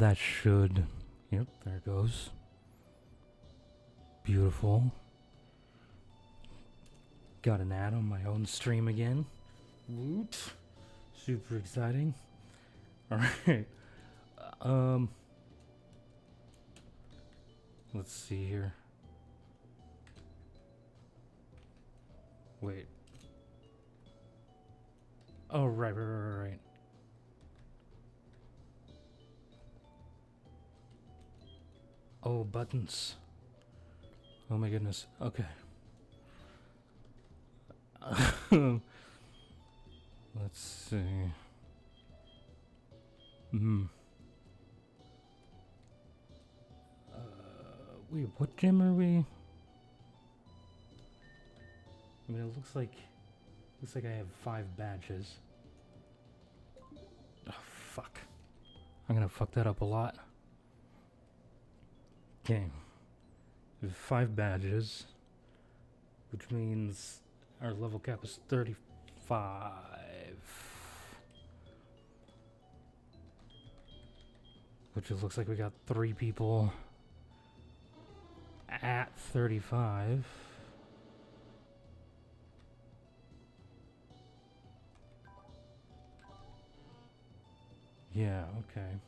that should... Yep, there it goes. Beautiful. Got an ad on my own stream again. Woot. Super exciting. Alright. Let's see here. Wait. Oh, right. Oh, buttons. Oh my goodness. Okay. Let's see. Wait, what gym are we? I mean, it looks like I have 5 badges. Oh, fuck. I'm gonna fuck that up a lot. Okay. We have 5 badges, which means our level cap is 35. Which it looks like we got 3 people at 35. Yeah, okay.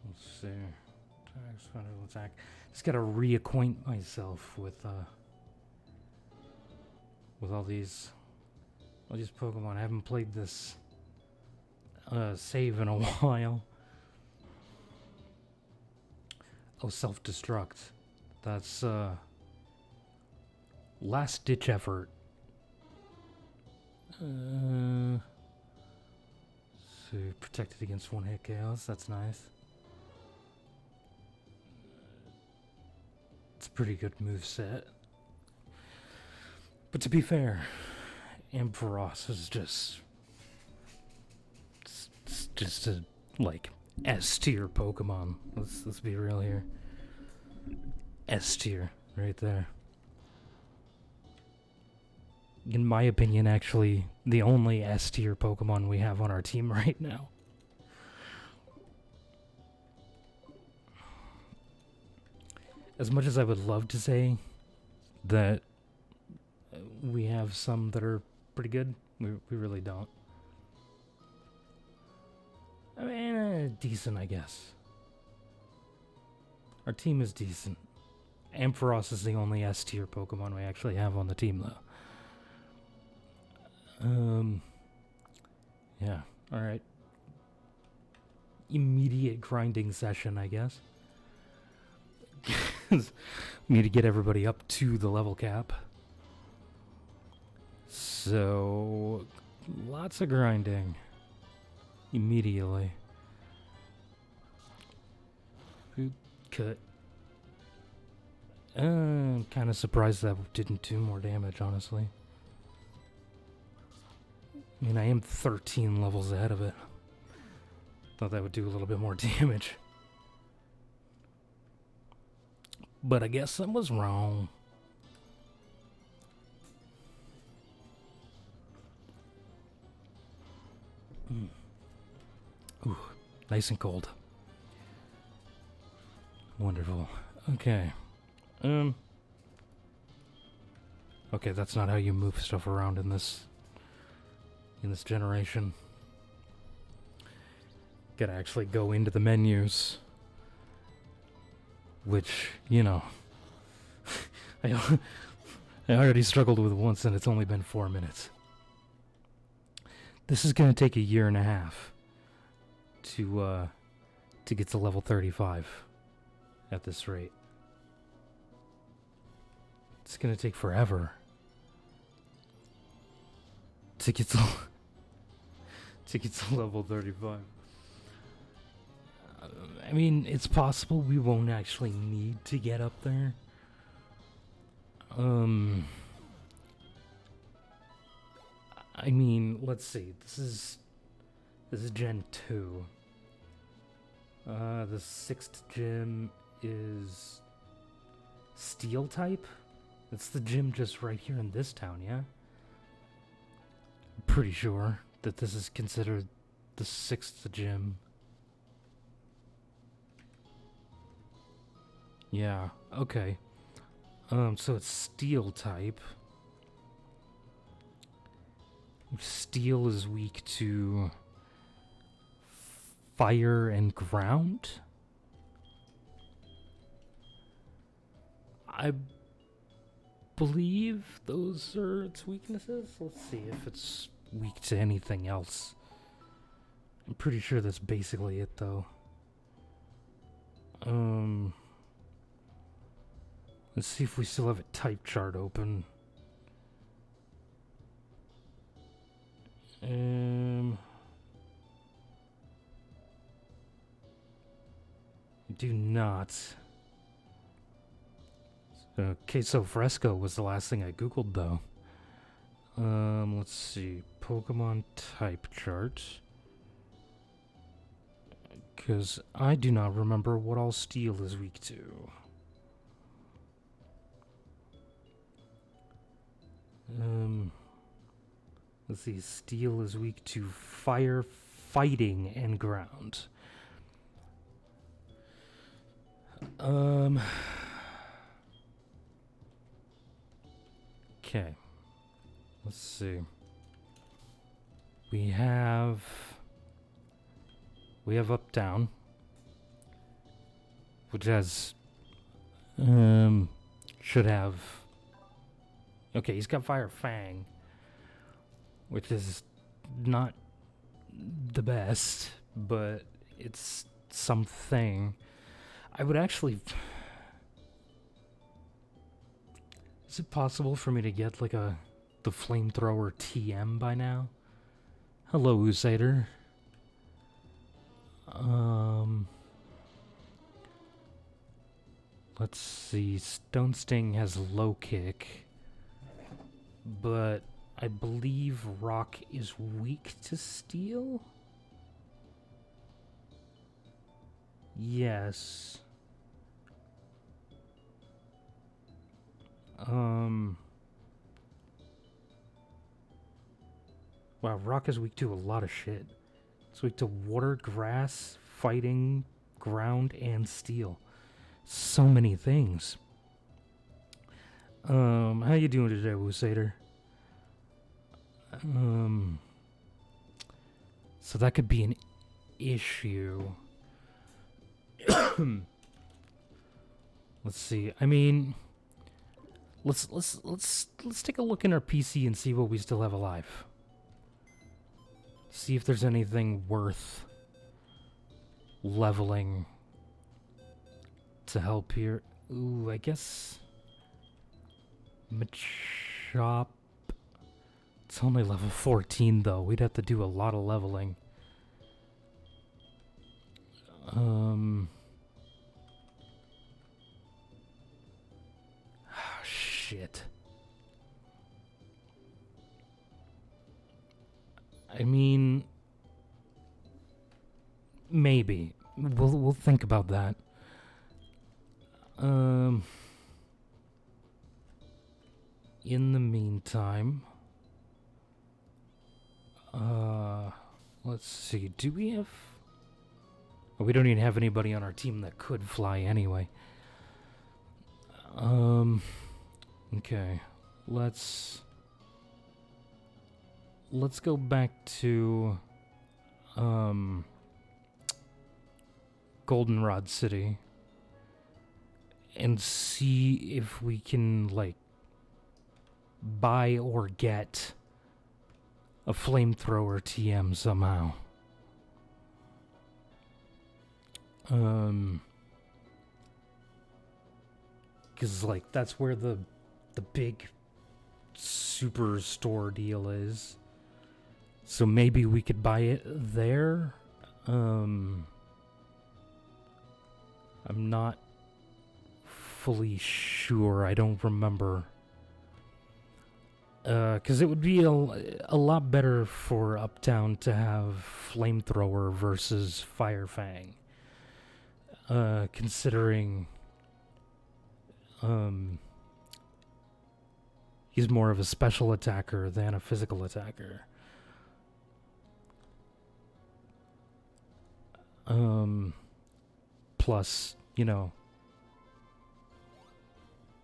Let's see. Attack. Just gotta reacquaint myself with all these Pokemon. I haven't played this save in a while. Oh, self-destruct. That's last ditch effort. So protected against 1-hit chaos. That's nice. It's a pretty good moveset. But to be fair, Ampharos is just a like S tier Pokemon. Let's be real here. S tier right there. In my opinion, actually, the only S tier Pokemon we have on our team right now. As much as I would love to say that we have some that are pretty good, we really don't. I mean, decent, I guess. Our team is decent. Ampharos is the only S tier Pokemon we actually have on the team, though. Yeah, alright. Immediate grinding session, I guess. We need to get everybody up to the level cap. So, lots of grinding. Immediately. Cut. I'm kind of surprised that didn't do more damage, honestly. I mean, I am 13 levels ahead of it. Thought that would do a little bit more damage. But I guess I was wrong. Ooh, nice and cold. Wonderful. Okay. Okay, that's not how you move stuff around in this generation. Gotta actually go into the menus. Which, you know, I already struggled with once and it's only been 4 minutes. This is gonna take a year and a half to get to level 35 at this rate. It's gonna take forever to get to level 35. I mean, it's possible we won't actually need to get up there. I mean, let's see. This is Gen 2. The 6th gym is Steel type. It's the gym just right here in this town, yeah? Pretty sure. that this is considered the 6th gym. Yeah, okay. So it's steel type. Steel is weak to fire and ground. I believe those are its weaknesses. Let's see if it's weak to anything else. I'm pretty sure that's basically it, though. Let's see if we still have a type chart open. Do not. Queso Fresco was the last thing I googled, though. Let's see. Pokemon type chart. Because I do not remember what all steel is weak to. Let's see. Steel is weak to fire, fighting, and ground. Okay. Let's see. We have up down, which has should have. Okay, he's got Fire Fang, which is not the best, but it's something. I would actually. Is it possible for me to get like the flamethrower TM by now? Hello, Usader. Let's see. Stone Sting has low kick, but I believe Rock is weak to steel? Yes. Wow, Rock is weak to a lot of shit. It's weak to water, grass, fighting, ground, and steel. So many things. How you doing today, Wusader? So that could be an issue. Let's see. I mean, let's take a look in our PC and see what we still have alive. See if there's anything worth leveling to help here. Ooh, I guess Machop. It's only level 14 though. We'd have to do a lot of leveling. Shit. I mean, maybe we'll think about that. In the meantime, let's see. Do we have? Oh, we don't even have anybody on our team that could fly anyway. Okay. Let's go back to Goldenrod City and see if we can like buy or get a flamethrower TM somehow. Cause like that's where the big superstore deal is. So maybe we could buy it there. I'm not fully sure. I don't remember. Because it would be a lot better for Uptown to have Flamethrower versus Fire Fang. Considering he's more of a special attacker than a physical attacker. Plus, you know,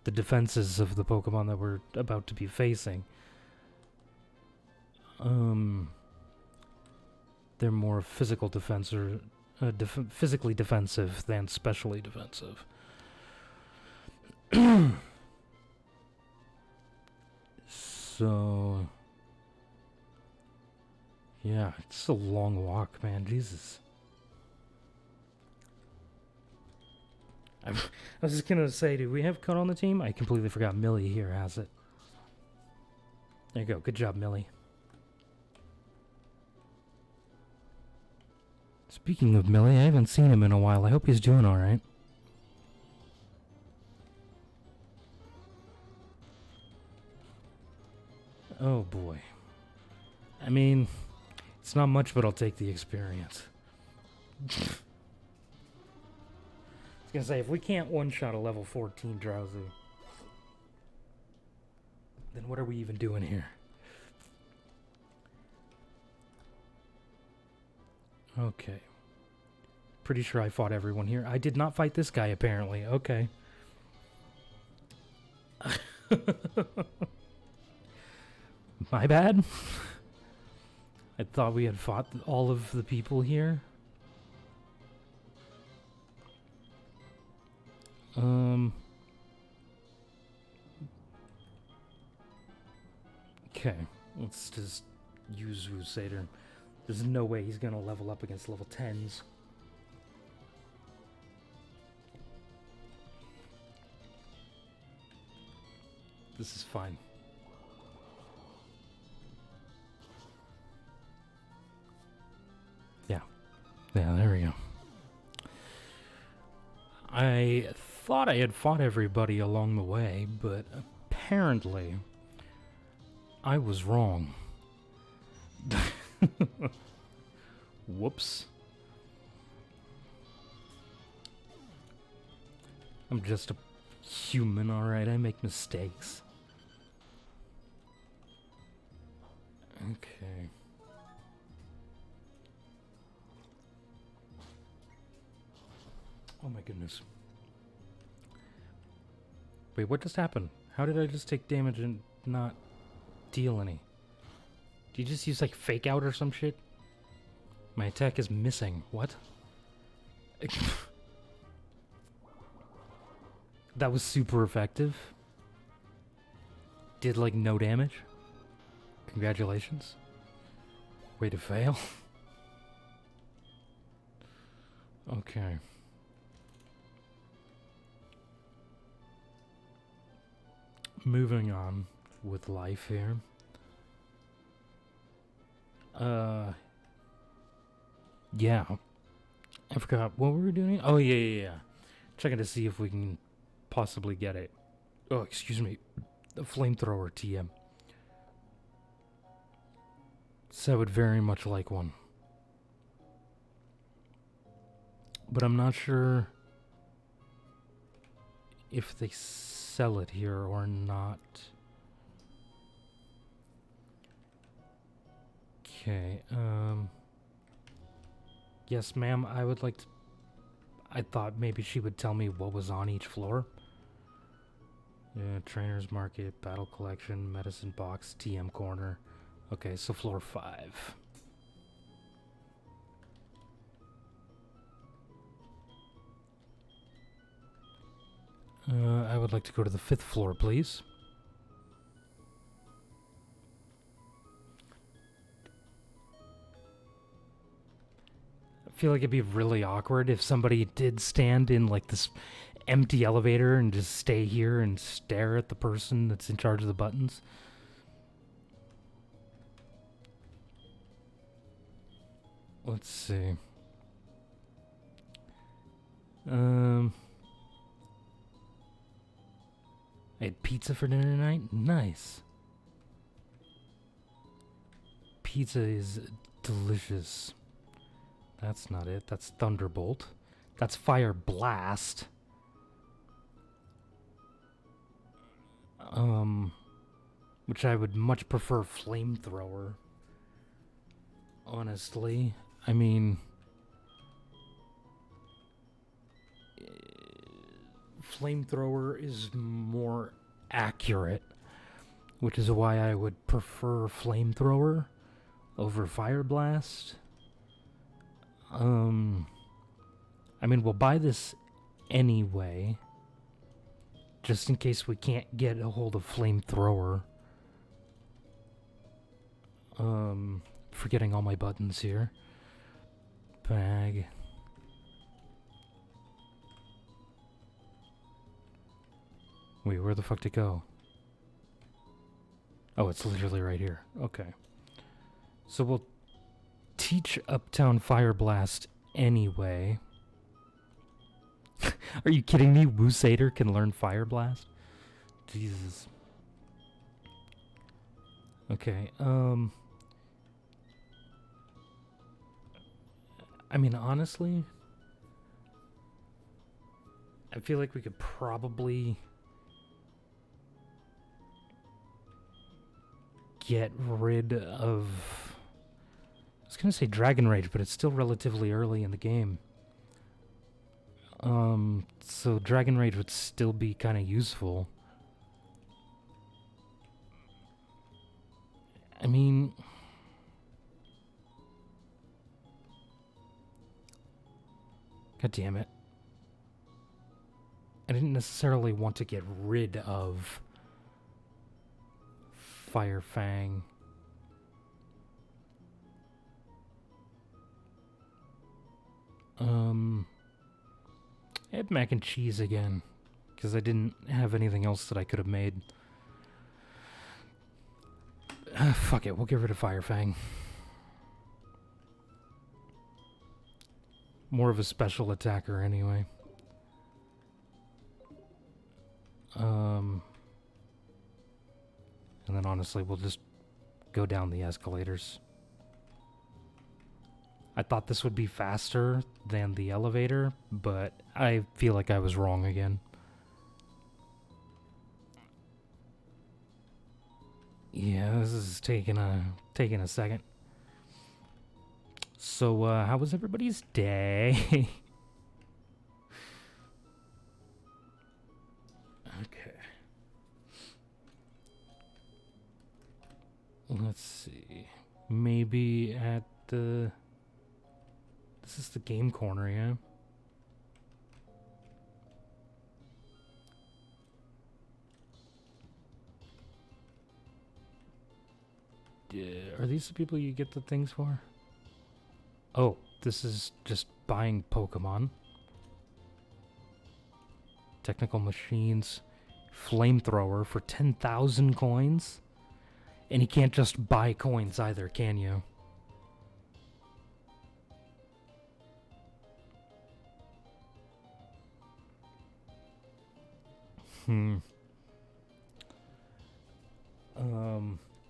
the defenses of the Pokemon that we're about to be facing. They're more physical defense or physically defensive than specially defensive. So, yeah, it's a long walk, man. Jesus. I was just gonna say, do we have Cut on the team? I completely forgot Millie here has it. There you go. Good job, Millie. Speaking of Millie, I haven't seen him in a while. I hope he's doing alright. Oh boy. I mean, it's not much, but I'll take the experience. I was gonna say, if we can't one-shot a level 14 Drowsy, then what are we even doing here? Okay. Pretty sure I fought everyone here. I did not fight this guy, apparently. Okay. My bad. I thought we had fought all of the people here. Okay, let's just use Wusader. There's no way he's gonna level up against level 10s. This is fine. Yeah, there we go. I thought I had fought everybody along the way, but apparently I was wrong. Whoops. I'm just a human, alright? I make mistakes. Okay. Oh my goodness. Wait, what just happened? How did I just take damage and not deal any? Did you just use like fake out or some shit? My attack is missing. What? That was super effective. Did like no damage. Congratulations. Way to fail. Okay. Moving on with life here. Yeah. I forgot what we were doing. Oh, yeah. Checking to see if we can possibly get it. Oh, excuse me. The flamethrower TM. So I would very much like one. But I'm not sure if they sell it here or not. Okay, yes, ma'am, I would like to... I thought maybe she would tell me what was on each floor. Yeah, Trainer's Market, Battle Collection, Medicine Box, TM Corner. Okay, so floor 5. I would like to go to the 5th floor, please. I feel like it'd be really awkward if somebody did stand in like this empty elevator and just stay here and stare at the person that's in charge of the buttons. Let's see. I had pizza for dinner tonight? Nice. Pizza is delicious. That's not it. That's Thunderbolt. That's Fire Blast. Which I would much prefer Flamethrower. Honestly. I mean... flamethrower is more accurate, which is why I would prefer flamethrower over fire blast. I mean, we'll buy this anyway, just in case we can't get a hold of flamethrower. Forgetting all my buttons here. Bag. Wait, where the fuck to go? Oh, it's literally right here. Okay. So we'll teach Uptown Fire Blast anyway. Are you kidding me? Wusader can learn Fire Blast? Jesus. Okay, I mean, honestly, I feel like we could probably get rid of... I was gonna say Dragon Rage, but it's still relatively early in the game. So Dragon Rage would still be kind of useful. I mean... God damn it. I didn't necessarily want to get rid of Fire Fang. I had mac and cheese again, because I didn't have anything else that I could have made. Fuck it, we'll get rid of Fire Fang. More of a special attacker anyway. And then honestly, we'll just go down the escalators. I thought this would be faster than the elevator, but I feel like I was wrong again. Yeah, this is taking a second. So, how was everybody's day? Okay. Let's see. Maybe at the... This is the game corner, yeah? Are these the people you get the things for? Oh, this is just buying Pokemon. Technical machines. Flamethrower for 10,000 coins? And you can't just buy coins either, can you?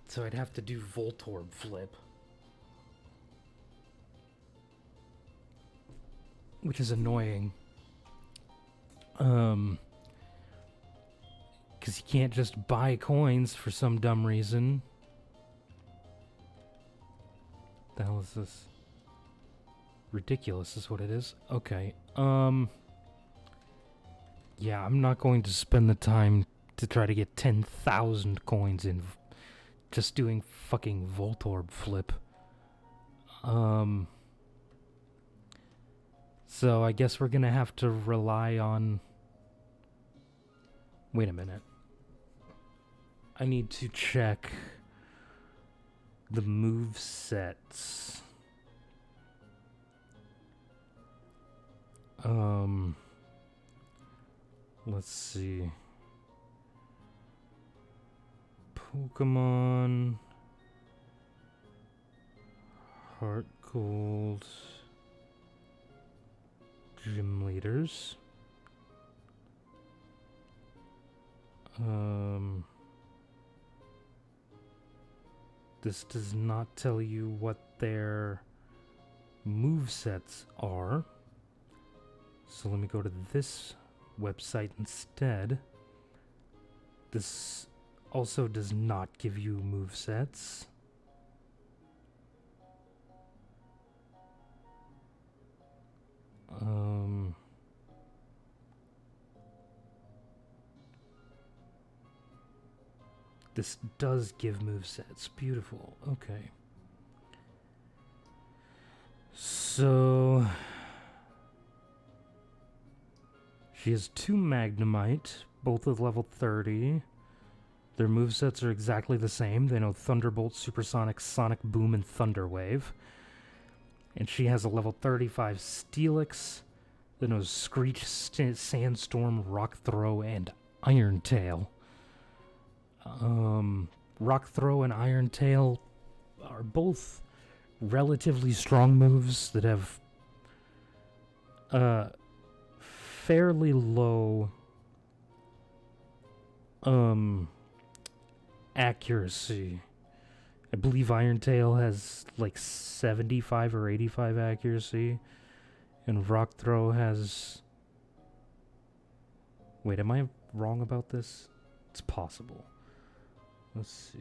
So I'd have to do Voltorb flip. Which is annoying. Because you can't just buy coins for some dumb reason. The hell is this? Ridiculous is what it is. Okay, yeah, I'm not going to spend the time to try to get 10,000 coins in just doing fucking Voltorb flip. So I guess we're gonna have to rely on... Wait a minute. I need to check the move sets. Let's see. Pokemon. HeatGold. Gym leaders. This does not tell you what their movesets are. So let me go to this website instead. This also does not give you movesets. This does give movesets. Beautiful. Okay. So she has 2 Magnemite, both with level 30. Their movesets are exactly the same. They know Thunderbolt, Supersonic, Sonic Boom, and Thunder Wave. And she has a level 35 Steelix that knows Screech, Sandstorm, Rock Throw, and Iron Tail. Rock Throw and Iron Tail are both relatively strong moves that have fairly low accuracy. I believe Iron Tail has like 75 or 85 accuracy, and Rock Throw has... Wait, am I wrong about this? It's possible. Let's see.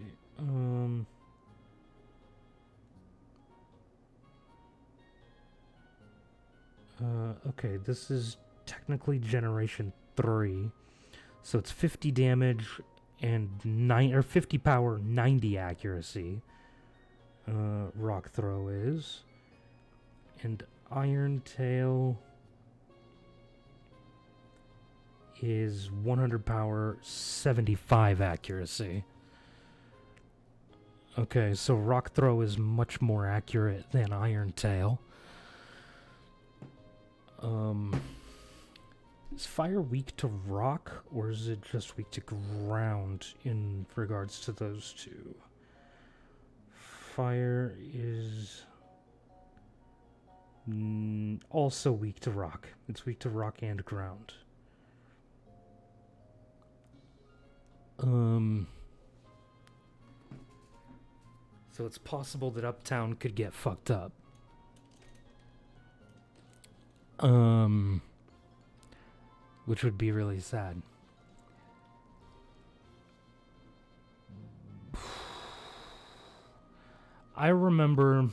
Okay, this is technically Generation 3. So it's 50 damage and 50 power, 90 accuracy. Rock Throw is. And Iron Tail is 100 power, 75 accuracy. Okay, so Rock Throw is much more accurate than Iron Tail. Is fire weak to rock, or is it just weak to ground in regards to those two? Fire is also weak to rock. It's weak to rock and ground. So it's possible that Uptown could get fucked up. Which would be really sad. I remember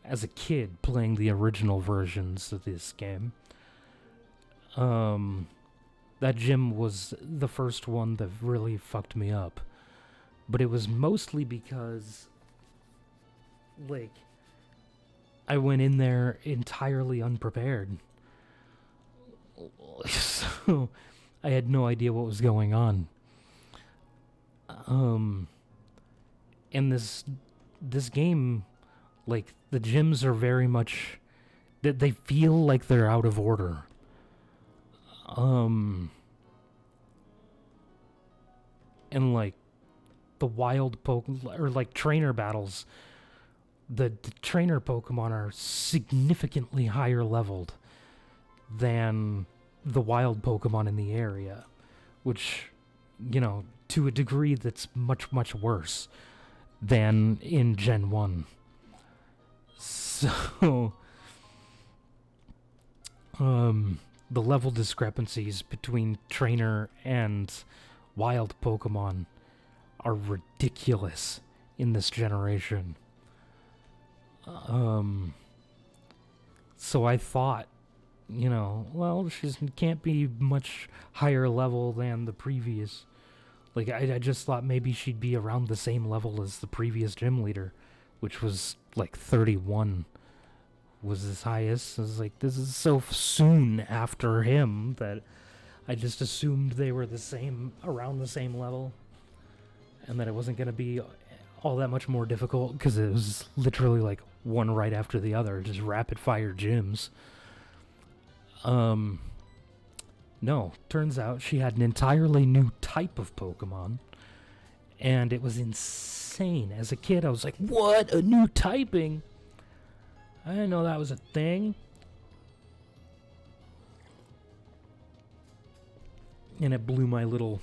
as a kid playing the original versions of this game. That gym was the first one that really fucked me up. But it was mostly because, like, I went in there entirely unprepared. So, I had no idea what was going on. And this game, like, the gyms are very much... They feel like they're out of order. And, like, the wild or like trainer battles, the trainer Pokemon are significantly higher leveled than the wild Pokemon in the area, which, you know, to a degree that's much, much worse than in Gen 1. So, the level discrepancies between trainer and wild Pokemon are ridiculous in this generation. So I thought, you know, well, she can't be much higher level than the previous. Like, I just thought maybe she'd be around the same level as the previous gym leader, which was like 31 was his highest. I was like, this is so soon after him that I just assumed they were around the same level, and that it wasn't going to be all that much more difficult, because it was literally like one right after the other, just rapid fire gyms. No, turns out she had an entirely new type of Pokemon, and it was insane. As a kid, I was like, what? A new typing? I didn't know that was a thing. And it blew my little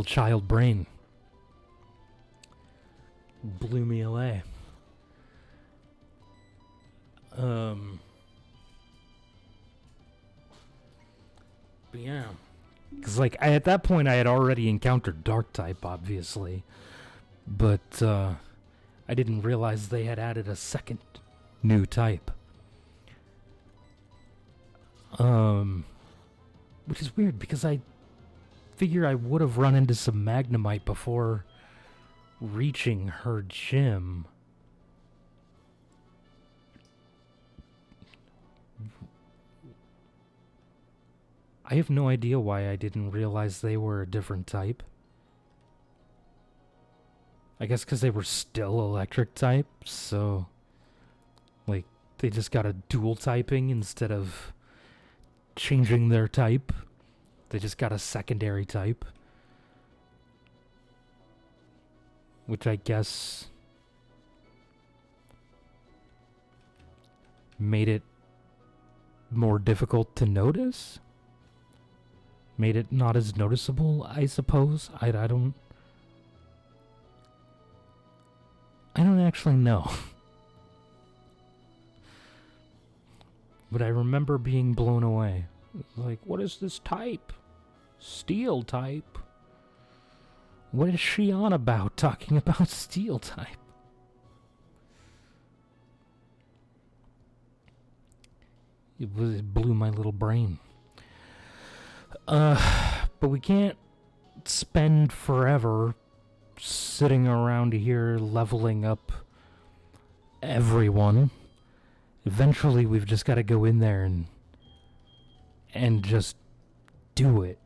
child brain. Blew me away. But yeah. Because, like, at that point I had already encountered Dark-type, obviously. But, I didn't realize they had added a second new type. Which is weird, because I figure I would have run into some magnemite before reaching her gym. I have no idea why I didn't realize they were a different type. I guess because they were still electric type, so... Like, they just got a dual typing instead of changing their type. They just got a secondary type. Which I guess made it more difficult to notice? Made it not as noticeable, I suppose? I don't actually know. But I remember being blown away. Like, what is this type? Steel type? What is she on about, talking about steel type? It blew my little brain. But we can't spend forever sitting around here leveling up everyone. Eventually we've just got to go in there and just do it.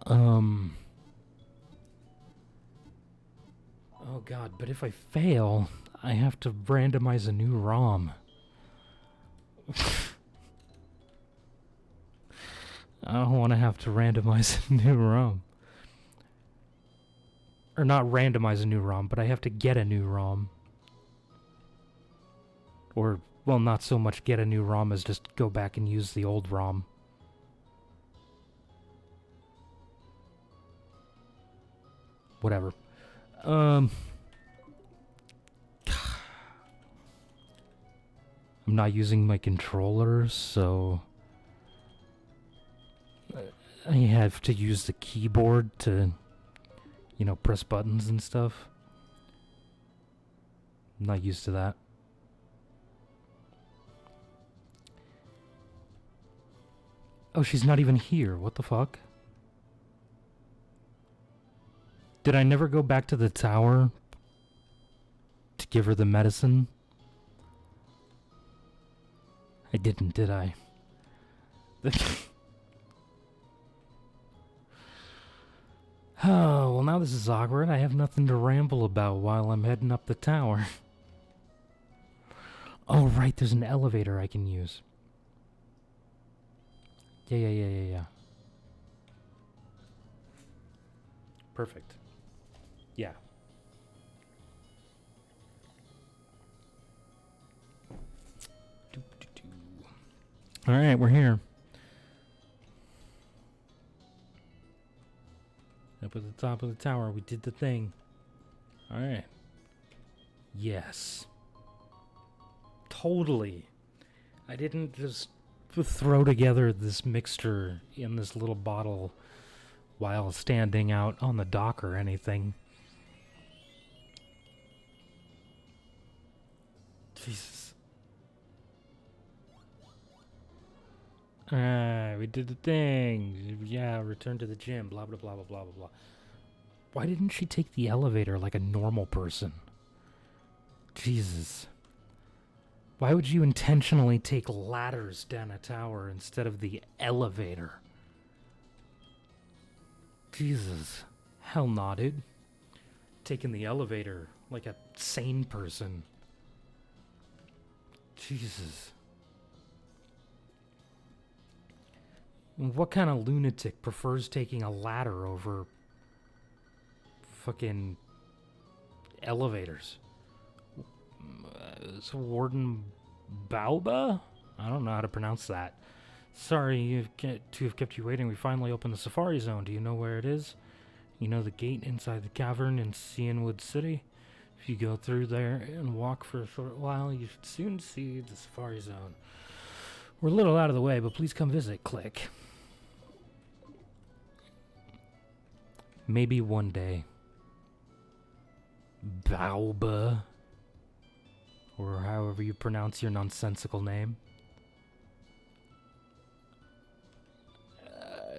Oh god, but if I fail, I have to randomize a new ROM. I don't want to have to randomize a new ROM. Or not randomize a new ROM, but I have to get a new ROM. Or, well, not so much get a new ROM as just go back and use the old ROM. Whatever. I'm not using my controller, so I have to use the keyboard to, press buttons and stuff. I'm not used to that. Oh, she's not even here. What the fuck? Did I never go back to the tower to give her the medicine? I didn't, did I? Oh, well now this is awkward. I have nothing to ramble about while I'm heading up the tower. Oh, right, there's an elevator I can use. Yeah. Perfect. Yeah. Alright, we're here. Up at the top of the tower, we did the thing. Alright. Yes. Totally. I didn't just throw together this mixture in this little bottle while standing out on the dock or anything. Jesus. Alright, we did the thing. Yeah, return to the gym, blah, blah, blah, blah, blah, blah, blah. Why didn't she take the elevator like a normal person? Jesus. Why would you intentionally take ladders down a tower instead of the elevator? Jesus. Hell nah, dude. Taking the elevator like a sane person. Jesus. What kind of lunatic prefers taking a ladder over fucking elevators? Is Warden Balba? I don't know how to pronounce that. Sorry to have kept you waiting. We finally opened the Safari Zone. Do you know where it is? You know the gate inside the cavern in Cianwood City? If you go through there and walk for a short while, you should soon see the Safari Zone. We're a little out of the way, but please come visit. Click. Maybe one day. Balba. Or however you pronounce your nonsensical name.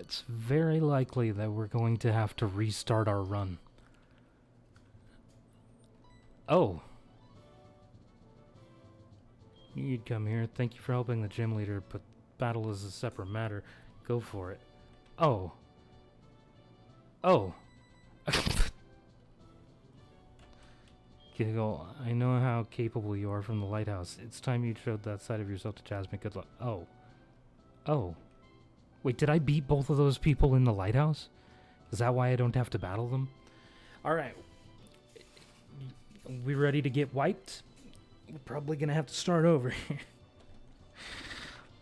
it's very likely that we're going to have to restart our run. Oh. You'd come here. Thank you for helping the gym leader, but battle is a separate matter. Go for it. Oh. Oh. Giggle, I know how capable you are from the lighthouse. It's time you showed that side of yourself to Jasmine. Good luck. Oh. Oh. Wait, did I beat both of those people in the lighthouse? Is that why I don't have to battle them? Alright. We ready to get wiped? We're probably gonna have to start over here.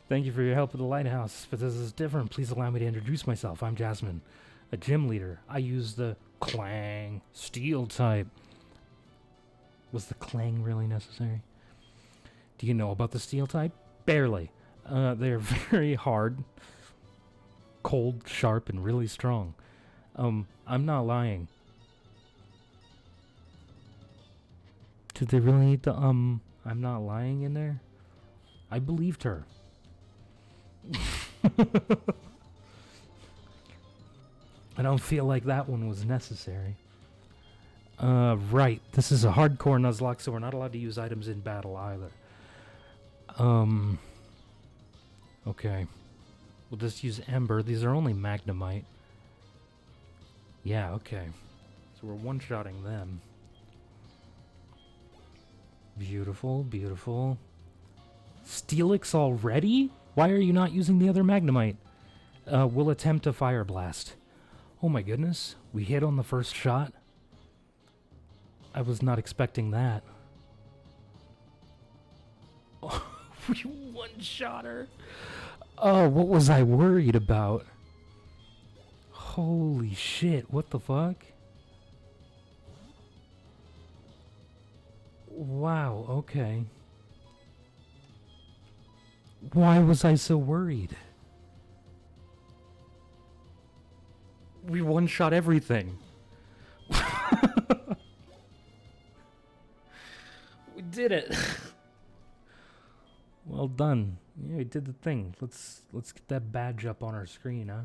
Thank you for your help with the lighthouse, but this is different. Please allow me to introduce myself. I'm Jasmine, a gym leader. I use the Clang Steel type. Was the Clang really necessary? Do you know about the Steel type? Barely. They're very hard, cold, sharp, and really strong. I'm not lying. Did they really need the I'm not lying in there? I believed her. I don't feel like that one was necessary. Right. This is a hardcore Nuzlocke, so we're not allowed to use items in battle either. Okay. We'll just use Ember. These are only Magnemite. Yeah, okay. So we're one-shotting them. Beautiful, beautiful. Steelix already? Why are you not using the other Magnemite? We'll attempt a Fire Blast. Oh my goodness. We hit on the first shot. I was not expecting that. Oh, we one-shot her. Oh, what was I worried about? Holy shit, what the fuck? Wow, okay. Why was I so worried? We one-shot everything. We did it. Well done. Yeah, we did the thing. Let's get that badge up on our screen, huh?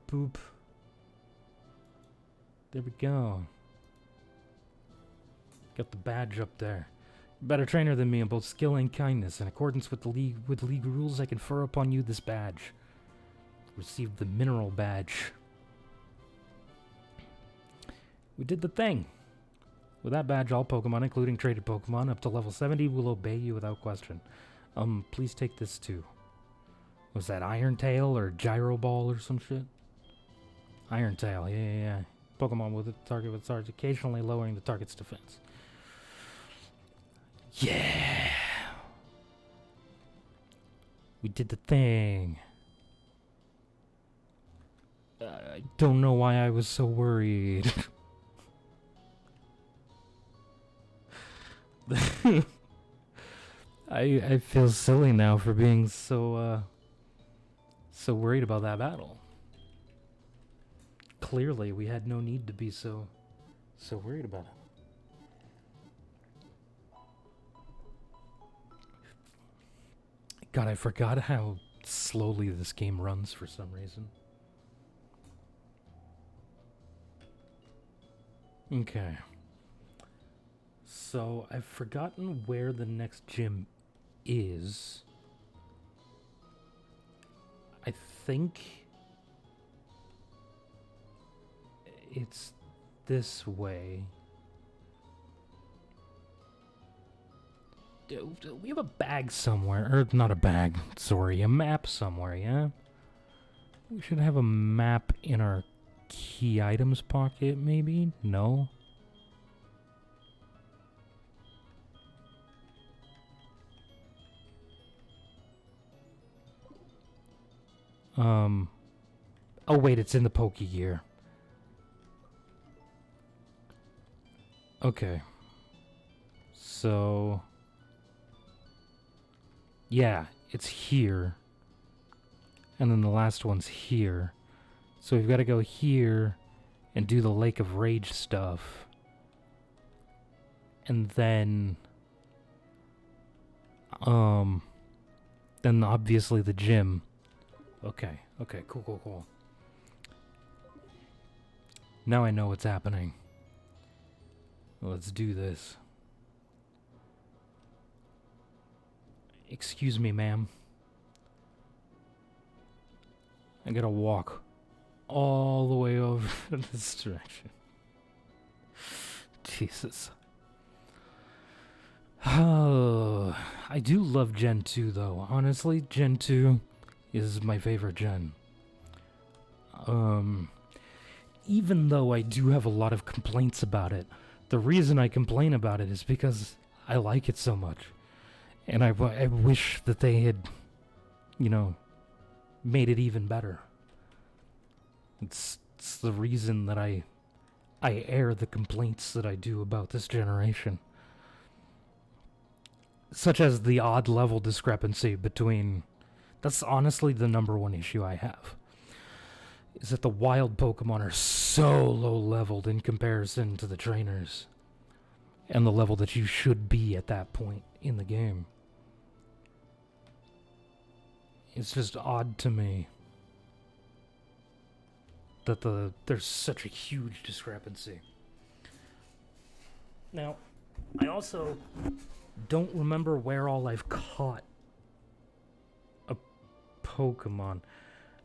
Boop. There we go. Got the badge up there. Better trainer than me in both skill and kindness. In accordance with the league rules, I confer upon you this badge. Received the mineral badge. We did the thing. With that badge, all Pokemon, including traded Pokemon, up to level 70 will obey you without question. Please take this too. Was that Iron Tail or Gyro Ball or some shit? Iron Tail, yeah. Pokemon with a target with charge, occasionally lowering the target's defense. Yeah! We did the thing. I don't know why I was so worried. I feel silly now for being so worried about that battle. Clearly, we had no need to be so worried about it. God, I forgot how slowly this game runs for some reason. Okay. So, I've forgotten where the next gym is. I think it's this way. We have a bag somewhere, or not a bag, sorry, a map somewhere, yeah? We should have a map in our key items pocket, maybe? No? Oh wait, it's in the Pokegear. Okay. So... yeah, it's here. And then the last one's here. So we've got to go here and do the Lake of Rage stuff. And then... then obviously the gym. Okay, cool. Now I know what's happening. Let's do this. Excuse me, ma'am. I gotta walk all the way over this direction. Jesus. Oh, I do love Gen 2, though. Honestly, Gen 2 is my favorite gen. Even though I do have a lot of complaints about it, the reason I complain about it is because I like it so much. And I wish that they had, made it even better. It's the reason that I air the complaints that I do about this generation. Such as the odd level discrepancy between... That's honestly the number one issue I have. Is that the wild Pokemon are so low leveled in comparison to the trainers. And the level that you should be at that point in the game. It's just odd to me that there's such a huge discrepancy. Now, I also don't remember where all I've caught a Pokemon.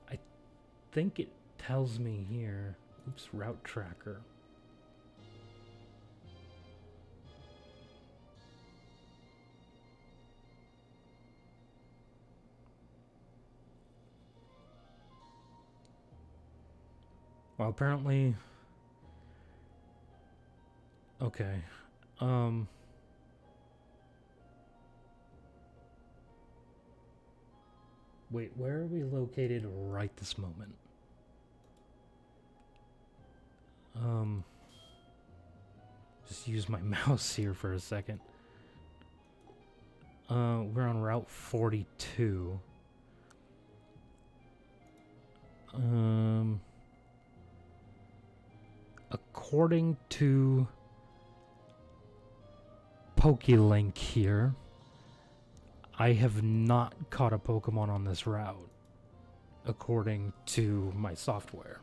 I think it tells me here. Oops, route tracker. Well, apparently... Okay. Wait, where are we located right this moment? Just use my mouse here for a second. We're on Route 42. According to PokeLink here, I have not caught a Pokemon on this route, according to my software.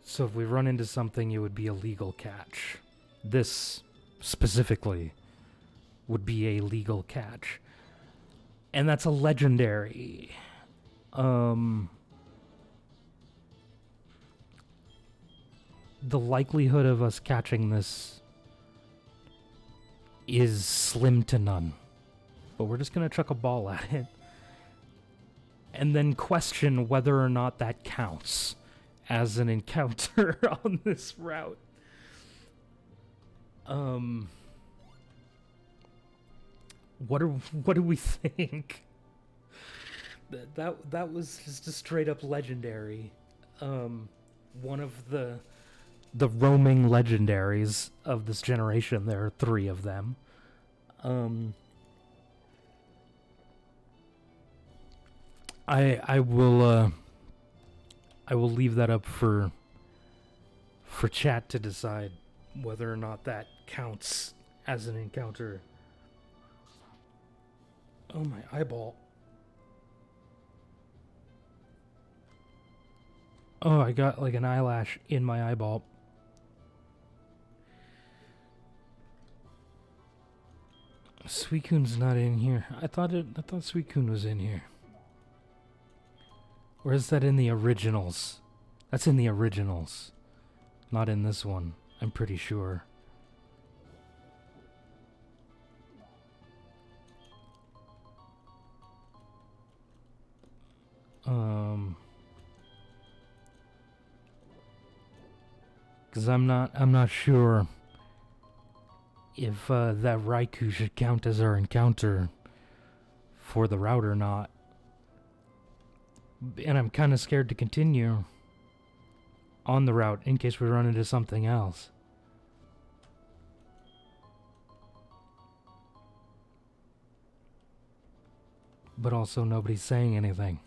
So if we run into something, it would be a legal catch. This, specifically, would be a legal catch. And that's a legendary. The likelihood of us catching this is slim to none. But we're just going to chuck a ball at it. And then question whether or not that counts as an encounter on this route. What do we think? That was just a straight up legendary. One of the roaming legendaries of this generation. There are 3 of them. I will leave that up for chat to decide whether or not that counts as an encounter. Oh, my eyeball. Oh, I got like an eyelash in my eyeball. Suicune's not in here. I thought Suicune was in here. Or is that in the originals? That's in the originals. Not in this one, I'm pretty sure. Because I'm not sure if that Raikou should count as our encounter for the route or not. And I'm kind of scared to continue on the route in case we run into something else. But also nobody's saying anything.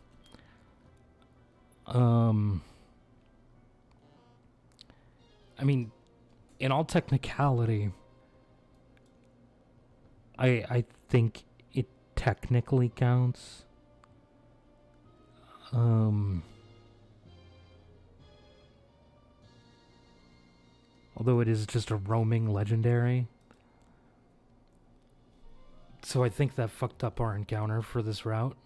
I mean, in all technicality, I think it technically counts. Although it is just a roaming legendary. So I think that fucked up our encounter for this route.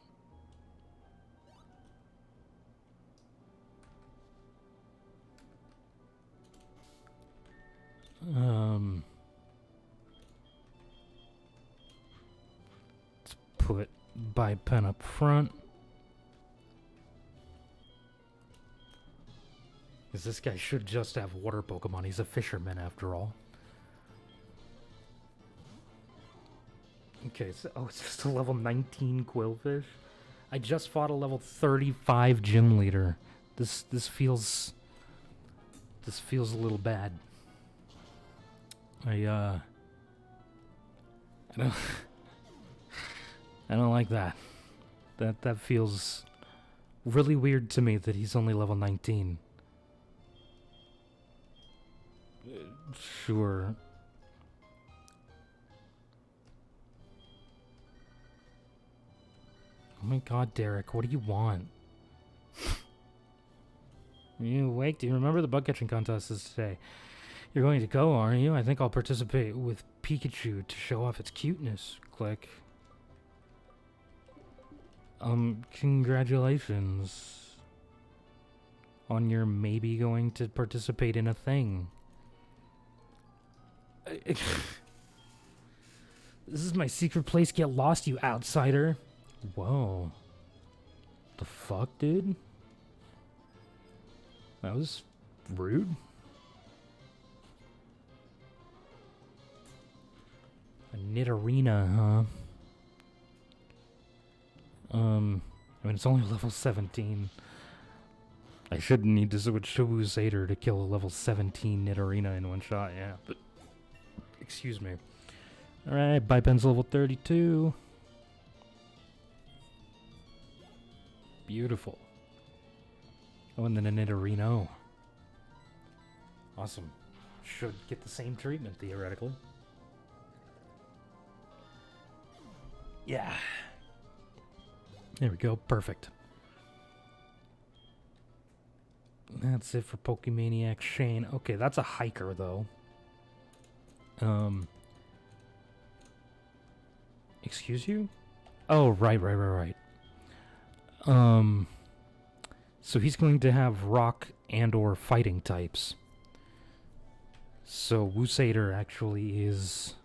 Let's put Bipen up front. Because this guy should just have water Pokemon. He's a fisherman after all. Okay, so, it's just a level 19 Quillfish. I just fought a level 35 gym leader. This feels a little bad. I don't I don't like that. That feels really weird to me that he's only level 19. Sure. Oh my god, Derek, what do you want? Are you awake? Do you remember the bug catching contest is today? You're going to go, aren't you? I think I'll participate with Pikachu to show off its cuteness. Click. Congratulations on your maybe going to participate in a thing. This is my secret place. Get lost, you outsider. Whoa. The fuck, dude? That was rude. A Nidorina, huh? I mean, it's only level 17. I shouldn't need to switch to Wusader to kill a level 17 Nidorina in one shot, yeah. But, excuse me. Alright, Bipen's level 32. Beautiful. Oh, and then a Nidorino. Awesome. Should get the same treatment, theoretically. Yeah. There we go. Perfect. That's it for Pokemaniac Shane. Okay, that's a hiker, though. Excuse you? Oh, right. So he's going to have rock and or fighting types. So Wusader actually is...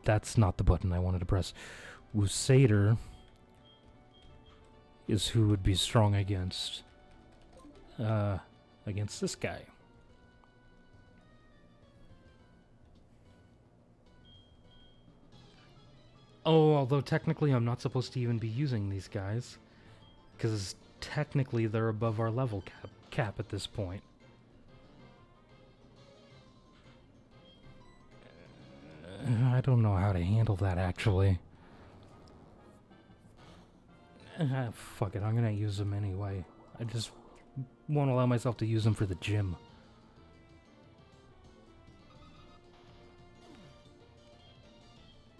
That's not the button I wanted to press. Wusader is who would be strong against this guy. Oh, although technically I'm not supposed to even be using these guys, because technically they're above our level cap at this point. I don't know how to handle that, actually. Fuck it, I'm gonna use them anyway. I just won't allow myself to use them for the gym.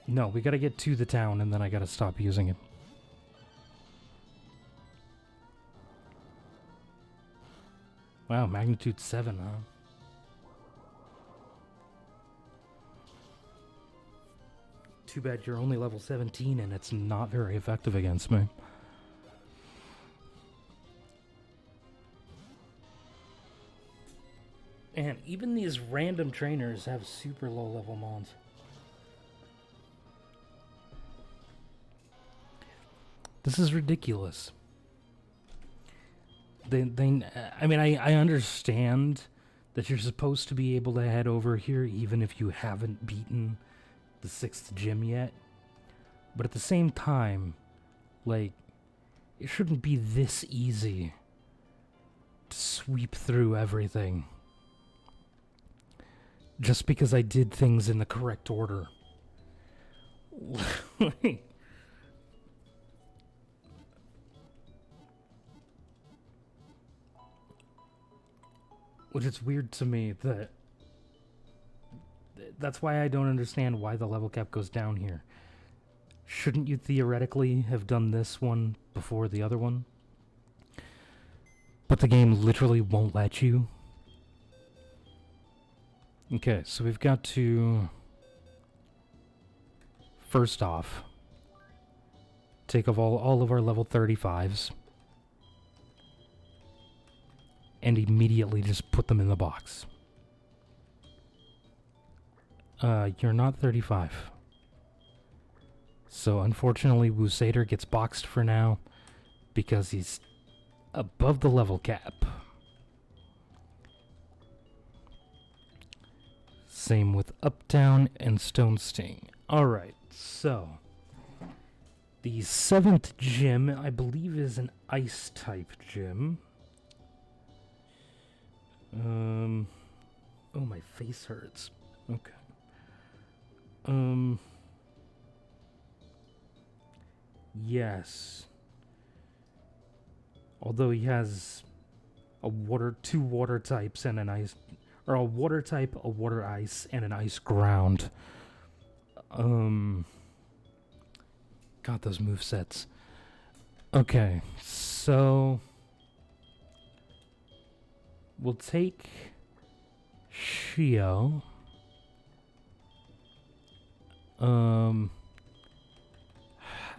No, we gotta get to the town and then I gotta stop using it. Wow, magnitude 7, huh? Too bad you're only level 17 and it's not very effective against me. And even these random trainers have super low level mons. This is ridiculous. I mean, I understand that you're supposed to be able to head over here even if you haven't beaten the 6th gym yet. But at the same time, like, it shouldn't be this easy to sweep through everything. Just because I did things in the correct order. Which is weird to me that... That's why I don't understand why the level cap goes down here. Shouldn't you theoretically have done this one before the other one? But the game literally won't let you. Okay, so we've got to... First off, take off all of our level 35s. And immediately just put them in the box. You're not 35. So unfortunately, Wusader gets boxed for now because he's above the level cap. Same with Uptown and Stone Sting. Alright, so the 7th gym, I believe, is an ice type gym. Oh, my face hurts. Okay. Yes. Although he has two water types and an ice, or a water type, a water ice, and an ice ground. God, those movesets. Okay, so we'll take Shio.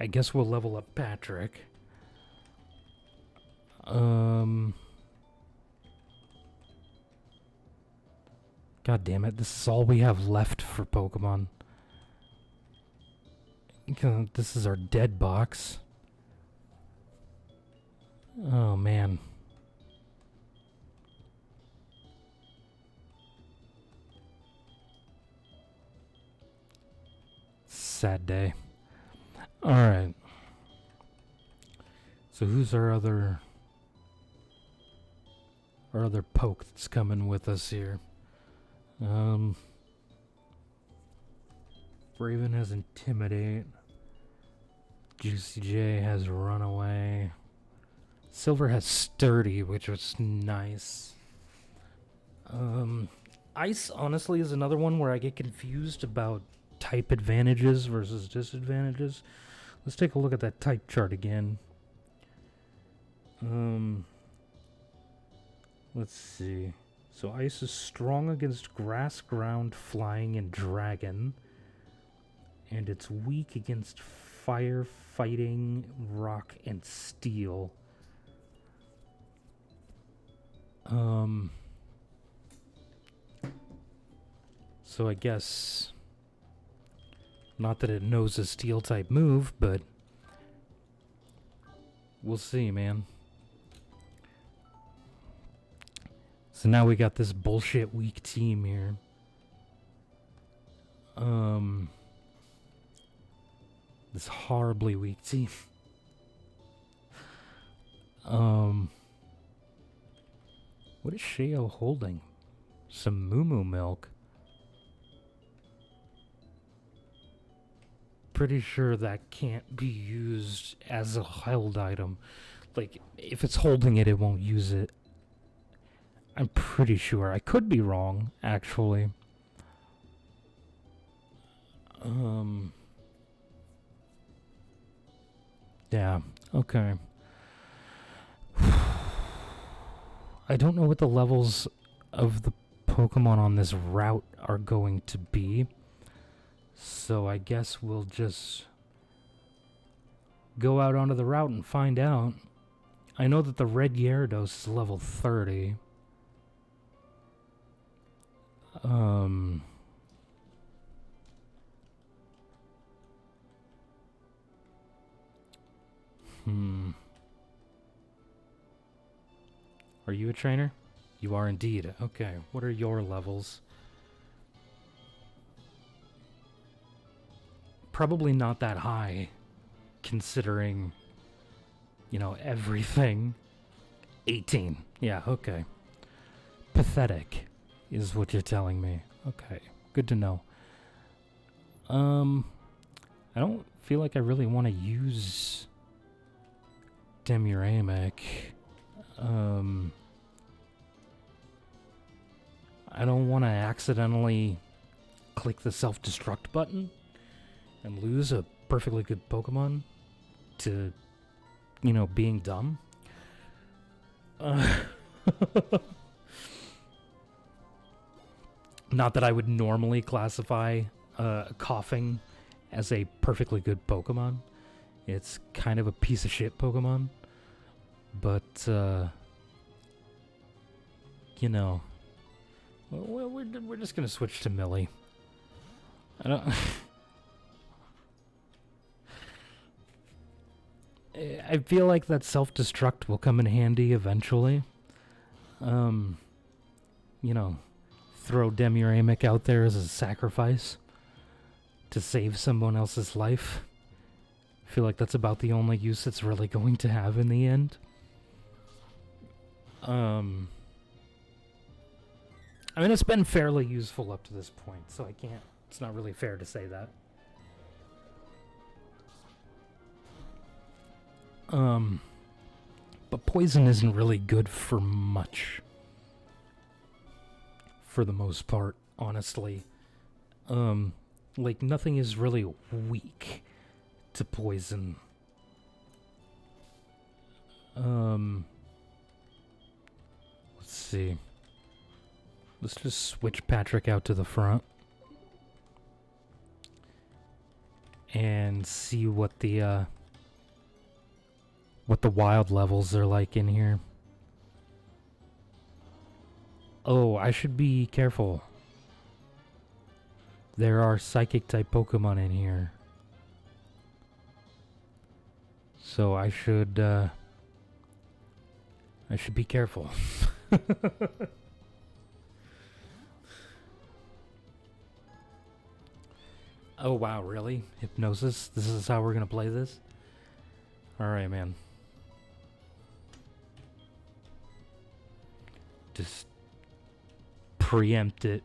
I guess we'll level up Patrick. God damn it, this is all we have left for Pokemon. This is our dead box. Oh man. Sad day. Alright. So who's our other poke that's coming with us here? Raven has Intimidate. Juicy J has Runaway. Silver has Sturdy, which was nice. Ice, honestly, is another one where I get confused about type advantages versus disadvantages. Let's take a look at that type chart again. Let's see. So Ice is strong against Grass, Ground, Flying, and Dragon. And it's weak against Fire, Fighting, Rock, and Steel. So I guess... Not that it knows a Steel-type move, but... We'll see, man. So now we got this bullshit weak team here. This horribly weak team. What is Sheo holding? Some moo milk. Pretty sure that can't be used as a held item. Like, if it's holding it, it won't use it. I'm pretty sure. I could be wrong, actually. Yeah, okay. I don't know what the levels of the Pokemon on this route are going to be. So I guess we'll just go out onto the route and find out. I know that the red Gyarados is level 30. Are you a trainer? You are indeed. Okay, what are your levels? Probably not that high, considering, you know, everything. 18. Yeah, okay. Pathetic, is what you're telling me. Okay, good to know. I don't feel like I really want to use Demuramic. I don't want to accidentally click the self-destruct button and lose a perfectly good Pokemon to, you know, being dumb. Not that I would normally classify Coughing as a perfectly good Pokemon. It's kind of a piece of shit Pokemon. But, you know, we're just gonna switch to Millie. I don't... I feel like that self-destruct will come in handy eventually. You know, throw Demuramic out there as a sacrifice to save someone else's life. I feel like that's about the only use it's really going to have in the end. I mean, it's been fairly useful up to this point, so I can't... It's not really fair to say that. But poison isn't really good for much. For the most part, honestly. Like, nothing is really weak to poison. Let's see. Let's just switch Patrick out to the front. And see what the wild levels are like in here. Oh, I should be careful. There are psychic type Pokemon in here. So I should be careful. Oh wow, really? Hypnosis? This is how we're gonna play this? Alright, man. Just preempt it.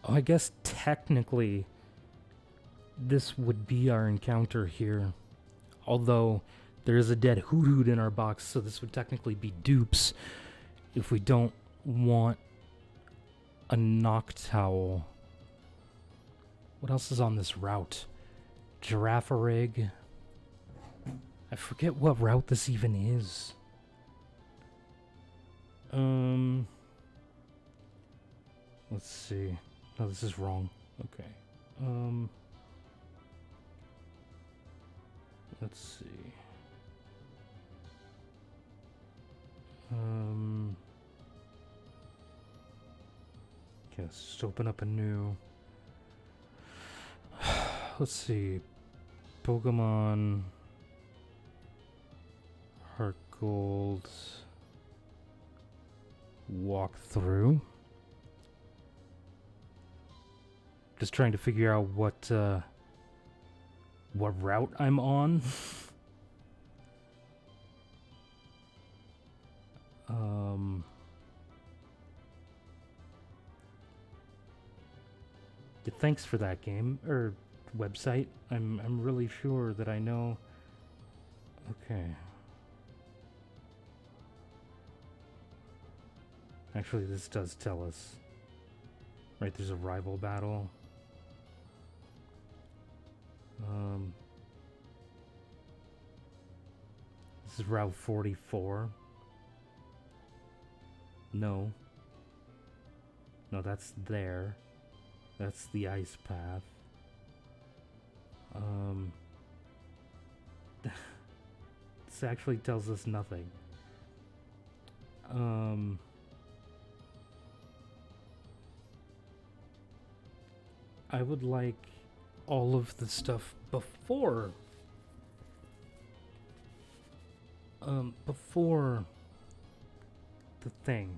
Oh, I guess technically this would be our encounter here. Although there is a dead Hoot in our box, so this would technically be dupes if we don't want a Noctowl. What else is on this route? Girafarig. I forget what route this even is. Let's see. No, this is wrong. Okay. Let's see. Okay, let's just open up a new... Let's see. Pokemon... HeatGold... Walkthrough. Just trying to figure out what route I'm on. Thanks for that game or website. I'm really sure that I know. Okay. Actually, this does tell us. Right, there's a rival battle. This is Route 44. No. No, that's there. That's the ice path. This actually tells us nothing. I would like all of the stuff before the thing.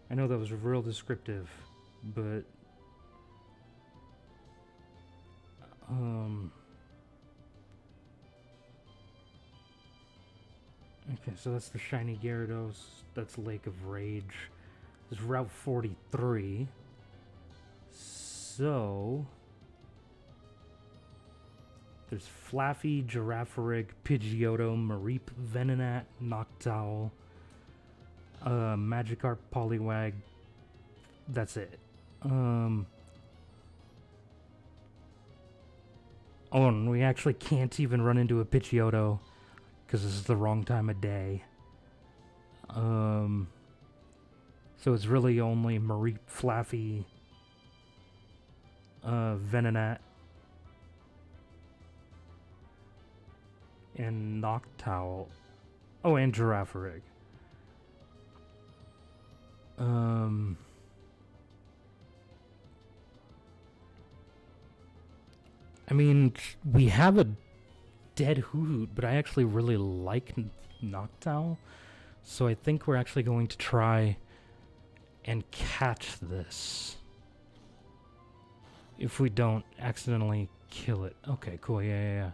I know that was real descriptive, but okay, so that's the shiny Gyarados. That's Lake of Rage. This is Route 43. So There's Flaffy, Girafarig, Pidgeotto, Mareep, Venonat, Noctowl, Magikarp, Poliwag. That's it. Oh, and we actually can't even run into a Pidgeotto because this is the wrong time of day. So it's really only Mareep, Flaffy, Venonat, and Noctowl. Oh, and Girafarig. I mean, we have a dead Hoot, but I actually really like Noctowl. So I think we're actually going to try and catch this. If we don't accidentally kill it. Okay, cool, yeah.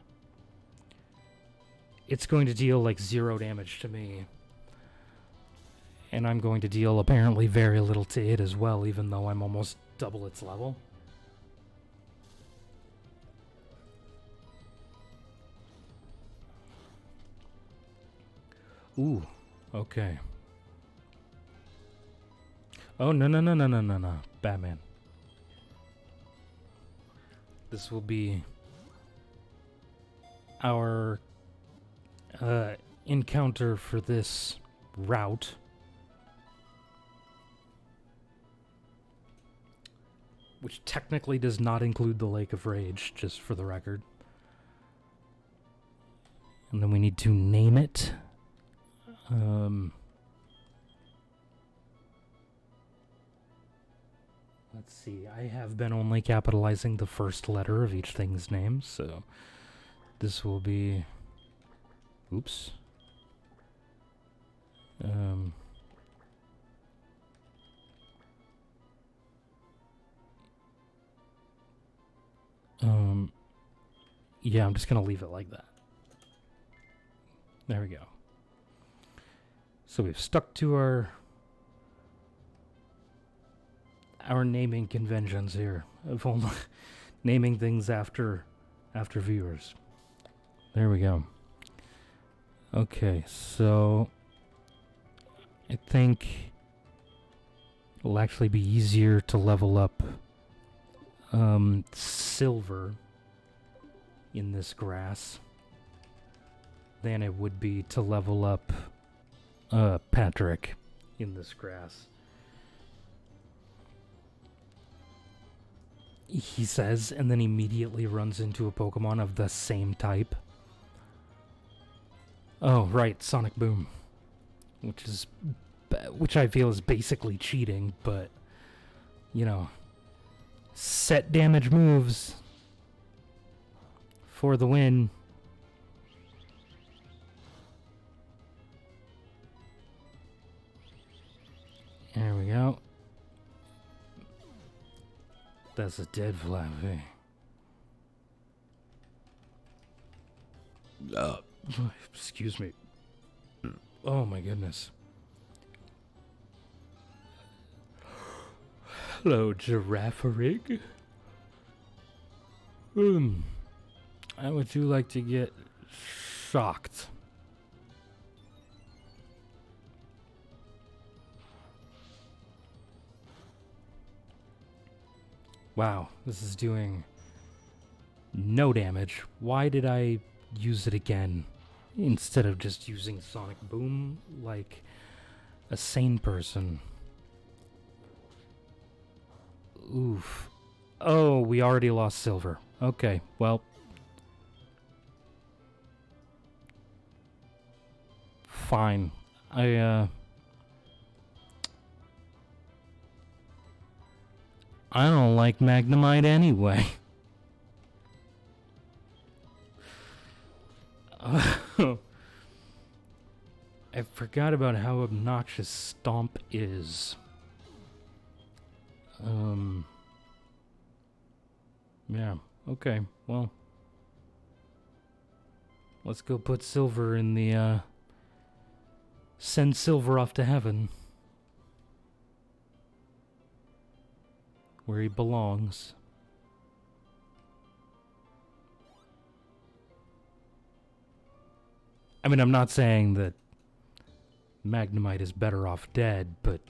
It's going to deal like 0 damage to me. And I'm going to deal apparently very little to it as well, even though I'm almost double its level. Ooh, okay. Oh, no. Batman. This will be our encounter for this route. Which technically does not include the Lake of Rage, just for the record. And then we need to name it. Let's see, I have been only capitalizing the first letter of each thing's name, so this will be... Oops. Yeah, I'm just gonna leave it like that. There we go. So we've stuck to our naming conventions here of only naming things after viewers. There we go. Okay, so I think it'll actually be easier to level up Silver in this grass than it would be to level up Patrick in this grass. He says, and then immediately runs into a Pokemon of the same type. Oh, right, Sonic Boom. Which I feel is basically cheating, but, you know, set damage moves for the win. There we go. That's a dead Flappy. Excuse me. Oh my goodness. Hello, Girafarig. How would you like to get shocked? Wow, this is doing no damage. Why did I use it again instead of just using Sonic Boom like a sane person? Oof. Oh, we already lost Silver. Okay, well. Fine. I don't like Magnemite anyway. I forgot about how obnoxious Stomp is. Yeah, okay, well. Let's go put Silver in the, send Silver off to heaven. Where he belongs. I mean, I'm not saying that Magnemite is better off dead, but,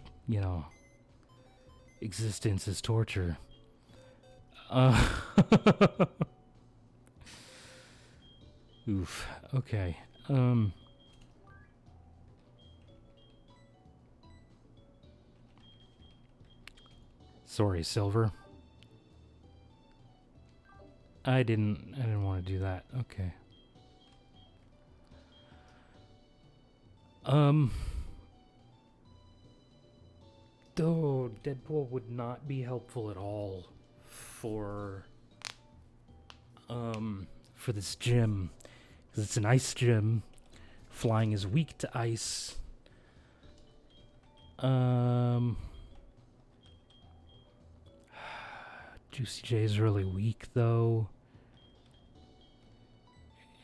existence is torture. Oof. Okay. Sorry, Silver. I didn't want to do that. Okay. Though Deadpool would not be helpful at all for this gym, because it's an ice gym. Flying is weak to ice. Juicy J is really weak though,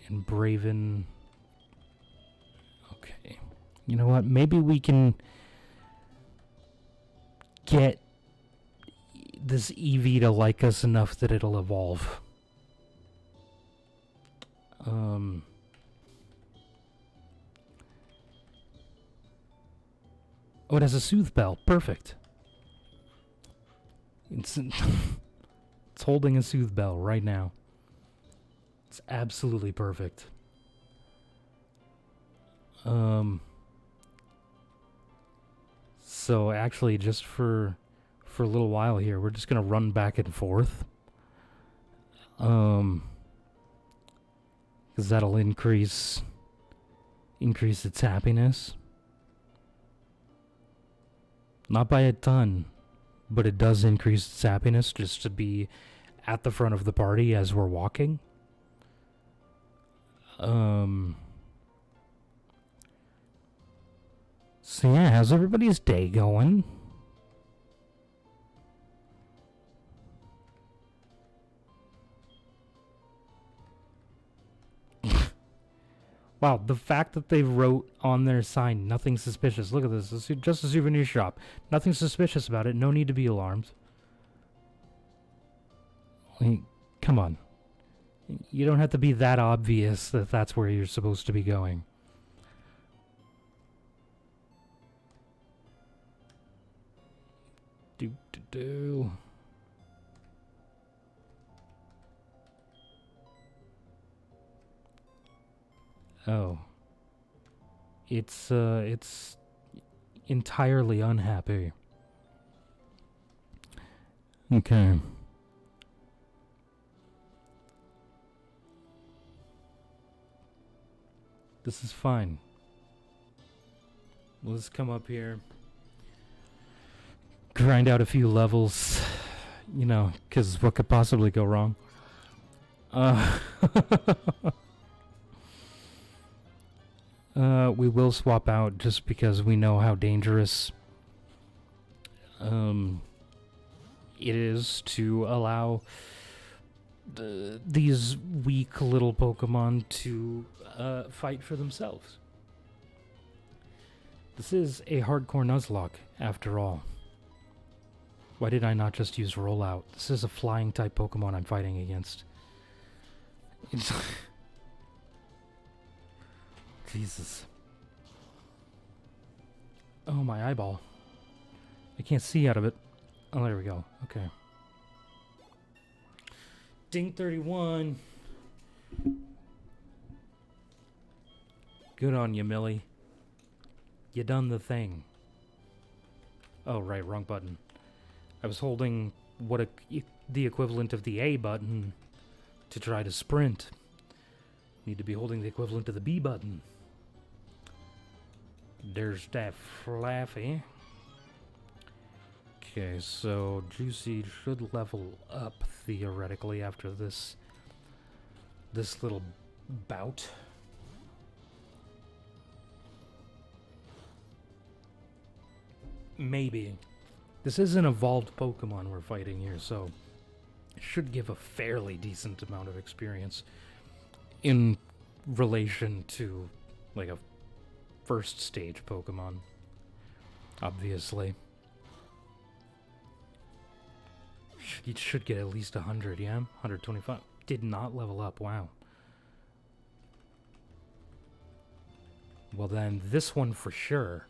and Braven. Okay, you know what? Maybe we can get this Eevee to like us enough that it'll evolve. Oh, it has a Soothe Bell. Perfect. It's holding a Soothe Bell right now. It's absolutely perfect. So actually, just for a little while here, we're just gonna run back and forth. Because that'll increase its happiness. Not by a ton, but it does increase its happiness just to be at the front of the party as we're walking. So yeah, how's everybody's day going? Wow, the fact that they wrote on their sign, nothing suspicious. Look at this. This is just a souvenir shop. Nothing suspicious about it. No need to be alarmed. Like, come on. You don't have to be that obvious that that's where you're supposed to be going. Do. Oh. It's entirely unhappy. Okay. This is fine. Let's come up here. Grind out a few levels. You know, because what could possibly go wrong? We will swap out just because we know how dangerous it is to allow these weak little Pokemon to fight for themselves. This is a hardcore Nuzlocke, after all. Why did I not just use Rollout? This is a flying type Pokemon I'm fighting against. It's Jesus. Oh, my eyeball. I can't see out of it. Oh, there we go. Okay. Ding 31. Good on you, Millie. You done the thing. Oh, right, wrong button. I was holding the equivalent of the A button to try to sprint. Need to be holding the equivalent of the B button. There's that Flaffy. Okay, so Juicy should level up theoretically after this little bout. Maybe. This is an evolved Pokemon we're fighting here, so it should give a fairly decent amount of experience in relation to, like, a first stage Pokemon, obviously. It should get at least 100, yeah? 125. Did not level up, wow. Well then, this one for sure.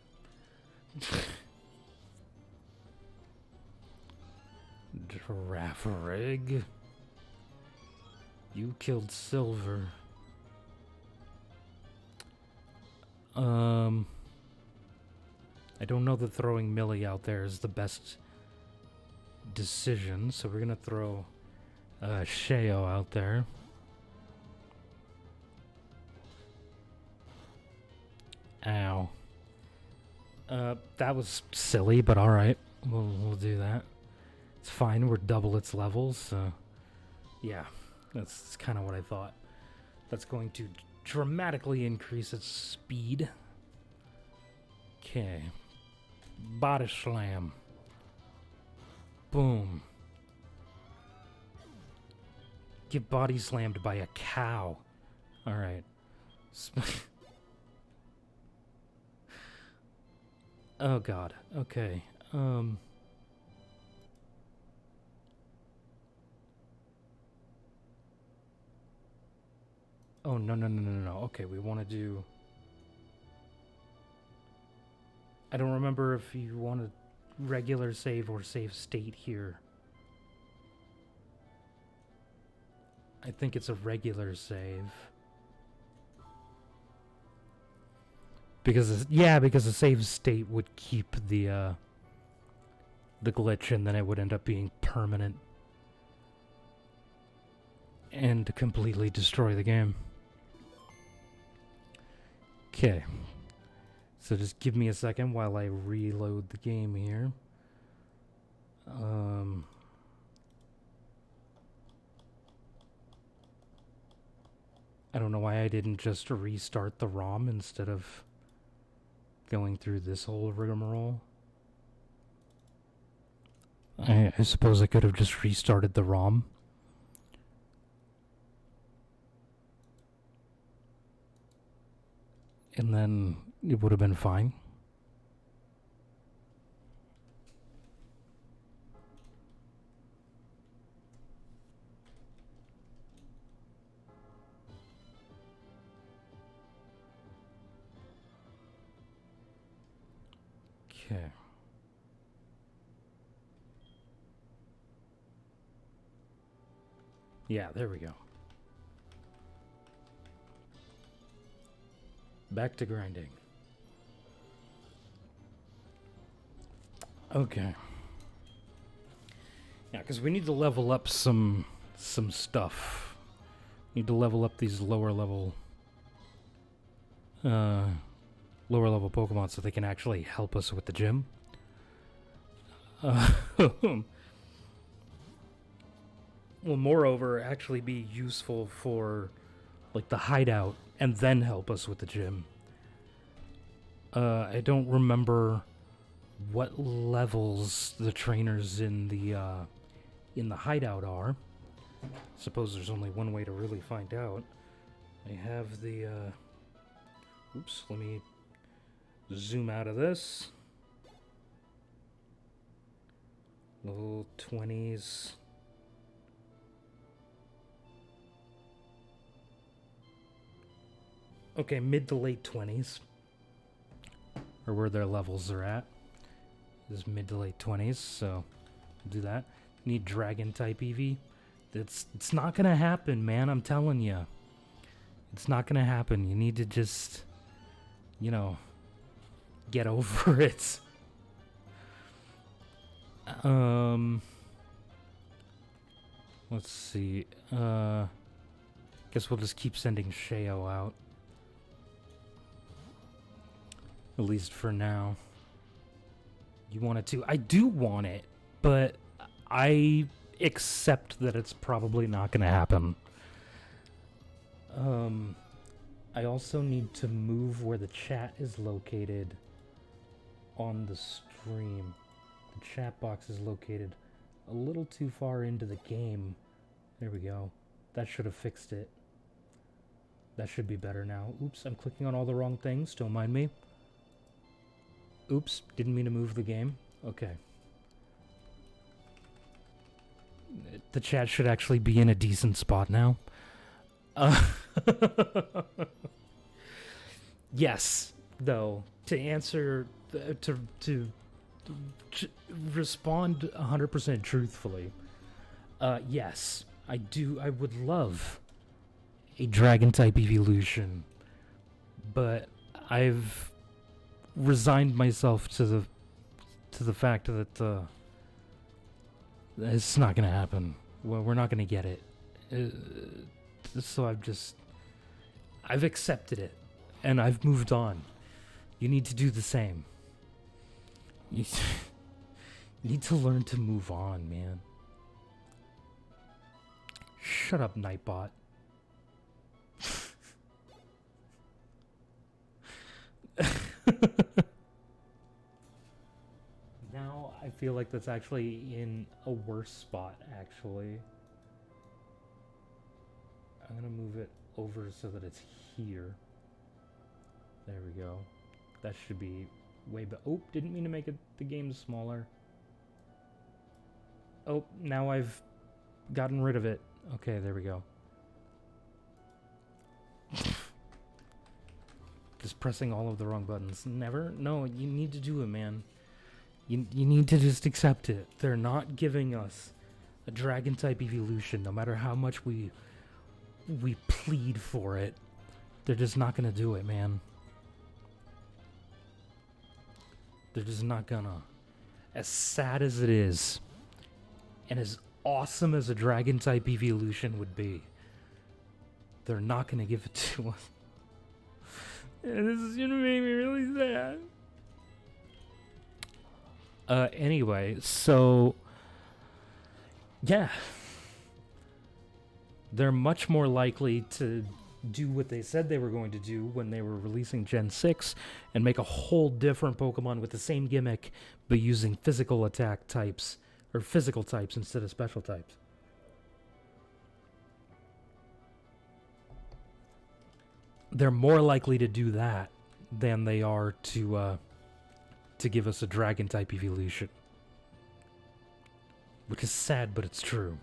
Giraffe rig. You killed Silver. I don't know that throwing Millie out there is the best decision, so we're gonna throw Sheo out there. Ow. That was silly, but alright. We'll do that. It's fine, we're double its levels, so... Yeah, that's kind of what I thought. That's going to dramatically increase its speed. Okay. Body slam. Boom. Get body slammed by a cow. Alright. Oh god. Okay. Oh, no. Okay, we want to do... I don't remember if you want a regular save or save state here. I think it's a regular save. Because the save state would keep the glitch, and then it would end up being permanent and completely destroy the game. Okay. So just give me a second while I reload the game here. I don't know why I didn't just restart the ROM instead of going through this whole rigmarole. I suppose I could have just restarted the ROM. And then it would have been fine. Okay. Yeah, there we go. Back to grinding. Okay. Yeah, because we need to level up some stuff. Need to level up these lower level Pokemon so they can actually help us with the gym. Will moreover actually be useful for like the hideout and then help us with the gym. I don't remember what levels the trainers in the hideout are. Suppose there's only one way to really find out. I have the oops, let me zoom out of this. Level 20s. Okay, mid to late 20s. Or where their levels are at. This is mid to late 20s, so do that. Need dragon type Eevee. It's not gonna happen, man, I'm telling you. It's not gonna happen. You need to just, you know, get over it. Let's see. Guess we'll just keep sending Sheo out. At least for now. You want it to? I do want it, but I accept that it's probably not going to happen. I also need to move where the chat is located on the stream. The chat box is located a little too far into the game. There we go. That should have fixed it. That should be better now. Oops, I'm clicking on all the wrong things. Don't mind me. Oops, didn't mean to move the game. Okay. The chat should actually be in a decent spot now. Yes. though, to answer, to respond 100% truthfully, yes, I do. I would love a dragon type evolution, but I've resigned myself to the fact that it's not gonna happen. Well, we're not gonna get it. So I've accepted it, and I've moved on. You need to do the same. You need to learn to move on, man. Shut up, Nightbot. Now I feel like that's actually in a worse spot, actually. I'm gonna move it over so that it's here. There we go. That should be way better. Oh, didn't mean to make the game smaller. Oh, now I've gotten rid of it. Okay, there we go. Just pressing all of the wrong buttons. Never? No, you need to do it, man. You need to just accept it. They're not giving us a dragon type evolution, no matter how much we plead for it. They're just not gonna do it, man. They're just not gonna. As sad as it is, and as awesome as a dragon type evolution would be, they're not gonna give it to us. And this is gonna make me really sad. Anyway, so yeah, they're much more likely to do what they said they were going to do when they were releasing Gen 6 and make a whole different Pokemon with the same gimmick but using physical attack types, or physical types instead of special types. They're more likely to do that than they are to give us a dragon type evolution. Which is sad, but it's true.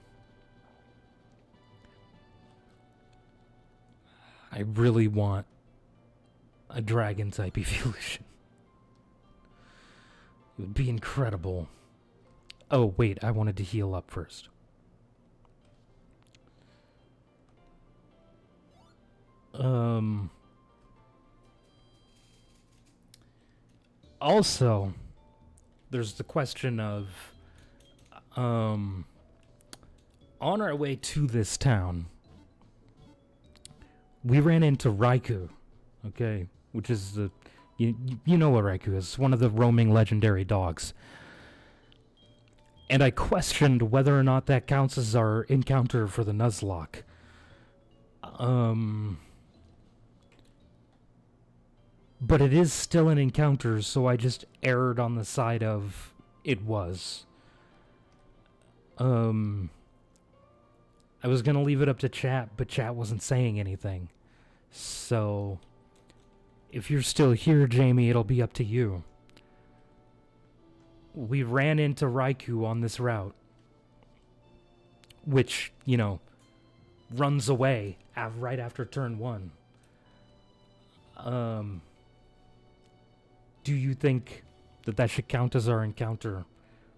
I really want a dragon type evolution. It would be incredible. Oh, wait, I wanted to heal up first. Also, there's the question of, on our way to this town, we ran into Raikou, okay, which is the, you know what Raikou is, one of the roaming legendary dogs. And I questioned whether or not that counts as our encounter for the Nuzlocke. But it is still an encounter, so I just erred on the side of it was. I was gonna leave it up to chat, but chat wasn't saying anything. So, if you're still here, Jamie, it'll be up to you. We ran into Raikou on this route, which, you know, runs away right after turn 1. Do you think that should count as our encounter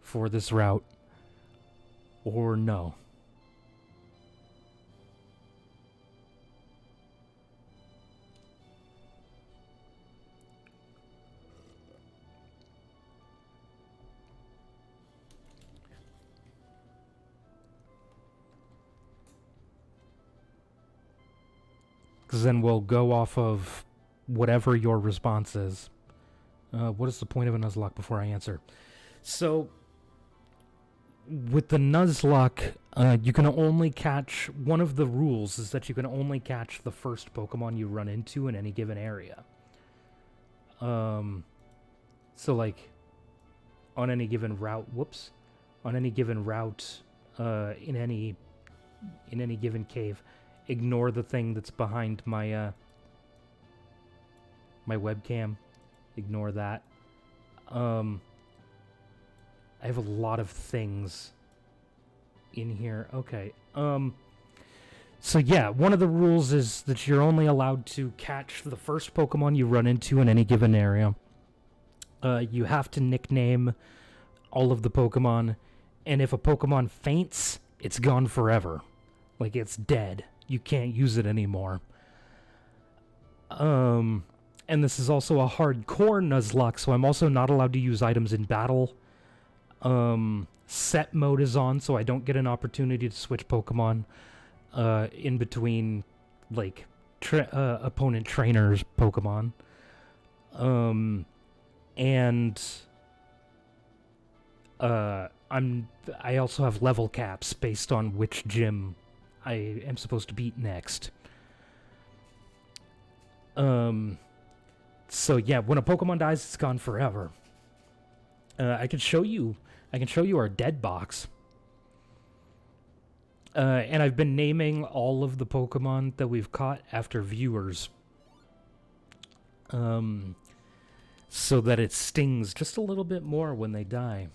for this route, or no? Because then we'll go off of whatever your response is. What is the point of a Nuzlocke before I answer? So, with the Nuzlocke, you can only catch... One of the rules is that you can only catch the first Pokemon you run into in any given area. So, like, on any given route... Whoops. On any given route, in any given cave... Ignore the thing that's behind my my webcam. Ignore that. I have a lot of things in here. Okay. So yeah, one of the rules is that you're only allowed to catch the first Pokemon you run into in any given area. You have to nickname all of the Pokemon, and if a Pokemon faints, it's gone forever. Like, it's dead. You can't use it anymore. And this is also a hardcore Nuzlocke, so I'm also not allowed to use items in battle. Set mode is on, so I don't get an opportunity to switch Pokemon in between, like, opponent trainers' Pokemon. And I also have level caps based on which gym I am supposed to beat next. So yeah, when a Pokemon dies, it's gone forever. I can show you our dead box. And I've been naming all of the Pokemon that we've caught after viewers. So that it stings just a little bit more when they die.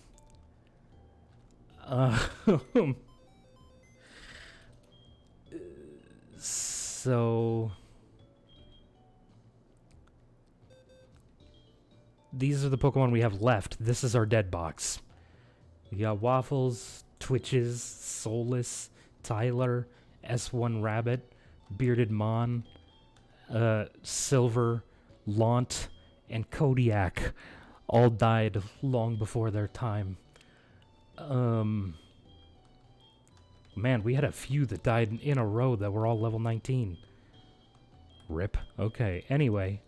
So these are the Pokemon we have left. This is our dead box. We got Waffles, Twitches, Soulless, Tyler, S1 Rabbit, Bearded Mon, Silver, Launt, and Kodiak all died long before their time. Man, we had a few that died in a row that were all level 19. Rip. Okay, anyway.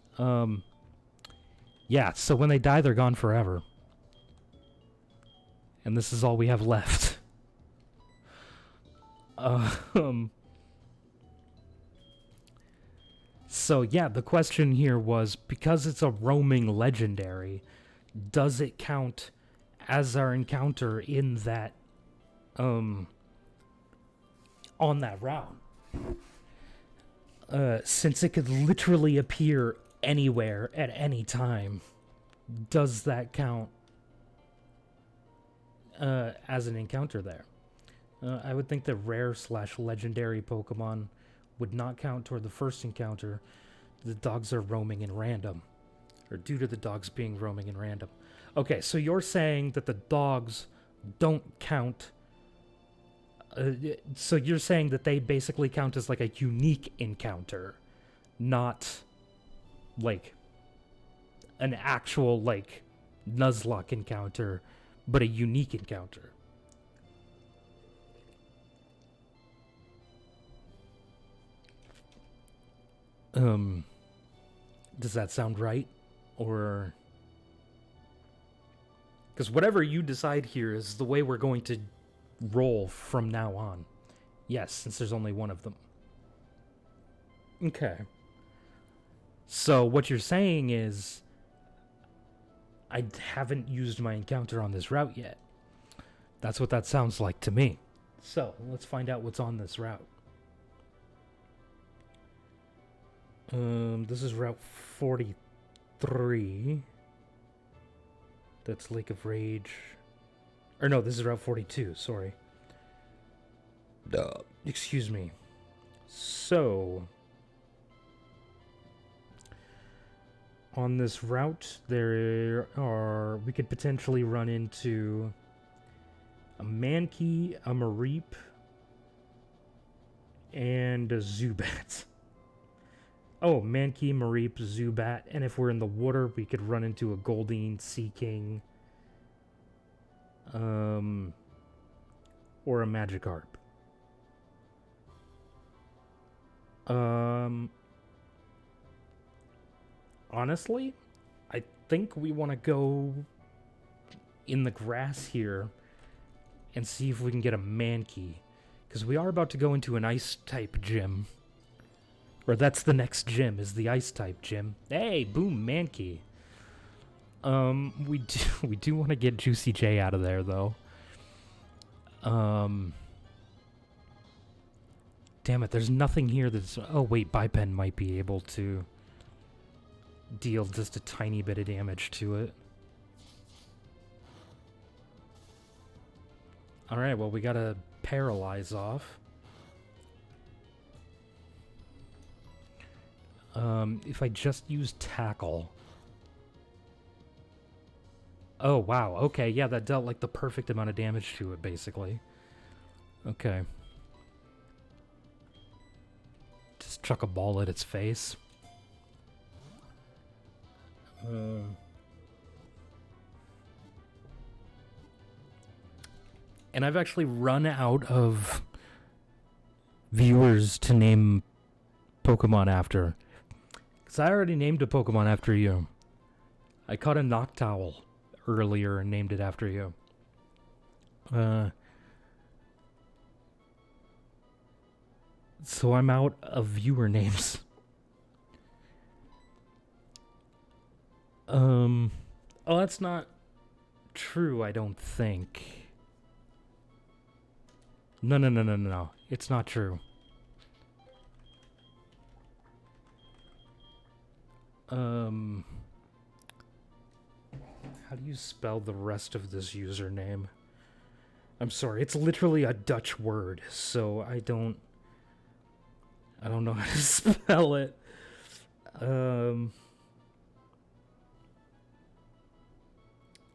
Yeah, so when they die, they're gone forever. And this is all we have left. So yeah, the question here was, because it's a roaming legendary, does it count as our encounter in that, on that route? Since it could literally appear anywhere at any time, does that count as an encounter there? I would think that rare/legendary Pokemon would not count toward the first encounter. The dogs are roaming in random, or due to the dogs being roaming in random. Okay, so you're saying that the dogs don't count. So you're saying that they basically count as like a unique encounter, not like an actual like Nuzlocke encounter, but a unique encounter. Does that sound right? Or... because whatever you decide here is the way we're going to roll from now on. Yes, since there's only one of them. Okay. So what you're saying is, I haven't used my encounter on this route yet. That's what that sounds like to me. So, let's find out what's on this route. This is Route 43. That's Lake of Rage. Or no, this is Route 42, sorry. Excuse me. So, on this route, we could potentially run into a Mankey, a Mareep, and a Zubat. Oh, Mankey, Mareep, Zubat, and if we're in the water, we could run into a Goldeen, Seaking, or a Magikarp. Honestly, I think we want to go in the grass here and see if we can get a Mankey, because we are about to go into an Ice-type gym. Or that's the next gym, is the Ice-type gym. Hey, boom, Mankey. We do want to get Juicy J out of there, though. Damn it, there's nothing here that's... oh, wait, Bipen might be able to deal just a tiny bit of damage to it. Alright, well, we gotta paralyze off. If I just use tackle. Oh, wow. Okay, yeah, that dealt like the perfect amount of damage to it, basically. Okay. Just chuck a ball at its face. And I've actually run out of viewers to name Pokemon after. Because I already named a Pokemon after you. I caught a Noctowl earlier and named it after you. So I'm out of viewer names. Oh, that's not true, I don't think. No. It's not true. How do you spell the rest of this username? I'm sorry, it's literally a Dutch word, so I don't know how to spell it.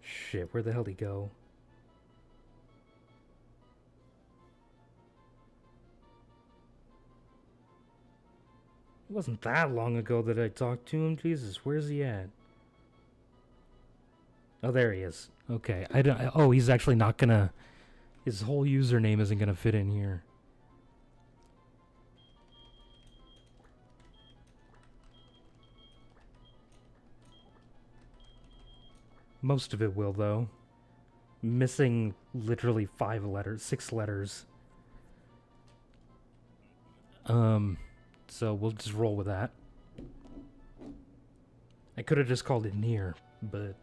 Shit, where the hell did he go? It wasn't that long ago that I talked to him. Jesus, where's he at? Oh, there he is. Okay, oh, he's actually not gonna... His whole username isn't gonna fit in here. Most of it will, though. Missing literally 6 letters. So we'll just roll with that. I could have just called it near, but...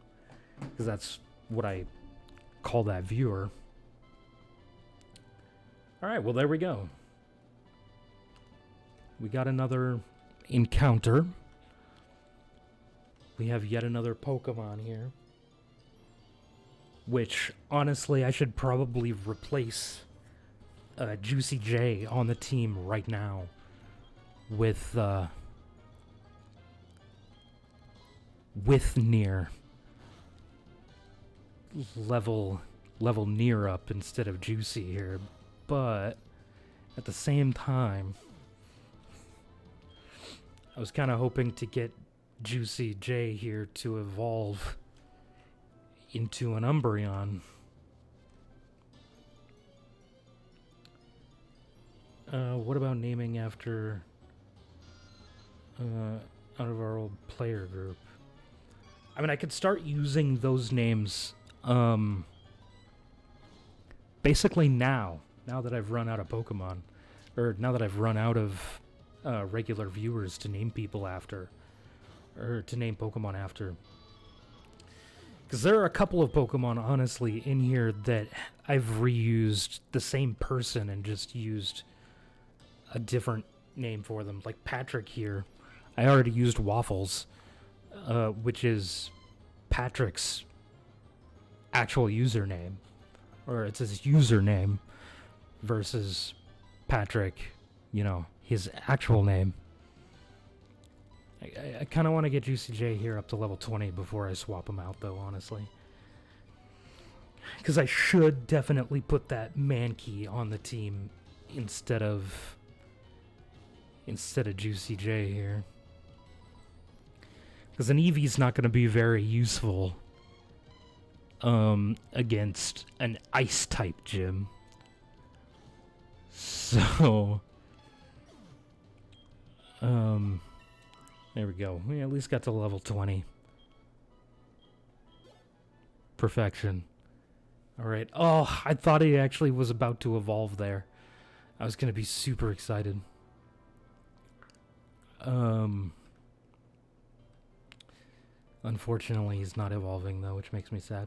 because that's what I call that viewer. Alright, well, there we go. We got another encounter. We have yet another Pokemon here. Which, honestly, I should probably replace Juicy J on the team right now with Near. Level Near up instead of Juicy here. But, at the same time, I was kind of hoping to get Juicy J here to evolve into an Umbreon. What about naming after out of our old player group? I mean, I could start using those names basically now that I've run out of Pokemon, or now that I've run out of regular viewers to name people after, or to name Pokemon after. Because there are a couple of Pokemon, honestly, in here that I've reused the same person and just used a different name for them. Like Patrick here. I already used Waffles, which is Patrick's actual username. Or it's his username versus Patrick, you know, his actual name. I kind of want to get Juicy J here up to level 20 before I swap him out, though, honestly. Because I should definitely put that Mankey on the team instead of Juicy J here. Because an Eevee's not going to be very useful against an Ice-type gym. So... there we go. We at least got to level 20. Perfection. Alright. Oh, I thought he actually was about to evolve there. I was going to be super excited. Unfortunately, he's not evolving, though, which makes me sad.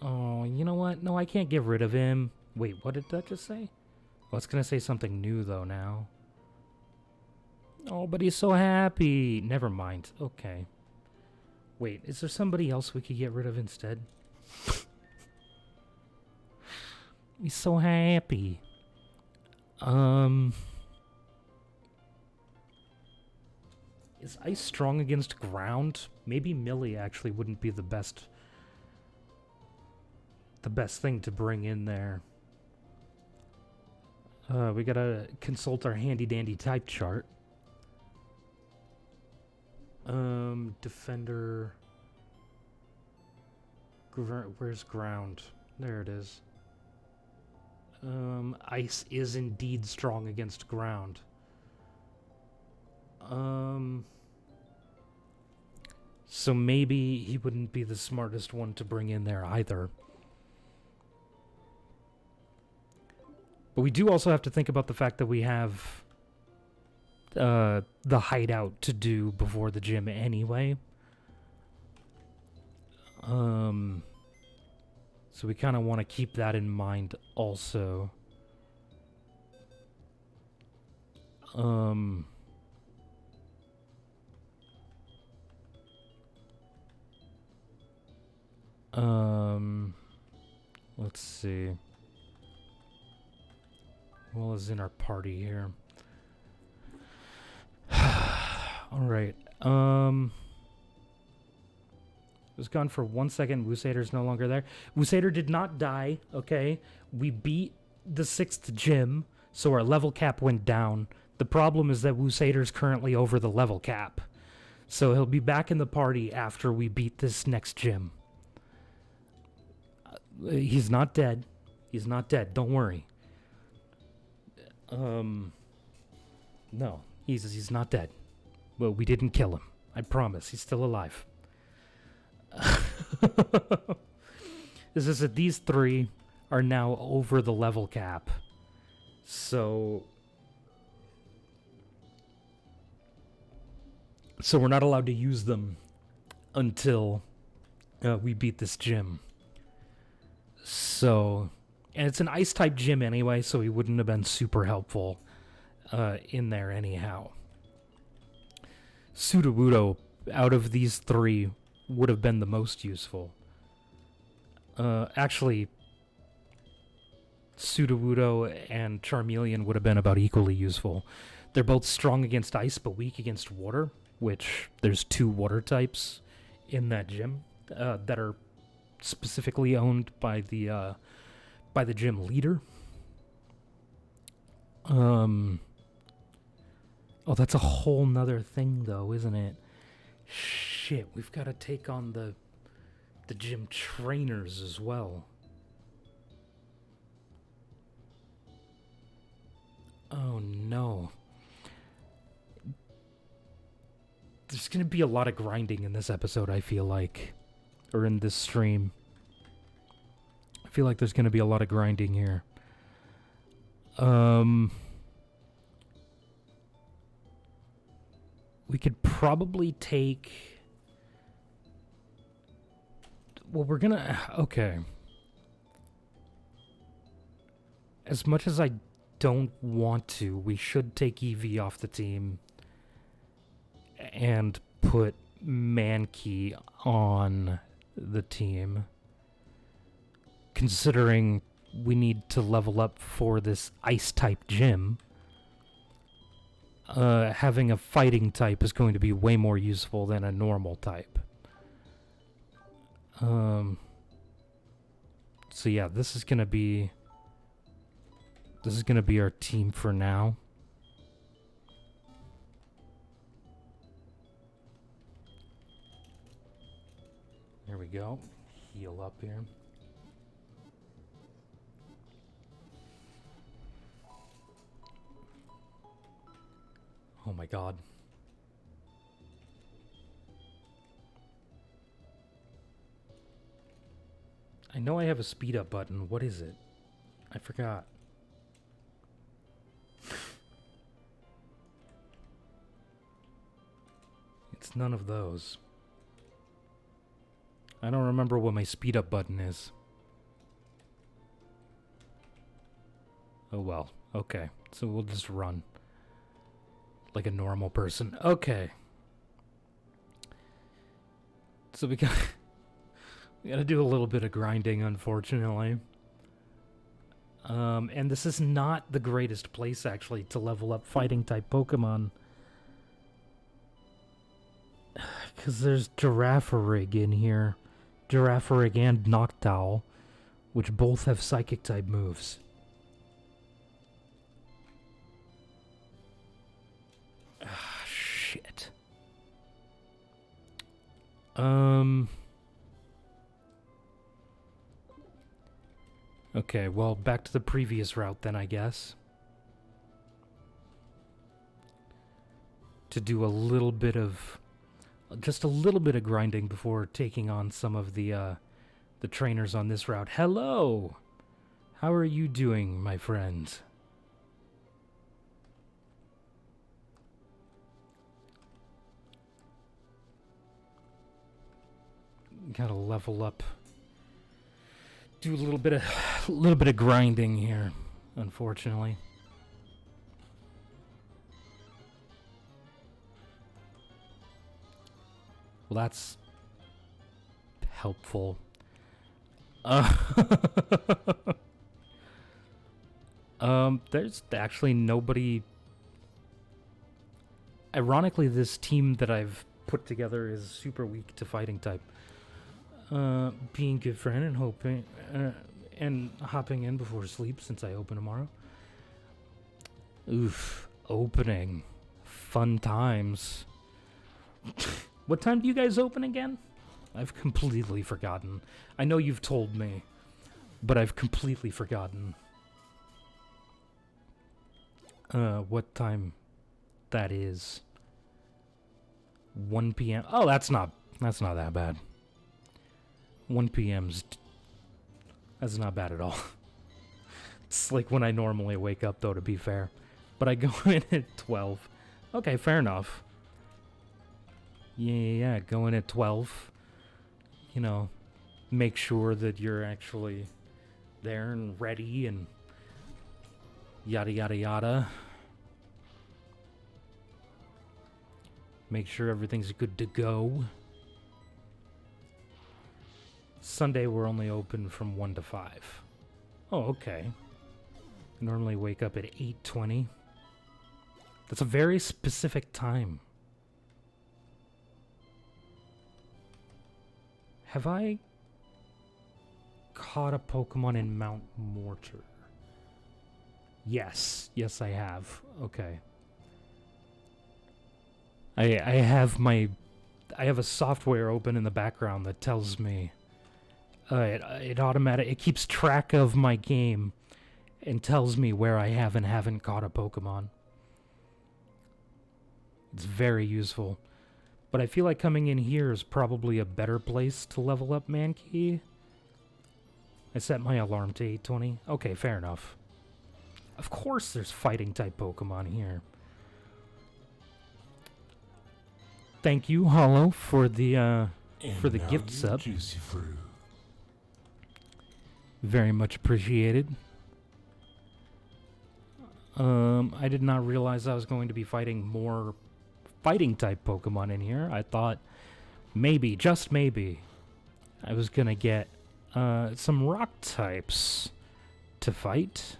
Oh, you know what? No, I can't get rid of him. Wait, what did that just say? Well, it's going to say something new, though, now. Oh, but he's so happy. Never mind. Okay. Wait, is there somebody else we could get rid of instead? He's so happy. Is ice strong against ground? Maybe Millie actually wouldn't be the best thing to bring in there. We gotta consult our handy-dandy type chart. Defender... where's ground? There it is. Ice is indeed strong against ground. So maybe he wouldn't be the smartest one to bring in there either. But we do also have to think about the fact that we have the hideout to do before the gym anyway. So we kind of want to keep that in mind also. Let's see. Well, is in our party here. Alright, was gone for 1 second. Wusader's no longer there. Wusader did not die, okay? We beat the 6th gym, so our level cap went down. The problem is that Wusader's currently over the level cap. So he'll be back in the party after we beat this next gym. He's not dead. He's not dead, don't worry. No, he's not dead. Well, we didn't kill him. I promise, he's still alive. This is that these three are now over the level cap. So we're not allowed to use them until we beat this gym. So, and it's an ice type gym anyway, so he wouldn't have been super helpful in there anyhow. Sudowoodo, out of these three, would have been the most useful. Actually, Sudowoodo and Charmeleon would have been about equally useful. They're both strong against ice, but weak against water, which there's 2 water types in that gym that are specifically owned by the gym leader. Oh, that's a whole nother thing, though, isn't it? Shit, we've got to take on the gym trainers as well. Oh no. There's gonna be a lot of grinding in this episode, I feel like. Or in this stream. I feel like there's gonna be a lot of grinding here. We could probably take... Well, we're gonna... Okay. As much as I don't want to, we should take Eevee off the team and put Mankey on the team. Considering we need to level up for this ice-type gym, having a fighting type is going to be way more useful than a normal type. So yeah, this is gonna be our team for now. There we go. Heal up here. Oh my god. I know I have a speed up button. What is it? I forgot. It's none of those. I don't remember what my speed up button is. Oh well. Okay. So we'll just run. Like a normal person. Okay. So we gotta do a little bit of grinding, unfortunately. And this is not the greatest place, actually, to level up fighting-type Pokemon. Because there's Girafarig in here. Girafarig and Noctowl, which both have Psychic-type moves. Ah, shit. Okay, well, back to the previous route then, I guess. To do a little bit of... just a little bit of grinding before taking on some of the trainers on this route. Hello! How are you doing, my friend? Gotta level up. Do a little bit of grinding here, unfortunately. Well, that's helpful. There's actually nobody. Ironically, this team that I've put together is super weak to fighting type. Being good friend and hoping and hopping in before sleep since I open tomorrow. Oof, opening, fun times. What time do you guys open again? I've completely forgotten. I know you've told me, but I've completely forgotten. What time that is. 1 p.m. Oh, that's not that bad. 1 p.m.'s... that's not bad at all. It's like when I normally wake up, though, to be fair. But I go in at 12. Okay, fair enough. Yeah, go in at 12. You know, make sure that you're actually there and ready and yada yada yada. Make sure everything's good to go. Sunday we're only open from 1 to 5. Oh, okay. I normally wake up at 8:20. That's a very specific time. Have I caught a Pokemon in Mount Mortar? Yes, I have. Okay. I have a software open in the background that tells me it keeps track of my game and tells me where I have and haven't caught a Pokemon. It's very useful. But I feel like coming in here is probably a better place to level up Mankey. I set my alarm to 8:20. Okay, fair enough. Of course there's fighting type Pokemon here. Thank you, Hollow, for the gift sub. Juicy fruit. Very much appreciated. I did not realize I was going to be fighting more fighting type Pokemon in here. I thought maybe, just maybe, I was gonna get some rock types to fight.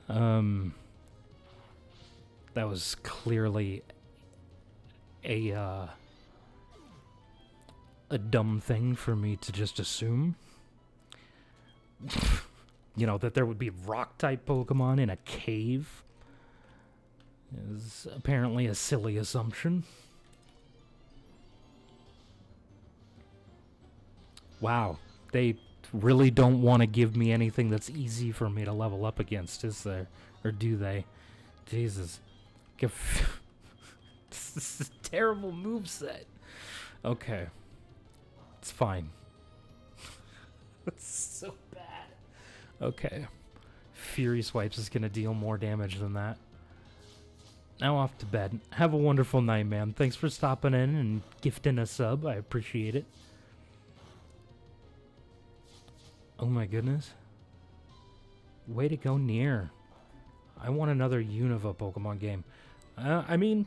That was clearly a dumb thing for me to just assume. You know, that there would be rock type Pokemon in a cave is apparently a silly assumption. Wow, they really don't want to give me anything that's easy for me to level up against, is there? Or do they? Jesus. This is a terrible moveset. Okay. It's fine. It's so bad. Okay. Fury Swipes is going to deal more damage than that. Now off to bed. Have a wonderful night, man. Thanks for stopping in and gifting a sub. I appreciate it. Oh my goodness. Way to go, Nier. I want another Unova Pokemon game. I mean,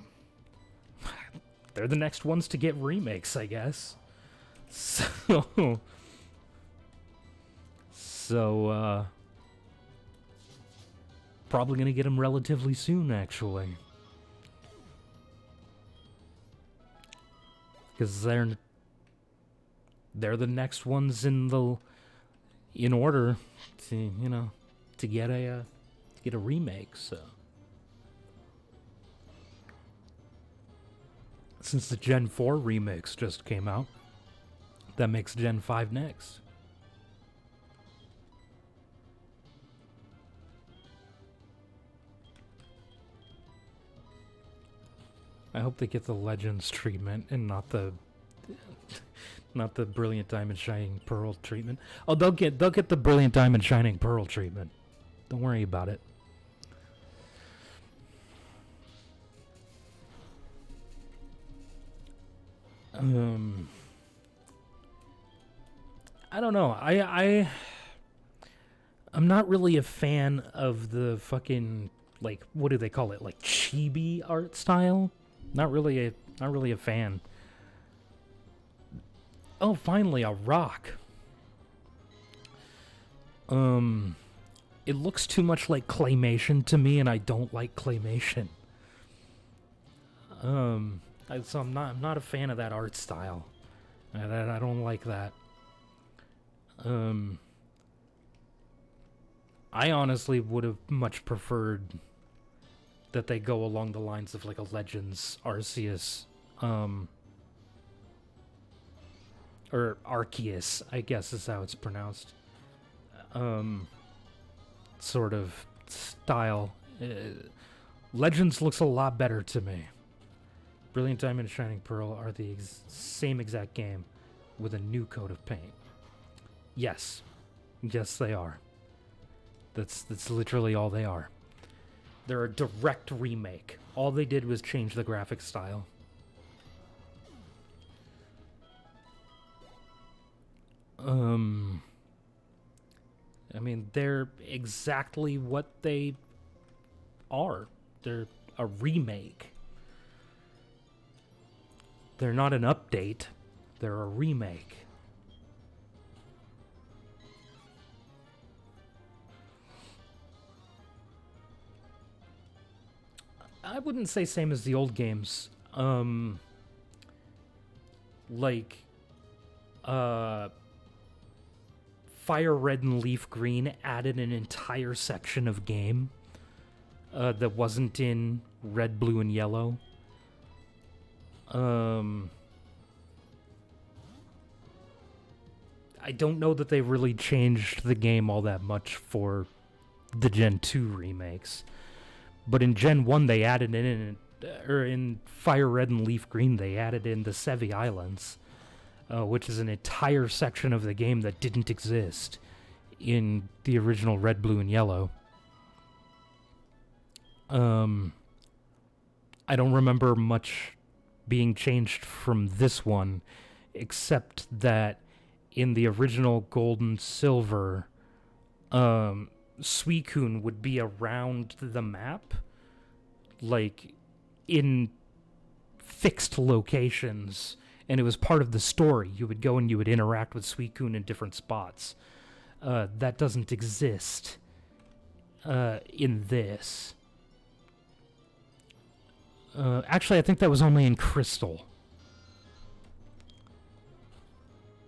they're the next ones to get remakes, I guess. So, probably gonna get them relatively soon, actually. because they're the next ones in order to get a remake. So since the Gen 4 remakes just came out, that makes Gen 5 next. I hope they get the Legends treatment and not the Brilliant Diamond Shining Pearl treatment. Oh, they'll get the Brilliant Diamond Shining Pearl treatment. Don't worry about it. I don't know. I'm not really a fan of the fucking, like, what do they call it? Like chibi art style. Not really a fan. Oh, finally a rock. It looks too much like claymation to me, and I don't like claymation. So I'm not a fan of that art style. I don't like that. I honestly would have much preferred that they go along the lines of like a Legends Arceus, or Arceus, I guess is how it's pronounced. Sort of style. Legends looks a lot better to me. Brilliant Diamond and Shining Pearl are the same exact game with a new coat of paint. Yes. Yes, they are. That's literally all they are. They're a direct remake. All they did was change the graphic style. I mean, they're exactly what they are. They're a remake. They're not an update. They're a remake. I wouldn't say same as the old games. Fire Red and Leaf Green added an entire section of game that wasn't in Red, Blue, and Yellow. I don't know that they really changed the game all that much for the Gen 2 remakes. But in Gen 1, they added in Fire Red and Leaf Green, they added in the Sevi Islands, which is an entire section of the game that didn't exist in the original Red, Blue, and Yellow. I don't remember much being changed from this one, except that in the original Gold and Silver, Suicune would be around the map, like in fixed locations, and it was part of the story. You would go and you would interact with Suicune in different spots. That doesn't exist in this. Actually, I think that was only in Crystal.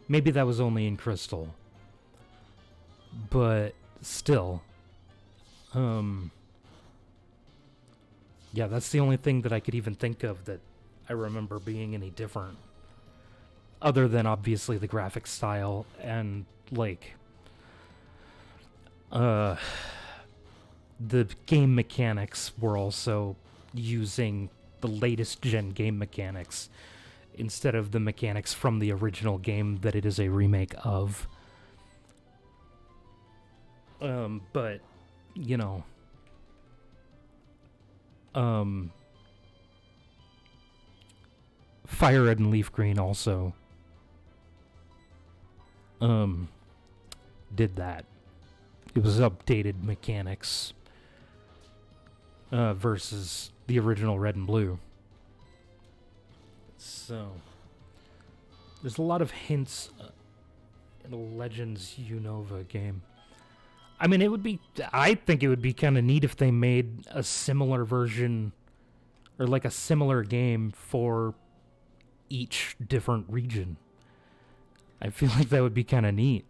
Maybe that was only in Crystal. But still. Yeah, that's the only thing that I could even think of that I remember being any different. Other than, obviously, the graphic style and, like, the game mechanics were also using the latest gen game mechanics instead of the mechanics from the original game that it is a remake of. But, you know, Fire Red and Leaf Green also did that. It was updated mechanics versus the original Red and Blue. So there's a lot of hints in a Legends Unova game. I mean, I think it would be kind of neat if they made a similar version or like a similar game for each different region. I feel like that would be kind of neat.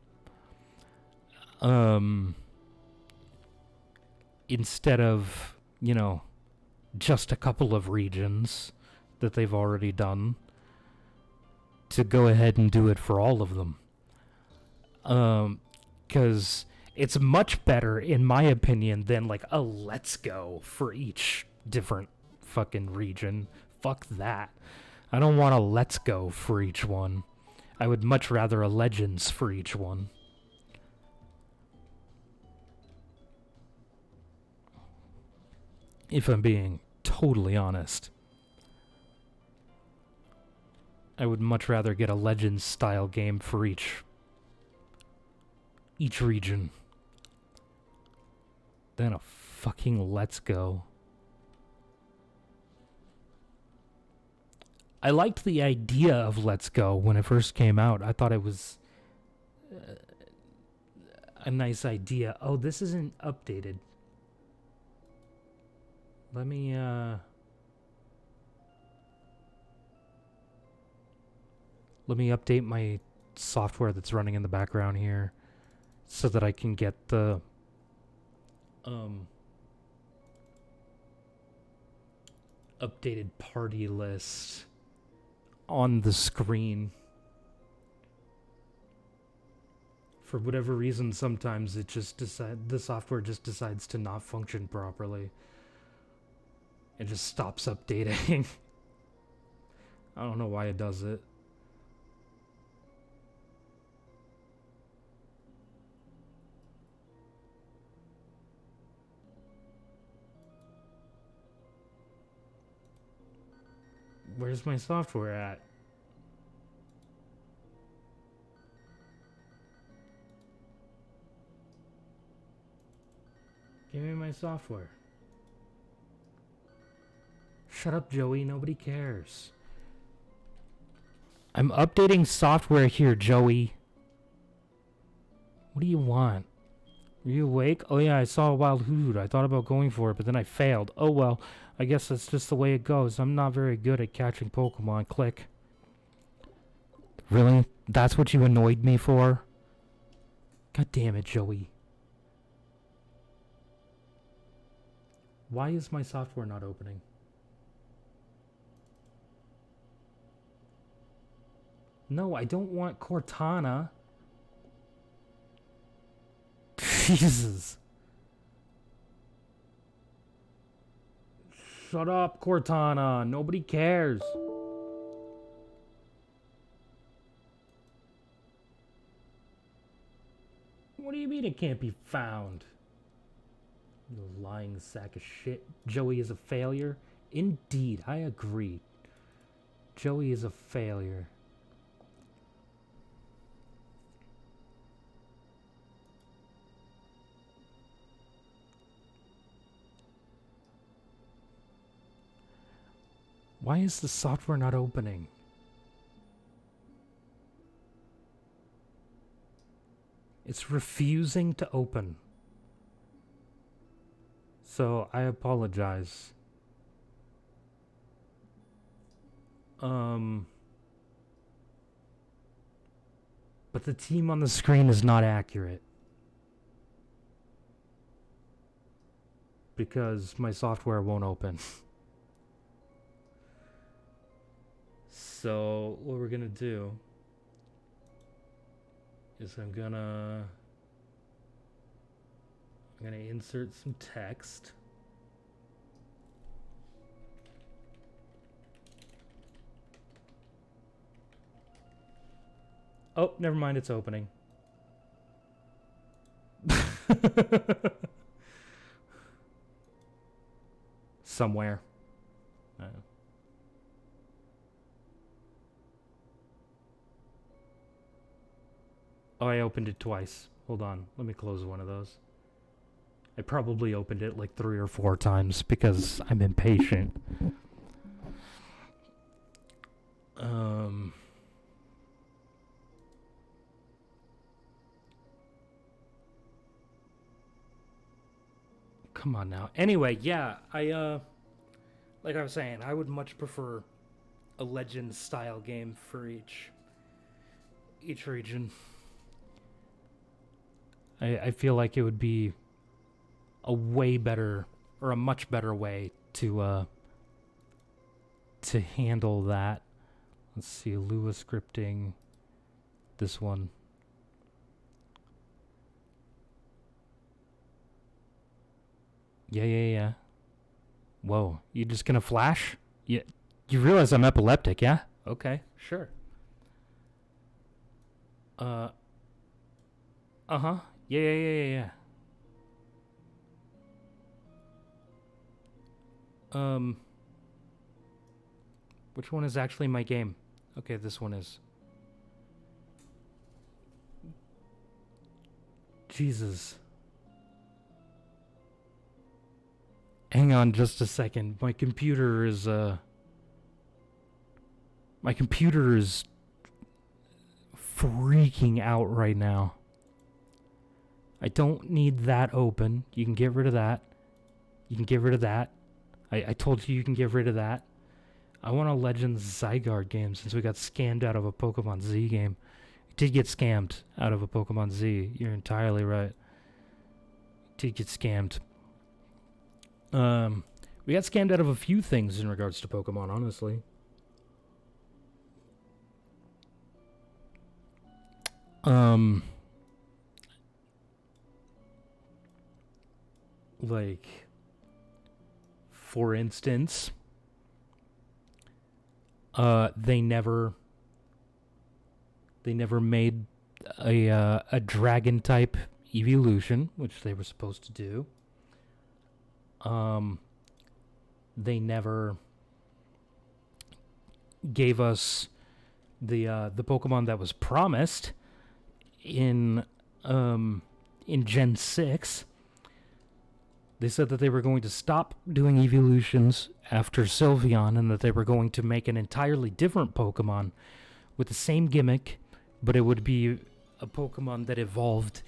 Instead of, just a couple of regions that they've already done, to go ahead and do it for all of them. Because it's much better, in my opinion, than like a let's go for each different fucking region. Fuck that. I don't want a let's go for each one. I would much rather a legends for each one. If I'm being totally honest. I would much rather get a legends style game for each region than a fucking let's go. I liked the idea of let's go when it first came out. I thought it was a nice idea. Oh, this isn't updated. Let me update my software that's running in the background here so that I can get the updated party list on the screen. For whatever reason, sometimes it just the software just decides to not function properly. It just stops updating. I don't know why it does it. Where's my software at? Give me my software. Shut up, Joey. Nobody cares. I'm updating software here, Joey. What do you want? Are you awake? Oh yeah, I saw a wild hoot. I thought about going for it, but then I failed. Oh well, I guess that's just the way it goes. I'm not very good at catching Pokemon. Click. Really? That's what you annoyed me for? God damn it, Joey. Why is my software not opening? No, I don't want Cortana. Jesus. Shut up, Cortana. Nobody cares. What do you mean it can't be found? You lying sack of shit. Joey is a failure? Indeed, I agree. Joey is a failure. Why is the software not opening? It's refusing to open. So, I apologize. But the team on the screen is not accurate. Because my software won't open. So, what we're gonna do is I'm gonna insert some text. Oh, never mind, it's opening. Somewhere. Oh, I opened it twice. Hold on. Let me close one of those. I probably opened it like 3 or 4 times because I'm impatient. Come on now. Anyway, yeah, like I was saying, I would much prefer a Legends style game for each region. I feel like it would be a way better, or a much better way to handle that. Let's see, Lua scripting. This one. Yeah. Whoa, you just gonna flash? Yeah, you realize I'm epileptic, yeah? Okay, sure. Uh huh. Yeah. Um, which one is actually my game? Okay, this one is. Jesus. Hang on just a second. My computer is freaking out right now. I don't need that open. You can get rid of that. You can get rid of that. I told you can get rid of that. I want a Legends Zygarde game since we got scammed out of a Pokemon Z game. We did get scammed out of a Pokemon Z. You're entirely right. Did get scammed. We got scammed out of a few things in regards to Pokemon, honestly. Like, for instance, they never made a dragon type evolution, which they were supposed to do. They never gave us the Pokemon that was promised in Gen 6. They said that they were going to stop doing evolutions after Sylveon and that they were going to make an entirely different Pokemon with the same gimmick, but it would be a Pokemon that evolved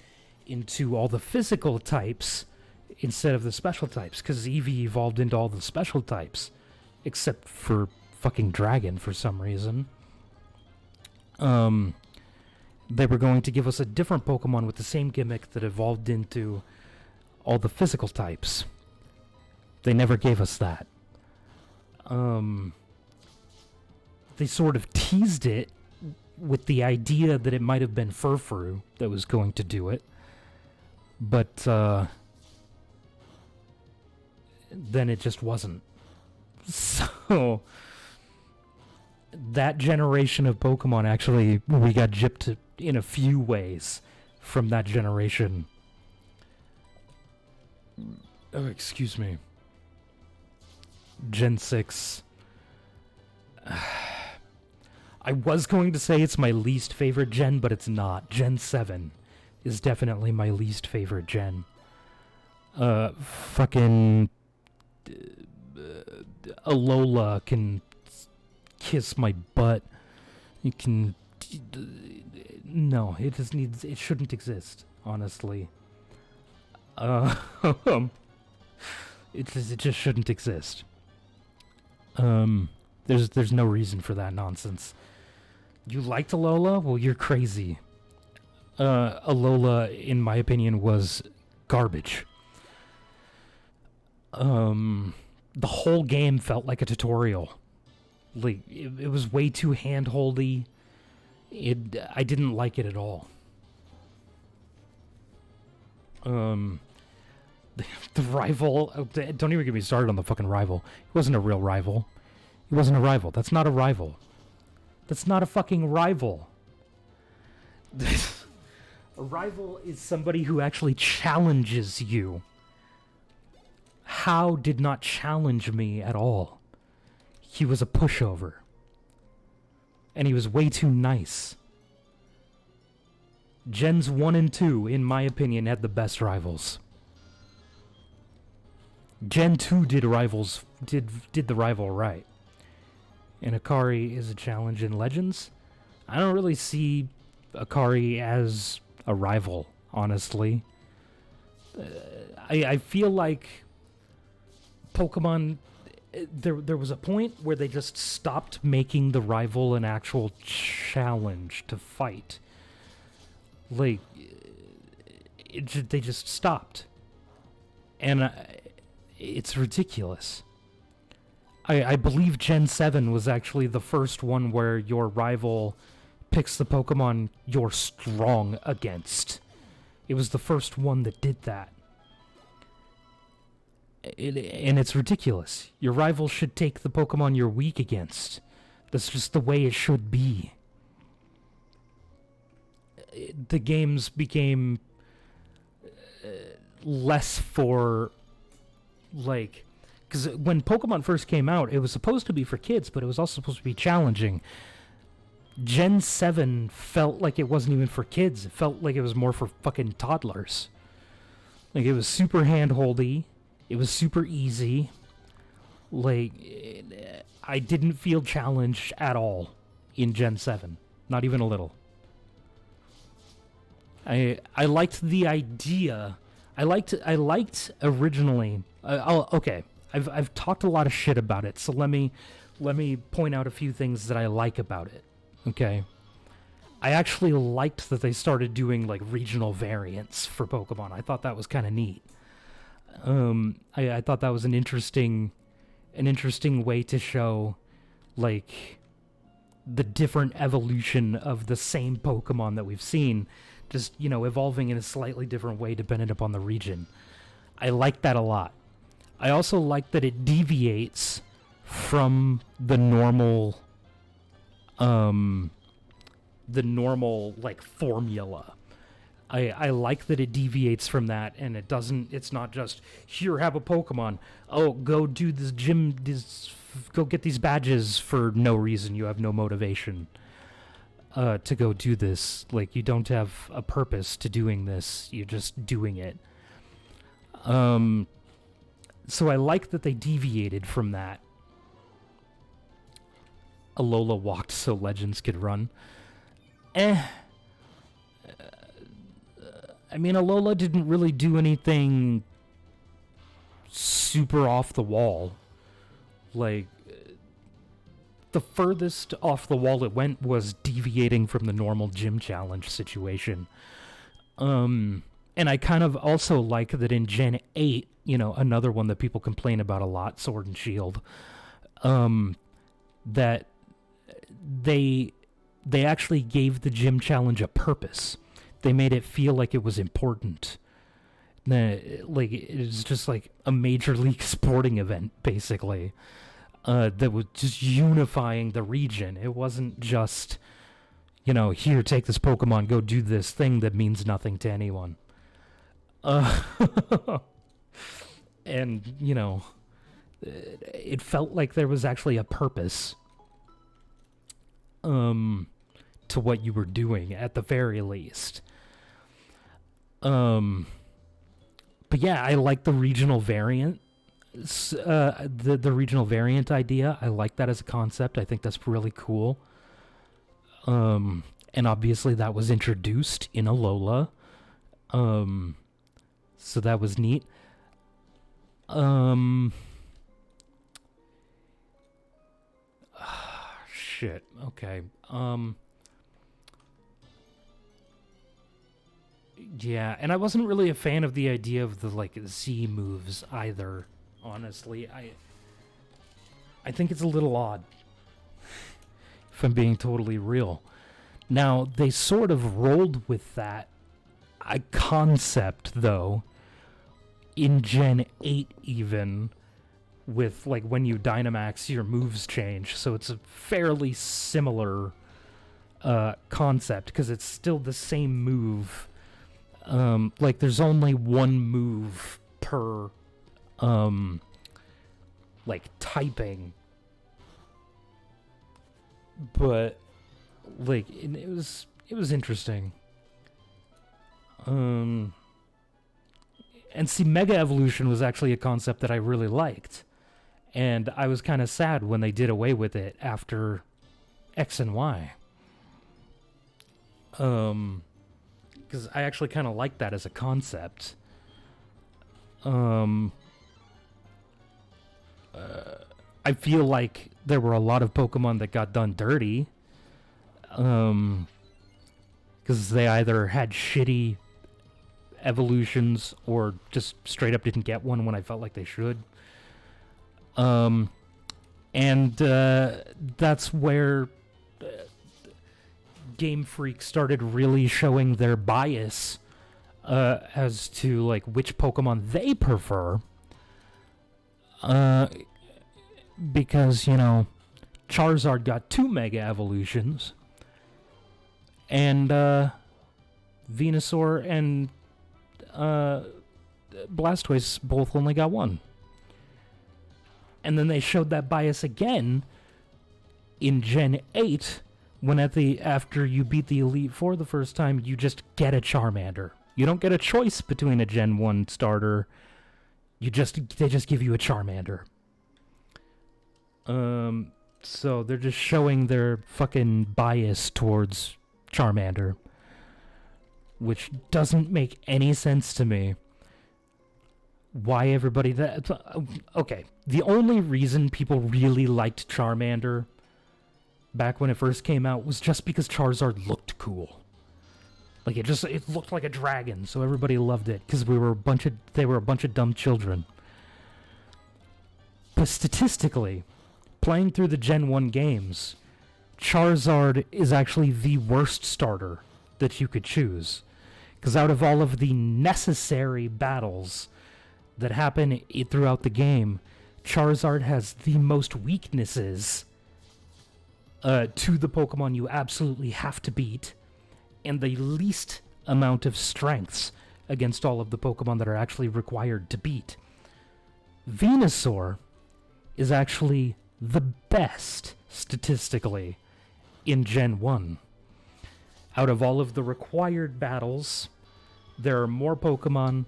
into all the physical types instead of the special types, because Eevee evolved into all the special types, except for fucking Dragon for some reason. They were going to give us a different Pokemon with the same gimmick that evolved into all the physical types. They never gave us that. They sort of teased it with the idea that it might have been Furfuru that was going to do it. But, then it just wasn't. So, that generation of Pokemon actually, we got gypped in a few ways from that generation. Oh, excuse me. Gen 6. I was going to say it's my least favorite gen, but it's not. Gen 7 is definitely my least favorite gen. Fucking Alola can kiss my butt. You can... No, it just needs... It shouldn't exist, honestly. It just shouldn't exist. There's no reason for that nonsense. You liked Alola? Well, you're crazy. Alola, in my opinion, was garbage. The whole game felt like a tutorial. Like, it was way too hand-holdy. I didn't like it at all. The rival... Don't even get me started on the fucking rival. He wasn't a real rival. He wasn't a rival. That's not a rival. That's not a fucking rival. A rival is somebody who actually challenges you. How did not challenge me at all? He was a pushover. And he was way too nice. Gens 1 and 2, in my opinion, had the best rivals. Gen 2 did the rival right. And Akari is a challenge in Legends. I don't really see Akari as a rival, honestly. I feel like Pokemon there was a point where they just stopped making the rival an actual challenge to fight. Like, they just stopped. And it's ridiculous. I believe Gen 7 was actually the first one where your rival picks the Pokemon you're strong against. It was the first one that did that. And it's ridiculous. Your rival should take the Pokemon you're weak against. That's just the way it should be. The games became less for, like... Because when Pokemon first came out, it was supposed to be for kids, but it was also supposed to be challenging. Gen 7 felt like it wasn't even for kids. It felt like it was more for fucking toddlers. Like, it was super hand-holdy. It was super easy. Like, I didn't feel challenged at all in Gen 7. Not even a little. I liked the idea. I liked originally... okay. I've talked a lot of shit about it, so let me point out a few things that I like about it. Okay, I actually liked that they started doing like regional variants for Pokemon. I thought that was kind of neat. I thought that was an interesting way to show like the different evolution of the same Pokemon that we've seen, just evolving in a slightly different way depending upon the region. I like that a lot. I also like that it deviates from the normal like formula. I like that it deviates from that, and it's not just, here, have a Pokemon. Oh, go do this gym, go get these badges for no reason. You have no motivation to go do this. Like, you don't have a purpose to doing this. You're just doing it. So I like that they deviated from that. Alola walked so legends could run. I mean, Alola didn't really do anything super off the wall. Like, the furthest off the wall it went was deviating from the normal gym challenge situation. And I kind of also like that in Gen 8, another one that people complain about a lot, Sword and Shield, that they actually gave the gym challenge a purpose. They made it feel like it was important. Like, it was just like a major league sporting event, basically, that was just unifying the region. It wasn't just, here, take this Pokemon, go do this thing that means nothing to anyone. And, it felt like there was actually a purpose to what you were doing, at the very least. But yeah, I like the regional variant. The regional variant idea. I like that as a concept. I think that's really cool. And obviously that was introduced in Alola. So that was neat. Shit. Okay. Yeah, and I wasn't really a fan of the idea of the Z moves either. Honestly, I think it's a little odd. If I'm being totally real. Now, they sort of rolled with that concept, though, in Gen 8 even, with, when you Dynamax, your moves change. So it's a fairly similar concept, because it's still the same move. There's only one move per, typing. But, it was interesting. And see, Mega Evolution was actually a concept that I really liked. And I was kind of sad when they did away with it after X and Y. Because I actually kind of like that as a concept. I feel like there were a lot of Pokemon that got done dirty. Because they either had shitty evolutions or just straight up didn't get one when I felt like they should. And that's where Game Freak started really showing their bias as to like which Pokemon they prefer. Because, you know, Charizard got 2 Mega Evolutions, and Venusaur and Blastoise both only got 1. And then they showed that bias again in Gen 8, when after you beat the Elite Four the first time, you just get a Charmander. You don't get a choice between a Gen 1 starter. They just give you a Charmander. So they're just showing their fucking bias towards Charmander, which doesn't make any sense to me. Why everybody okay, the only reason people really liked Charmander back when it first came out was just because Charizard looked cool. Like it looked like a dragon, so everybody loved it because they were a bunch of dumb children. But statistically, playing through the Gen 1 games, Charizard is actually the worst starter that you could choose. Because out of all of the necessary battles that happen throughout the game, Charizard has the most weaknesses to the Pokemon you absolutely have to beat, and the least amount of strengths against all of the Pokemon that are actually required to beat. Venusaur is actually the best statistically in Gen 1. Out of all of the required battles, there are more Pokemon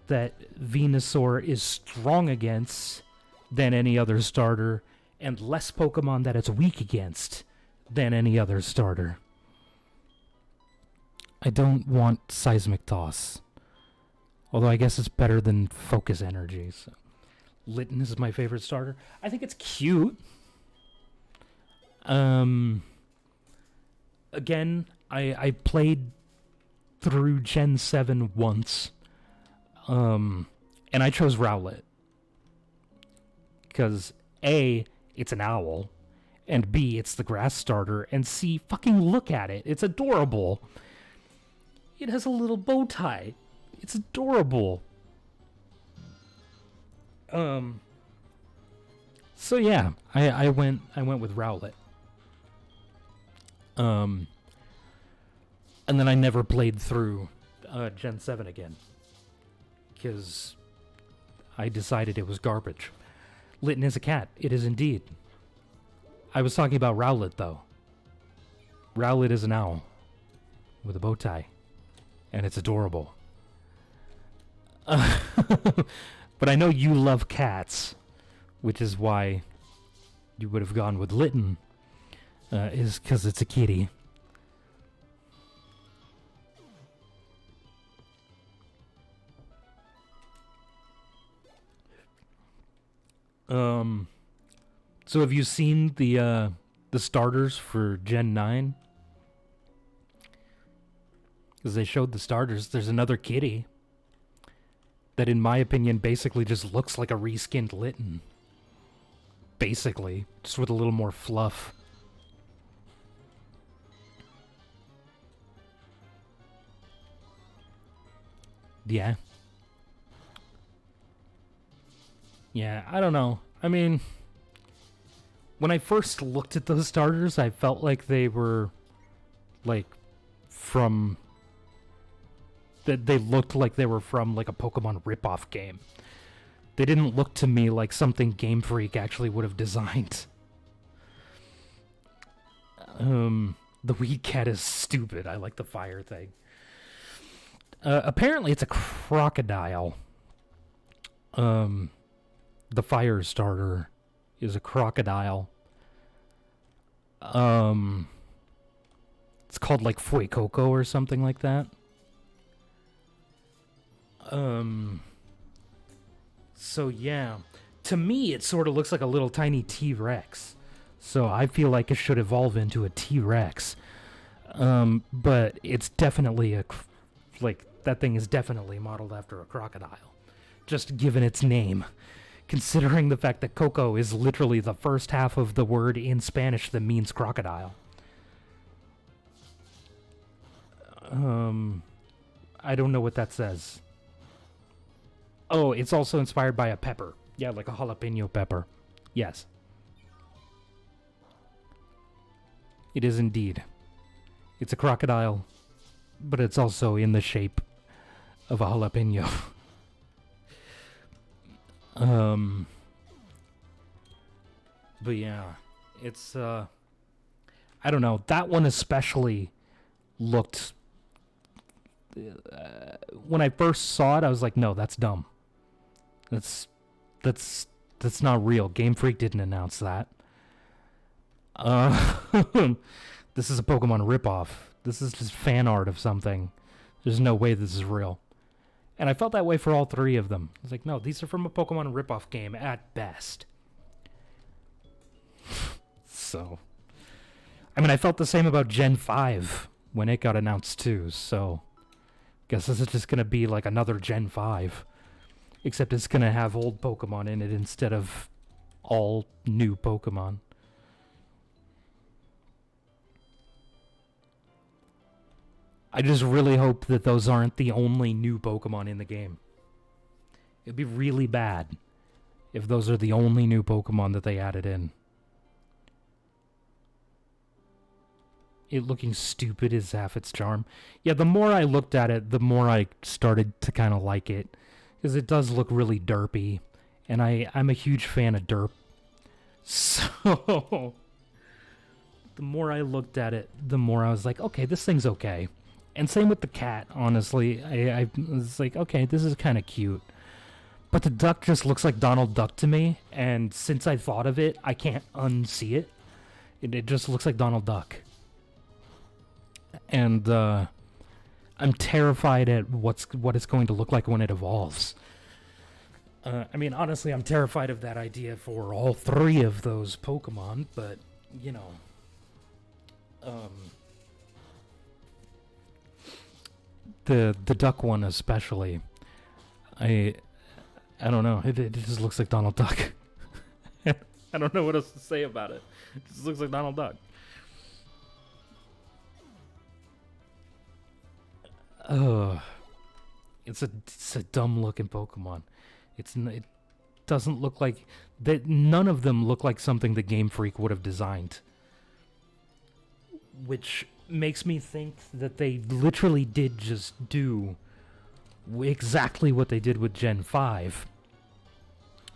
that Venusaur is strong against than any other starter, and less Pokemon that it's weak against than any other starter. I don't want Seismic Toss. Although I guess it's better than Focus Energy. So. Litten is my favorite starter. I think it's cute. Again, I played through Gen 7 once. And I chose Rowlet. Because A, it's an owl. And B, it's the grass starter. And C, fucking look at it. It's adorable. It has a little bow tie. It's adorable. So yeah, I went with Rowlet. And then I never played through Gen 7 again. Because I decided it was garbage. Litten is a cat. It is indeed. I was talking about Rowlet, though. Rowlet is an owl with a bow tie. And it's adorable. But I know you love cats, which is why you would have gone with Litten, is because it's a kitty. So have you seen the starters for Gen 9? Because they showed the starters. There's another kitty that, in my opinion, basically just looks like a reskinned Litten. Basically. Just with a little more fluff. Yeah. Yeah, I don't know. I mean, when I first looked at those starters, I felt like they were, like, from... They looked like they were from, like, a Pokemon ripoff game. They didn't look to me like something Game Freak actually would have designed. The weed cat is stupid. I like the fire thing. Apparently it's a crocodile. The fire starter is a crocodile. It's called like Fuecoco or something like that. So yeah, to me, it sort of looks like a little tiny T-Rex. So I feel like it should evolve into a T-Rex. But it's definitely that thing is definitely modeled after a crocodile. Just given its name. Considering the fact that Coco is literally the first half of the word in Spanish that means crocodile. I don't know what that says. Oh, it's also inspired by a pepper. Yeah, like a jalapeno pepper. Yes. It is indeed. It's a crocodile, but it's also in the shape of a jalapeno. But yeah, it's, I don't know. That one especially looked, when I first saw it, I was like, no, that's dumb. That's not real. Game Freak didn't announce that. This is a Pokemon ripoff. This is just fan art of something. There's no way this is real. And I felt that way for all three of them. I was like, no, these are from a Pokemon ripoff game at best. So, I mean, I felt the same about Gen 5 when it got announced too, so guess this is just going to be like another Gen 5. Except it's going to have old Pokemon in it instead of all new Pokemon. I just really hope that those aren't the only new Pokemon in the game. It'd be really bad if those are the only new Pokemon that they added in. It looking stupid is half its charm. Yeah, the more I looked at it, the more I started to kind of like it. Because it does look really derpy. And I'm a huge fan of derp. So, the more I looked at it, the more I was like, okay, this thing's okay. And same with the cat, honestly. I was like, okay, this is kind of cute. But the duck just looks like Donald Duck to me. And since I thought of it, I can't unsee it. It just looks like Donald Duck. And I'm terrified at what it's going to look like when it evolves. I mean, honestly, I'm terrified of that idea for all three of those Pokemon, but, you know. The duck one especially. I don't know. It just looks like Donald Duck. I don't know what else to say about it. It just looks like Donald Duck. It's a dumb looking Pokemon. It doesn't look like that. None of them look like something the Game Freak would have designed, which makes me think that they literally did just do exactly what they did with Gen 5,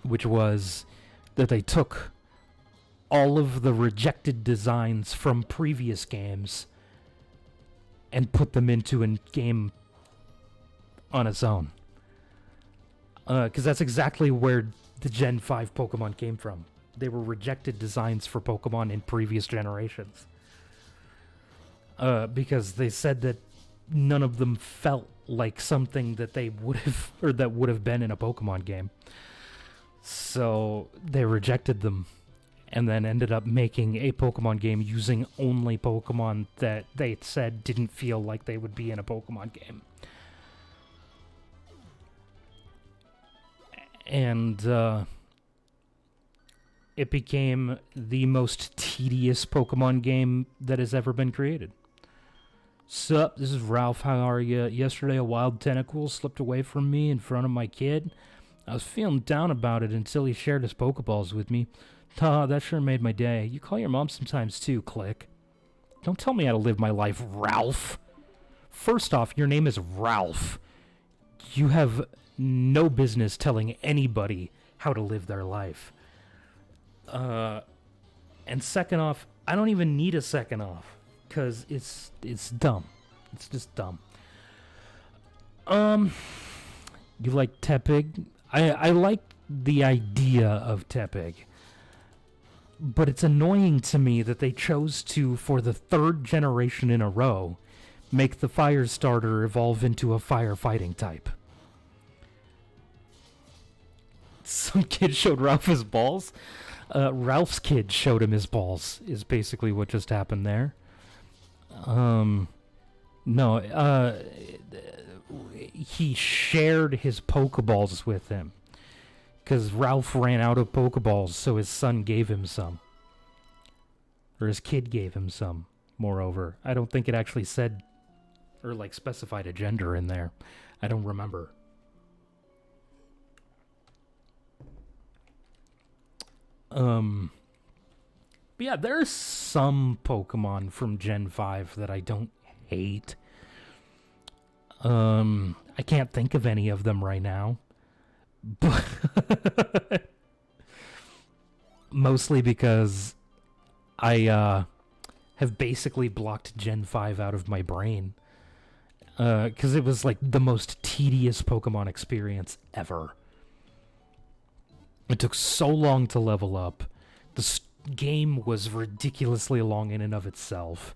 which was that they took all of the rejected designs from previous games and put them into a game on its own. Because that's exactly where the Gen 5 Pokemon came from. They were rejected designs for Pokemon in previous generations. Because they said that none of them felt like something that they would have, or that would have been in a Pokemon game. So they rejected them, and then ended up making a Pokemon game using only Pokemon that they said didn't feel like they would be in a Pokemon game. And it became the most tedious Pokemon game that has ever been created. Sup, this is Ralph, how are ya? Yesterday a wild tentacle slipped away from me in front of my kid. I was feeling down about it until he shared his Pokeballs with me. That sure made my day. You call your mom sometimes too, Click. Don't tell me how to live my life, Ralph. First off, your name is Ralph. You have no business telling anybody how to live their life. And second off, I don't even need a second off. Because it's dumb. It's just dumb. You like Tepig? I like the idea of Tepig. But it's annoying to me that they chose to, for the third generation in a row, make the fire starter evolve into a firefighting type. Some kid showed Ralph his balls. Ralph's kid showed him his balls, is basically what just happened there. No, he shared his Pokeballs with him. Because Ralph ran out of Pokeballs, so his son gave him some. Or his kid gave him some, moreover. I don't think it actually said, or like specified a gender in there. I don't remember. But yeah, there's some Pokemon from Gen 5 that I don't hate. I can't think of any of them right now. But mostly because I have basically blocked Gen 5 out of my brain. Because it was like the most tedious Pokemon experience ever. It took so long to level up. The game was ridiculously long in and of itself.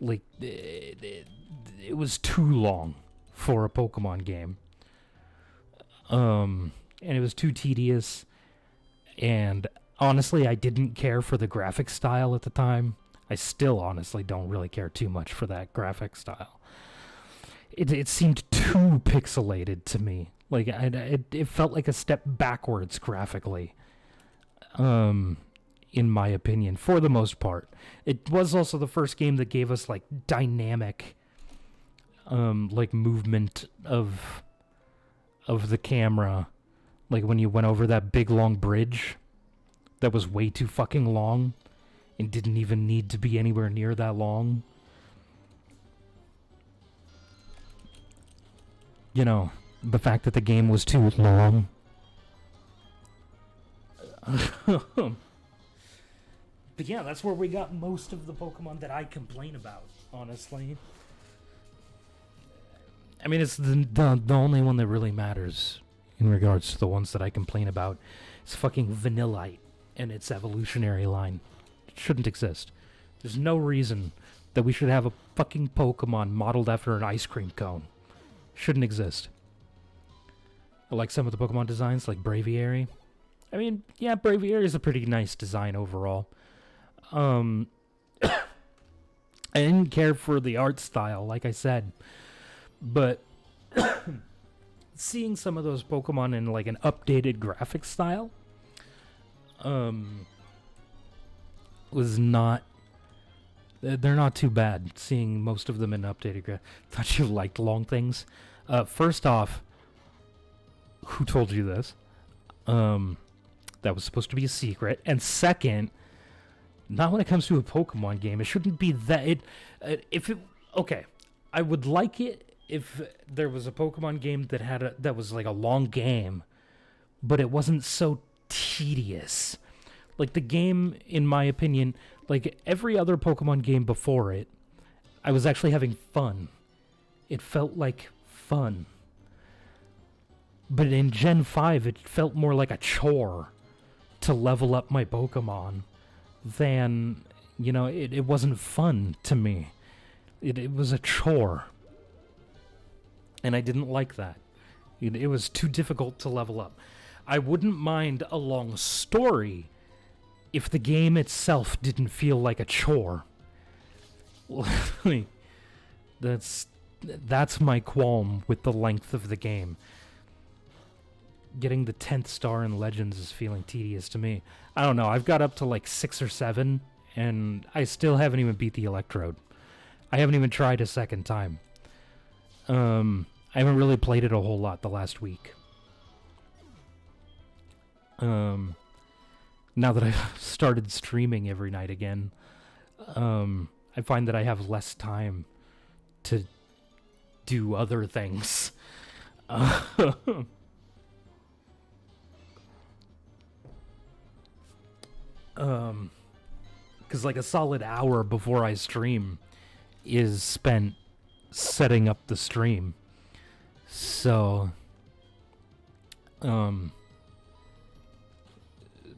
Like, it was too long for a Pokemon game. And it was too tedious. And honestly, I didn't care for the graphic style at the time. I still honestly don't really care too much for that graphic style. It seemed too pixelated to me. Like, it felt like a step backwards graphically. In my opinion, for the most part. It was also the first game that gave us, like, dynamic, like, movement of the camera. Like, when you went over that big, long bridge that was way too fucking long and didn't even need to be anywhere near that long. You know, the fact that the game was too long. But yeah, that's where we got most of the Pokemon that I complain about, honestly. I mean, it's the only one that really matters in regards to the ones that I complain about. It's fucking Vanillite and its evolutionary line. It shouldn't exist. There's no reason that we should have a fucking Pokemon modeled after an ice cream cone. Shouldn't exist. I like some of the Pokemon designs, like Braviary. I mean, yeah, Braviary is a pretty nice design overall. I didn't care for the art style, like I said. But seeing some of those Pokemon in like an updated graphic style was not... They're not too bad, seeing most of them in updated Thought you liked long things. First off, who told you this? That was supposed to be a secret. And second, not when it comes to a Pokemon game. It shouldn't be that... Okay, I would like it if there was a Pokemon game that was like a long game, but it wasn't so tedious. Like, the game, in my opinion, like every other Pokemon game before it, I was actually having fun. It felt like fun. But in Gen 5, it felt more like a chore to level up my Pokemon than, you know, it wasn't fun to me. It was a chore. And I didn't like that. It was too difficult to level up. I wouldn't mind a long story if the game itself didn't feel like a chore. That's my qualm with the length of the game. Getting the 10th star in Legends is feeling tedious to me. I don't know, I've got up to like 6 or 7, and I still haven't even beat the Electrode. I haven't even tried a second time. I haven't really played it a whole lot the last week. Now that I've started streaming every night again, I find that I have less time to do other things. Because like a solid hour before I stream is spent setting up the stream. So,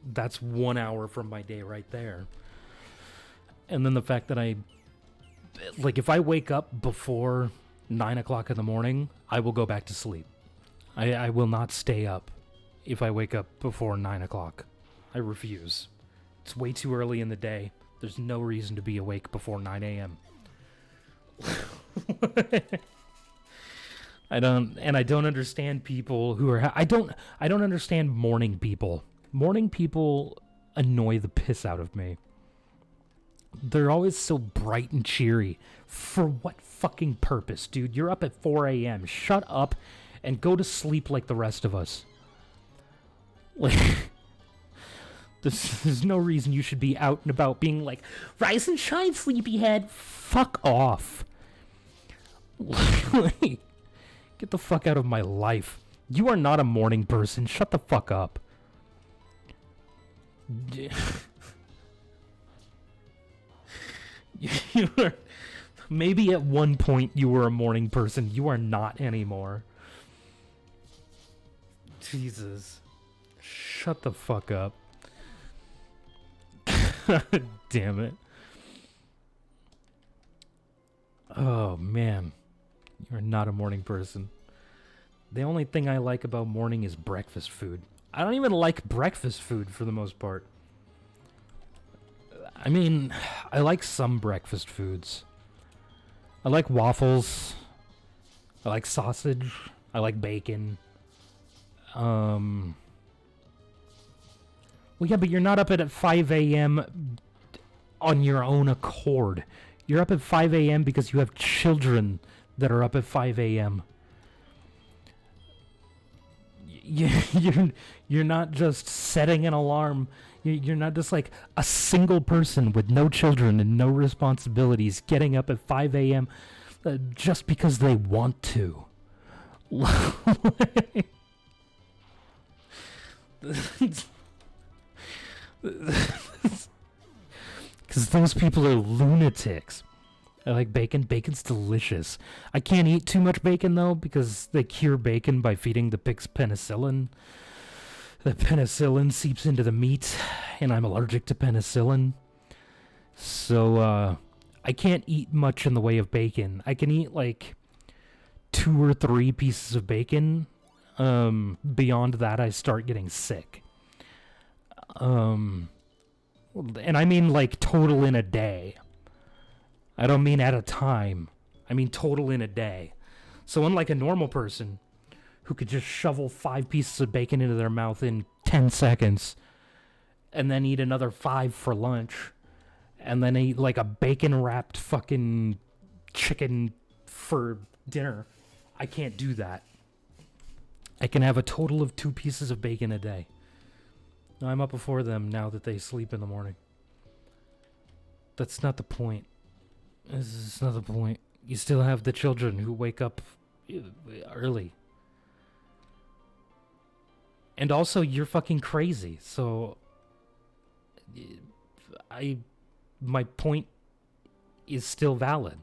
that's 1 hour from my day right there. And then the fact that if I wake up before 9 o'clock in the morning, I will go back to sleep. I will not stay up if I wake up before 9 o'clock. I refuse. It's way too early in the day. There's no reason to be awake before 9 a.m. I don't understand people who are... I don't understand morning people. Morning people annoy the piss out of me. They're always so bright and cheery. For what fucking purpose, dude? You're up at 4 a.m. Shut up and go to sleep like the rest of us. Like... There's no reason you should be out and about being like, rise and shine, sleepyhead. Fuck off. Get the fuck out of my life. You are not a morning person. Shut the fuck up. You are, maybe at one point you were a morning person. You are not anymore. Jesus. Shut the fuck up. Damn it. Oh, man. You're not a morning person. The only thing I like about morning is breakfast food. I don't even like breakfast food for the most part. I mean, I like some breakfast foods. I like waffles. I like sausage. I like bacon. Well, yeah, but you're not up at 5 a.m. on your own accord. You're up at 5 a.m. because you have children that are up at 5 a.m. You're not just setting an alarm. You're not just like a single person with no children and no responsibilities getting up at 5 a.m. Just because they want to. Because those people are lunatics. I like bacon. Bacon's delicious. I can't eat too much bacon, though, because they cure bacon by feeding the pigs penicillin. The penicillin seeps into the meat, and I'm allergic to penicillin. So, I can't eat much in the way of bacon. I can eat, like, 2 or 3 pieces of bacon. Beyond that, I start getting sick. And I mean, like, total in a day. I don't mean at a time. I mean total in a day. So unlike a normal person who could just shovel 5 pieces of bacon into their mouth in 10 seconds and then eat another 5 for lunch and then eat like a bacon-wrapped fucking chicken for dinner, I can't do that. I can have a total of 2 pieces of bacon a day. I'm up before them now that they sleep in the morning. That's not the point. This is not the point. You still have the children who wake up early. And also, you're fucking crazy. So, my point is still valid.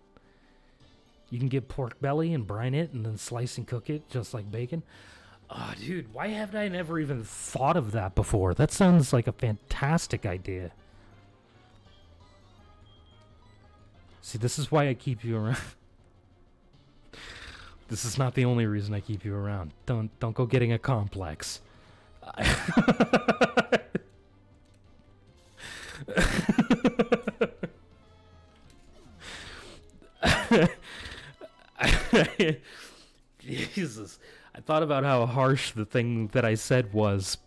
You can get pork belly and brine it and then slice and cook it just like bacon. Oh, dude, why haven't I never even thought of that before? That sounds like a fantastic idea. See, this is why I keep you around. This is not the only reason I keep you around. Don't go getting a complex. Jesus. I thought about how harsh the thing that I said was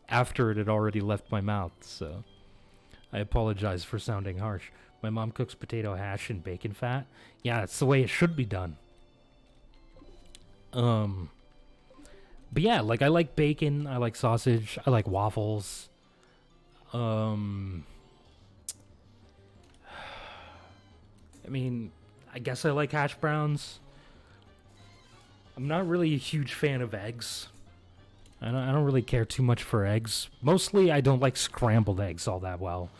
after it had already left my mouth, so I apologize for sounding harsh. My mom cooks potato hash in bacon fat. Yeah, it's the way it should be done. But yeah, like I like bacon, I like sausage, I like waffles. I mean, I guess I like hash browns. I'm not really a huge fan of eggs. I don't really care too much for eggs. Mostly, I don't like scrambled eggs all that well.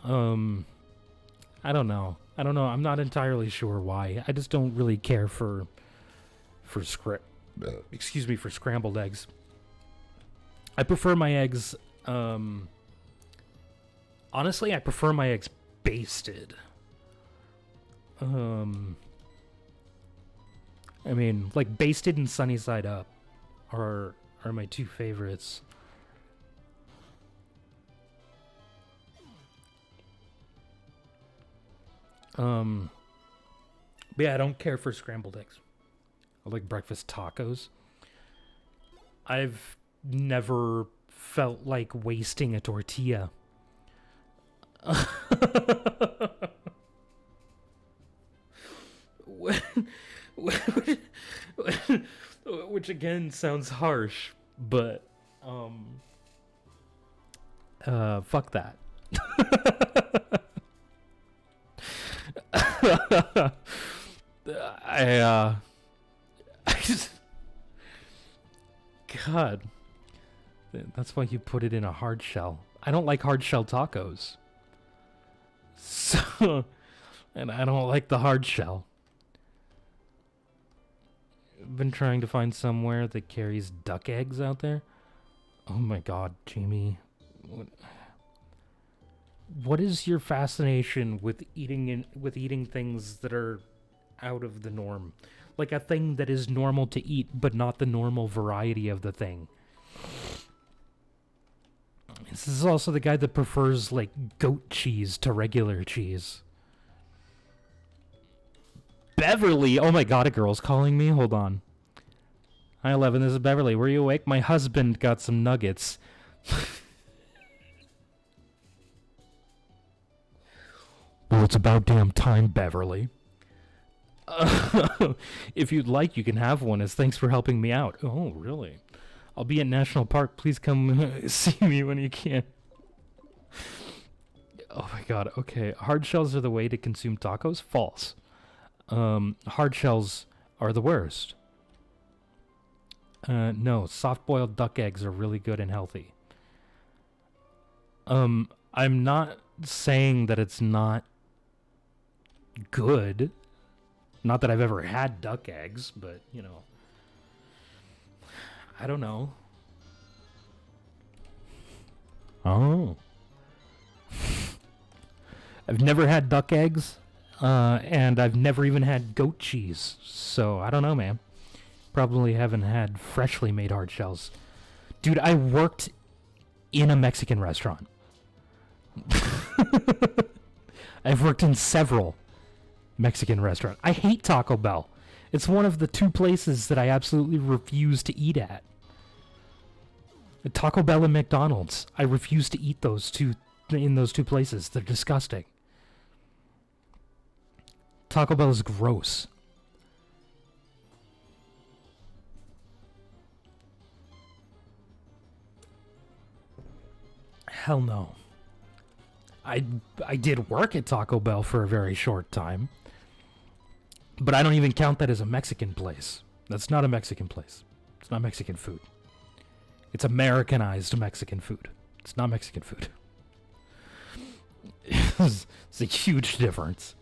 I don't know. I'm not entirely sure why. I just don't really care for scrambled eggs. I prefer my eggs. Honestly, I prefer my eggs basted. I mean, like basted and sunny side up are are my two favorites. But yeah, I don't care for scrambled eggs. I like breakfast tacos. I've never felt like wasting a tortilla. Which again sounds harsh, but fuck that. I just, God, that's why you put it in a hard shell. I don't like hard shell tacos. So, and I don't like the hard shell. I've been trying to find somewhere that carries duck eggs out there. Oh my god, Jamie. What is your fascination with eating things that are out of the norm? Like a thing that is normal to eat, but not the normal variety of the thing. This is also the guy that prefers, like, goat cheese to regular cheese. Beverly! Oh my god, a girl's calling me. Hold on. Hi, 11, this is Beverly. Were you awake? My husband got some nuggets. Well, it's about damn time, Beverly. If you'd like, you can have one as thanks for helping me out. Oh, really? I'll be at National Park. Please come see me when you can. Oh my god, okay. Hard shells are the way to consume tacos? False. Hard shells are the worst. No, soft-boiled duck eggs are really good and healthy. I'm not saying that it's not good. Not that I've ever had duck eggs, but, you know. I don't know. Oh. I've never had duck eggs, and I've never even had goat cheese. So, I don't know, man. Probably haven't had freshly made hard shells. Dude, I worked in a Mexican restaurant. I've worked in several Mexican restaurants. I hate Taco Bell. It's one of the two places that I absolutely refuse to eat at. Taco Bell and McDonald's. I refuse to eat those two in those two places. They're disgusting. Taco Bell is gross. Hell no. I did work at Taco Bell for a very short time. But I don't even count that as a Mexican place. That's not a Mexican place. It's not Mexican food. It's Americanized Mexican food. It's not Mexican food. It's a huge difference.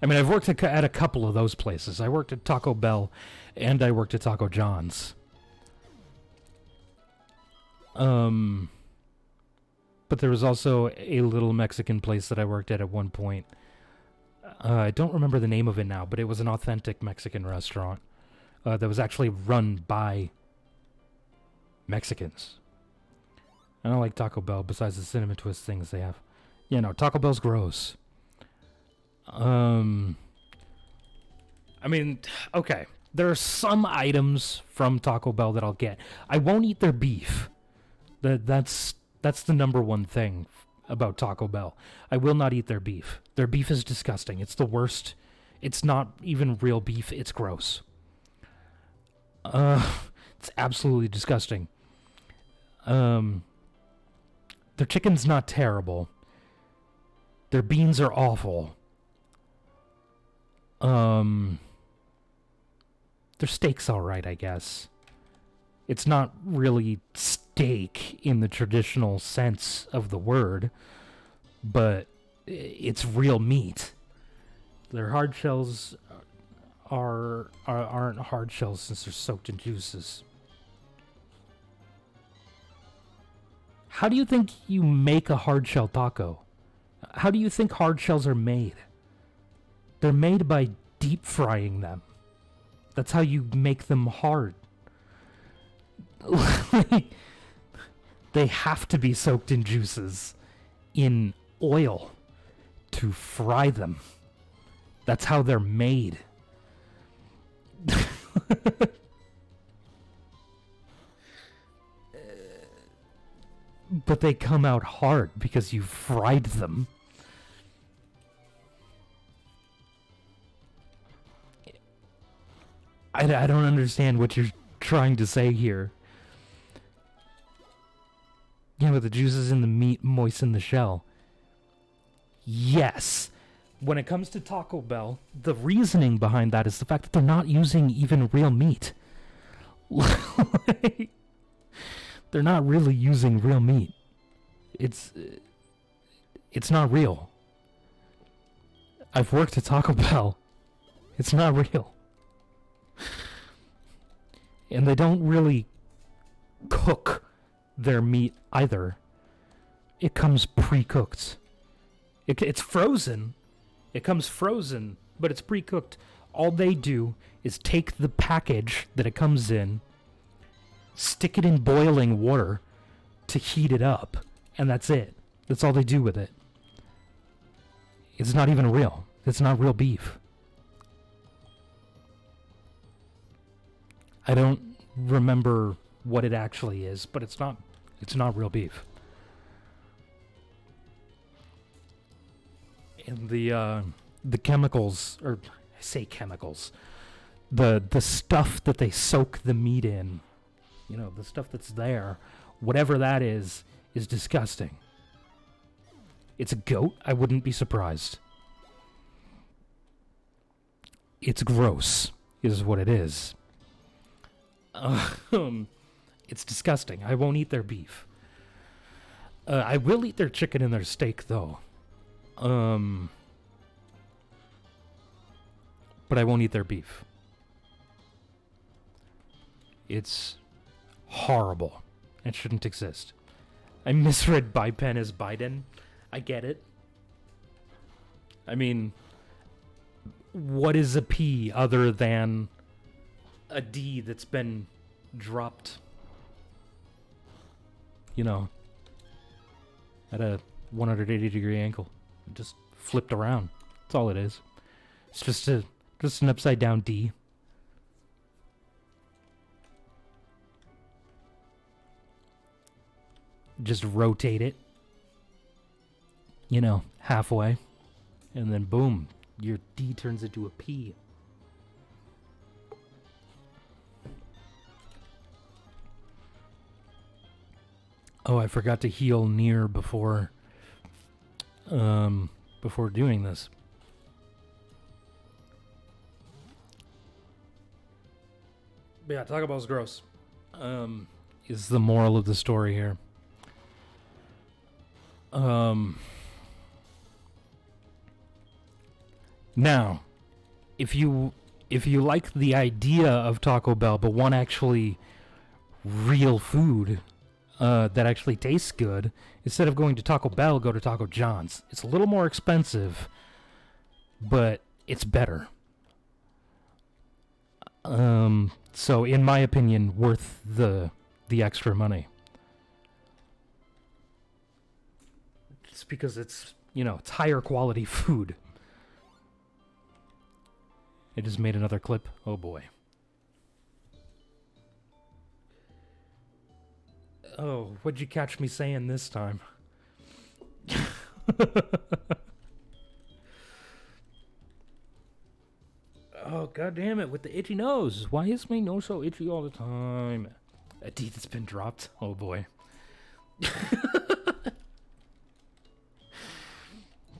I mean, I've worked at a couple of those places. I worked at Taco Bell, and I worked at Taco John's. But there was also a little Mexican place that I worked at one point. I don't remember the name of it now, but it was an authentic Mexican restaurant that was actually run by Mexicans. I don't like Taco Bell besides the cinnamon twist things they have. Yeah, no, Taco Bell's gross. I mean, okay. There are some items from Taco Bell that I'll get. I won't eat their beef. That's the number one thing about Taco Bell. I will not eat their beef. Their beef is disgusting. It's the worst. It's not even real beef. It's gross. It's absolutely disgusting. Their chicken's not terrible. Their beans are awful. Their steak's alright, I guess. It's not really steak in the traditional sense of the word, but it's real meat. Their hard shells aren't hard shells since they're soaked in juices. How do you think you make a hard shell taco? How do you think hard shells are made? They're made by deep frying them. That's how you make them hard. They have to be soaked in juices, in oil, to fry them. That's how they're made. But they come out hard because you fried them. I don't understand what you're trying to say here. You know, the juices in the meat moisten the shell. Yes. When it comes to Taco Bell, the reasoning behind that is the fact that they're not using even real meat. They're not really using real meat. It's not real. I've worked at Taco Bell. It's not real. And they don't really cook their meat either. It comes pre-cooked. It's frozen. It comes frozen, but it's pre-cooked. All they do is take the package that it comes in, stick it in boiling water to heat it up, and that's it. That's all they do with it. It's not even real. It's not real beef. I don't remember what it actually is, but it's not real beef. And the chemicals, or I say chemicals, the stuff that they soak the meat in, you know, the stuff that's there, whatever that is disgusting. It's a goat, I wouldn't be surprised. It's gross, is what it is. It's disgusting. I won't eat their beef. I will eat their chicken and their steak, though. But I won't eat their beef. It's horrible. It shouldn't exist. I misread Bipen as Biden. I get it. I mean, what is a P other than a D that's been dropped, you know, at a 180-degree angle? Just flipped around. That's all it is. It's just an upside down D. Just rotate it, you know, halfway, and then boom, your D turns into a P. Oh, I forgot to heal near before doing this. But yeah, Taco Bell's gross. Is the moral of the story here. Now, if you like the idea of Taco Bell but want actually real food that actually tastes good, instead of going to Taco Bell, go to Taco John's. It's a little more expensive, but it's better. So in my opinion, worth the extra money. Just because it's, you know, it's higher quality food. I just made another clip. Oh boy. Oh, what'd you catch me saying this time? Oh, god damn it, with the itchy nose. Why is my nose so itchy all the time? A teeth that's been dropped. Oh boy.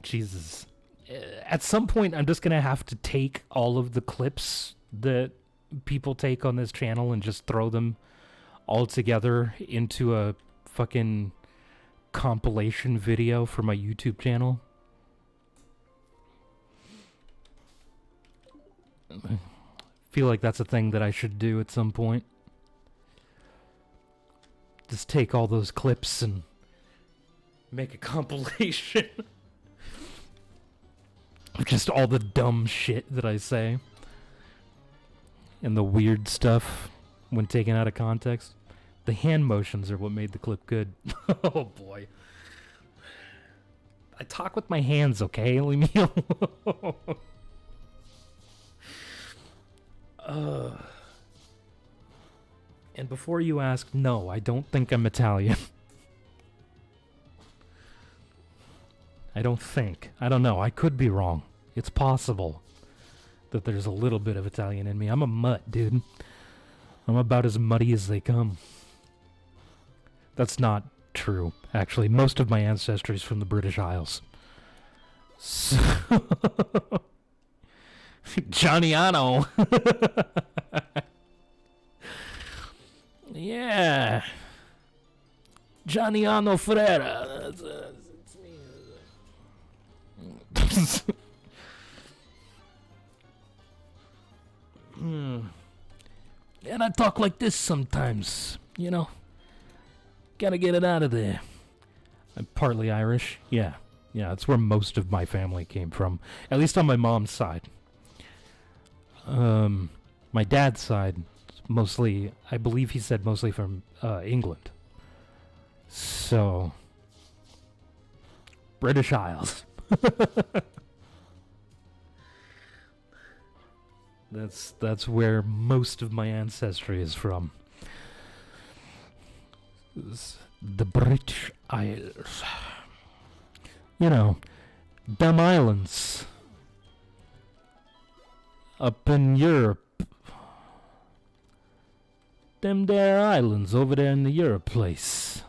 Jesus. At some point, I'm just gonna have to take all of the clips that people take on this channel and just throw them all together into a fucking compilation video for my YouTube channel. I feel like that's a thing that I should do at some point. Just take all those clips and make a compilation of just all the dumb shit that I say and the weird stuff when taken out of context. The hand motions are what made the clip good. Oh boy. I talk with my hands, okay? Leave me alone. And before you ask, no, I don't think I'm Italian. I don't think. I don't know. I could be wrong. It's possible that there's a little bit of Italian in me. I'm a mutt, dude. I'm about as muddy as they come. That's not true, actually. Most of my ancestry is from the British Isles. So Johnnyano. Yeah. Johnnyano Ferreira. And I talk like this sometimes, you know. Gotta get it out of there. I'm partly Irish. Yeah, that's where most of my family came from. At least on my mom's side. My dad's side, mostly, I believe he said mostly from England. So, British Isles. That's where most of my ancestry is from. The British Isles. You know, them islands up in Europe. Them there islands over there in the Europe place.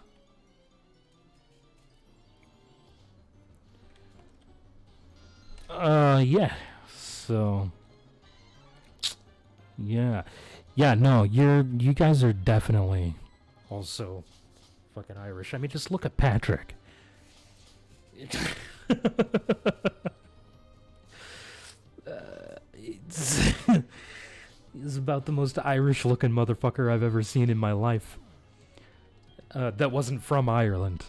Yeah. So, yeah, no, you guys are definitely also fucking Irish. I mean, just look at Patrick. He's about the most Irish-looking motherfucker I've ever seen in my life. That wasn't from Ireland.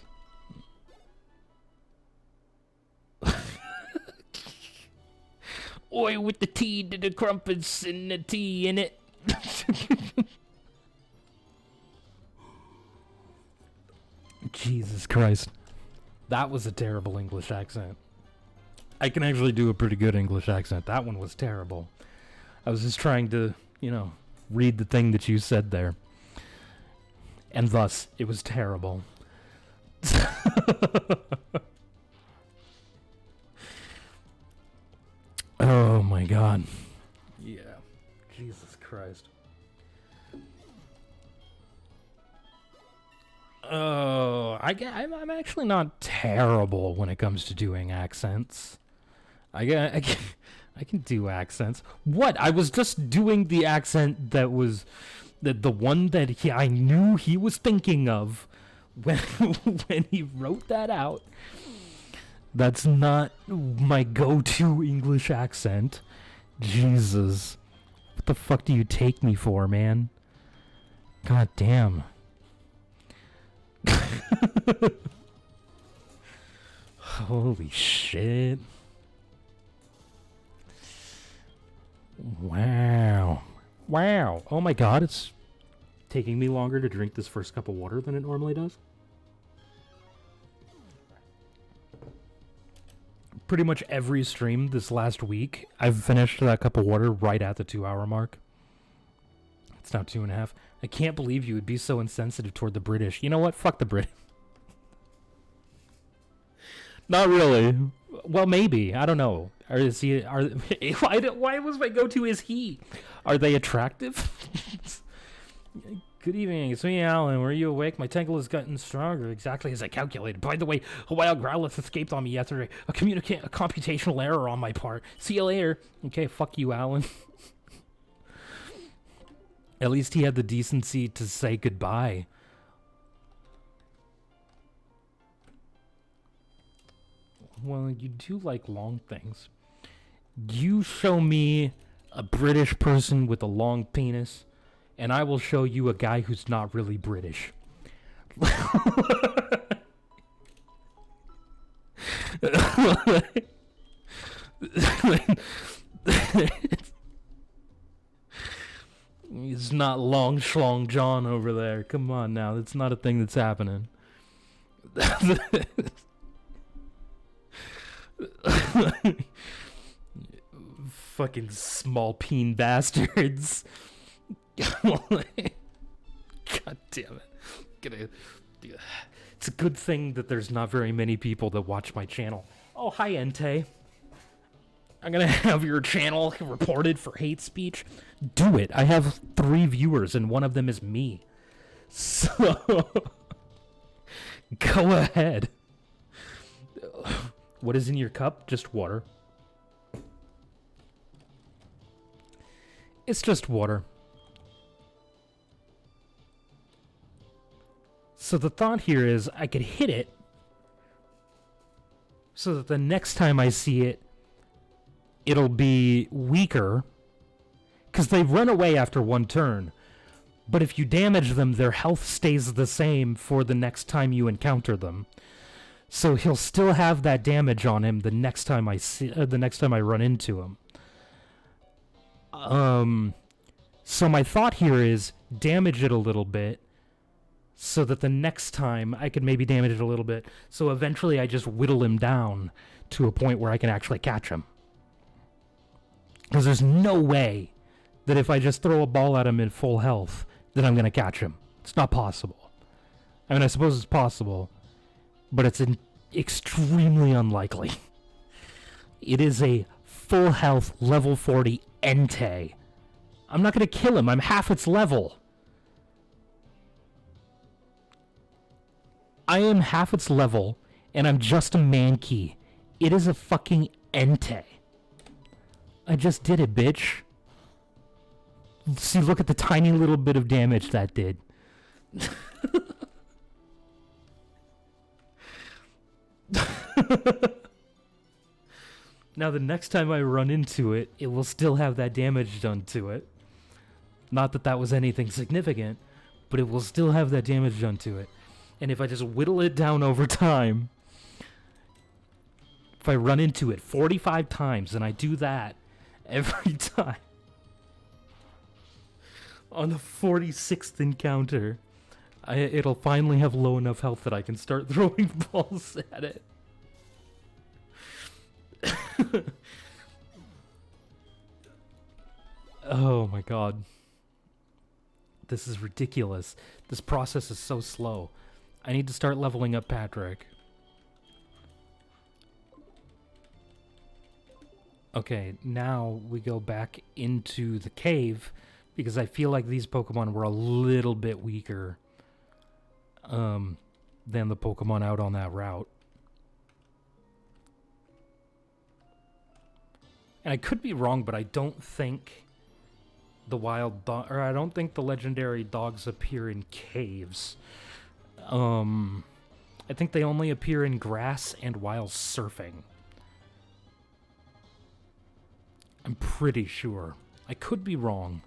Oi, with the tea to the crumpets and the tea in it. Jesus Christ. That was a terrible English accent. I can actually do a pretty good English accent. That one was terrible. I was just trying to, read the thing that you said there. And thus, it was terrible. Oh my god. Yeah. Jesus Christ. Oh, I'm actually not terrible when it comes to doing accents. I can do accents. What? I was just doing the accent that was the one that I knew he was thinking of when when he wrote that out. That's not my go-to English accent. Jesus. What the fuck do you take me for, man? God damn. Holy shit. Wow. Oh my god, it's taking me longer to drink this first cup of water than it normally does. Pretty much every stream this last week, I've finished that cup of water right at the 2-hour mark. It's now 2.5. I can't believe you would be so insensitive toward the British. You know what? Fuck the British. Not really. Well, maybe. I don't know. Why was my go-to is he? Are they attractive? Good evening. It's me, Alan. Were you awake? My tangle has gotten stronger, exactly as I calculated. By the way, a wild growlithe escaped on me yesterday. A computational error on my part. See you later. Okay, fuck you, Alan. At least he had the decency to say goodbye. Well, you do like long things. You show me a British person with a long penis, and I will show you a guy who's not really British. It's not Long Schlong John over there. Come on now. That's not a thing that's happening. Fucking small peen bastards. God damn it. It's a good thing that there's not very many people that watch my channel. Oh, hi, Entei. I'm gonna have your channel reported for hate speech. Do it. I have 3 viewers and one of them is me. So, go ahead. What is in your cup? Just water. It's just water. So the thought here is I could hit it so that the next time I see it, it'll be weaker, because they run away after 1 turn. But if you damage them, their health stays the same for the next time you encounter them. So he'll still have that damage on him the next time I run into him. So my thought here is damage it a little bit, so that the next time I could maybe damage it a little bit. So eventually I just whittle him down to a point where I can actually catch him. Because there's no way that if I just throw a ball at him in full health, that I'm going to catch him. It's not possible. I mean, I suppose it's possible, but it's extremely unlikely. It is a full health, level 40 Entei. I'm not going to kill him. I'm half its level. I am half its level, and I'm just a Mankey. It is a fucking Entei. I just did it, bitch. See, look at the tiny little bit of damage that did. Now, the next time I run into it, it will still have that damage done to it. Not that that was anything significant, but it will still have that damage done to it. And if I just whittle it down over time, if I run into it 45 times and I do that every time, on the 46th encounter, it'll finally have low enough health that I can start throwing balls at it. Oh my god. This is ridiculous. This process is so slow. I need to start leveling up Patrick. Okay, now we go back into the cave, because I feel like these Pokemon were a little bit weaker than the Pokemon out on that route. And I could be wrong, but I don't think the I don't think the legendary dogs appear in caves. I think they only appear in grass and while surfing. I'm pretty sure. I could be wrong,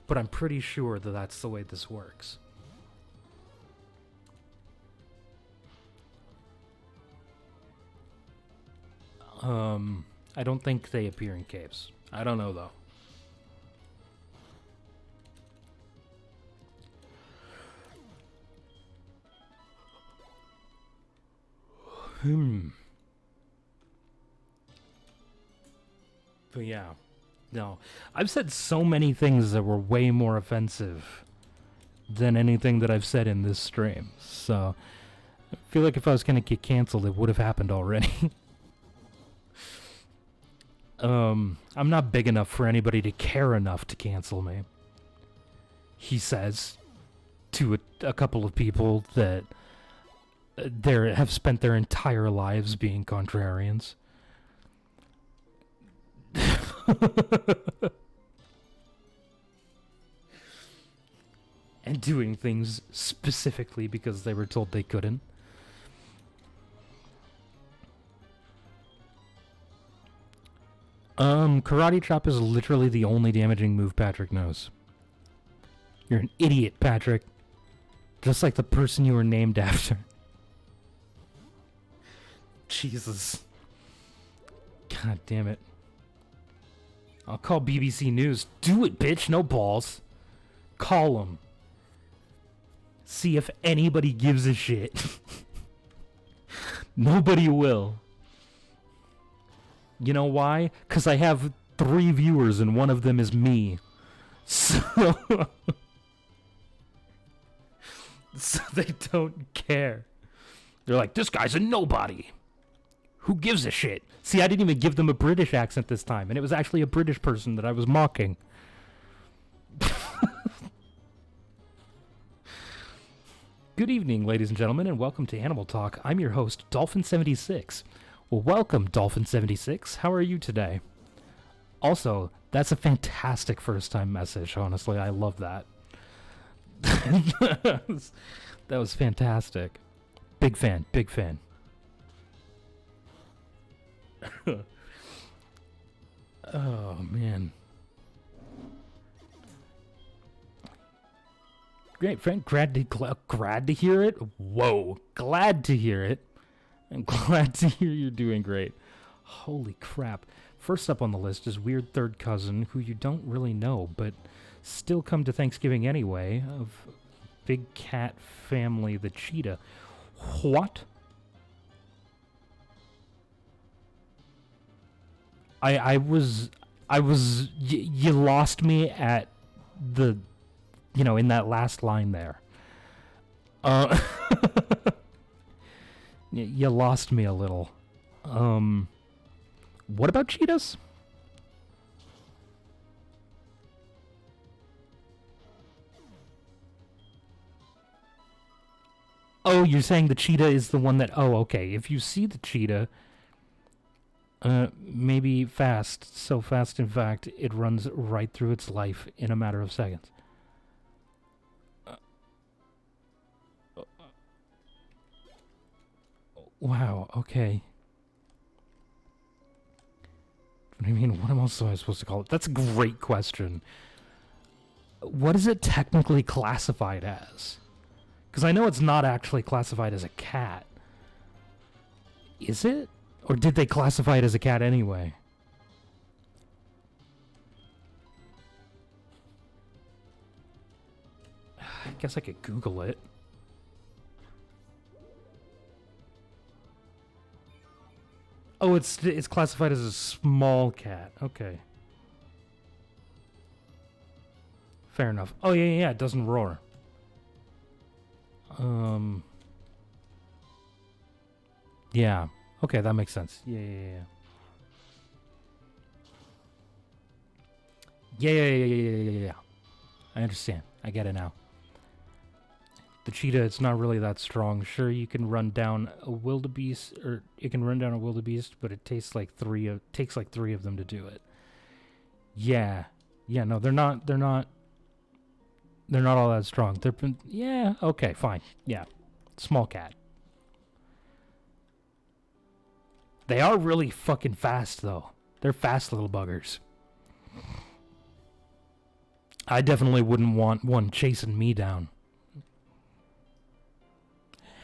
but I'm pretty sure that that's the way this works. I don't think they appear in caves. I don't know, though. But yeah. No. I've said so many things that were way more offensive than anything that I've said in this stream. So, I feel like if I was going to get canceled, it would have happened already. I'm not big enough for anybody to care enough to cancel me. He says to a couple of people that have spent their entire lives being contrarians. And doing things specifically because they were told they couldn't. Karate Chop is literally the only damaging move Patrick knows. You're an idiot, Patrick. Just like the person you were named after. Jesus. God damn it. I'll call BBC News. Do it, bitch. No balls. Call them. See if anybody gives a shit. Nobody will. You know why? Because I have 3 viewers and one of them is me. So... so they don't care. They're like, this guy's a nobody. Who gives a shit? See, I didn't even give them a British accent this time, and it was actually a British person that I was mocking. Good evening, ladies and gentlemen, and welcome to Animal Talk. I'm your host, Dolphin76. Well, welcome, Dolphin76. How are you today? Also, that's a fantastic first-time message, honestly. I love that. That was fantastic. Big fan, big fan. Oh, man. Great, friend. Glad to hear it. Whoa. Glad to hear it. I'm glad to hear you're doing great. Holy crap. First up on the list is weird third cousin who you don't really know, but still come to Thanksgiving anyway, of big cat family, the cheetah. What? You lost me at the, in that last line there. You lost me a little. What about cheetahs? Oh, you're saying the cheetah is the one that... Oh, okay. If you see the cheetah, maybe fast. So fast, in fact, it runs right through its life in a matter of seconds. Wow, okay. What do you mean? What else am I supposed to call it? That's a great question. What is it technically classified as? Because I know it's not actually classified as a cat. Is it? Or did they classify it as a cat anyway? I guess I could Google it. Oh, it's classified as a small cat. Okay. Fair enough. Oh, yeah, it doesn't roar. Yeah. Okay, that makes sense. Yeah. Yeah. I understand. I get it now. The cheetah, it's not really that strong. Sure, you can run down a wildebeest, but it takes like three of them to do it. Yeah. Yeah, no, they're not all that strong. Yeah, okay, fine. Yeah. Small cat. They are really fucking fast, though. They're fast little buggers. I definitely wouldn't want one chasing me down.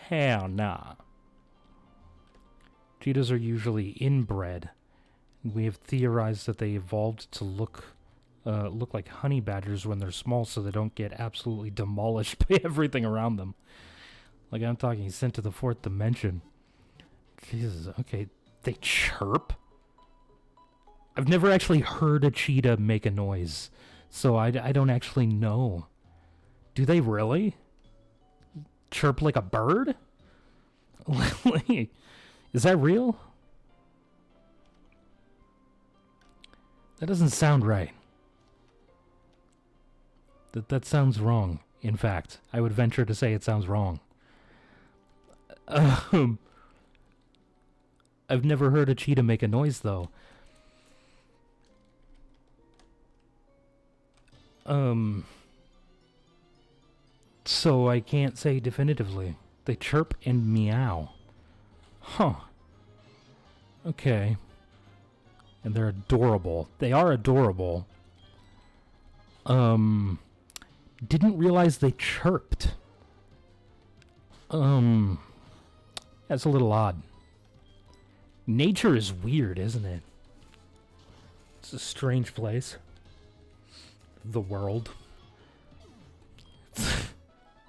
Hell nah. Cheetahs are usually inbred. We have theorized that they evolved to look like honey badgers when they're small so they don't get absolutely demolished by everything around them. Like I'm talking sent to the 4th dimension. Jesus, okay. They chirp? I've never actually heard a cheetah make a noise, so I don't actually know. Do they really? Chirp like a bird? Is that real? That doesn't sound right. That sounds wrong. In fact, I would venture to say it sounds wrong. I've never heard a cheetah make a noise, though. So I can't say definitively. They chirp and meow. Huh. Okay. And they're adorable. They are adorable. Didn't realize they chirped. That's a little odd. Nature is weird, isn't it? It's a strange place. The world.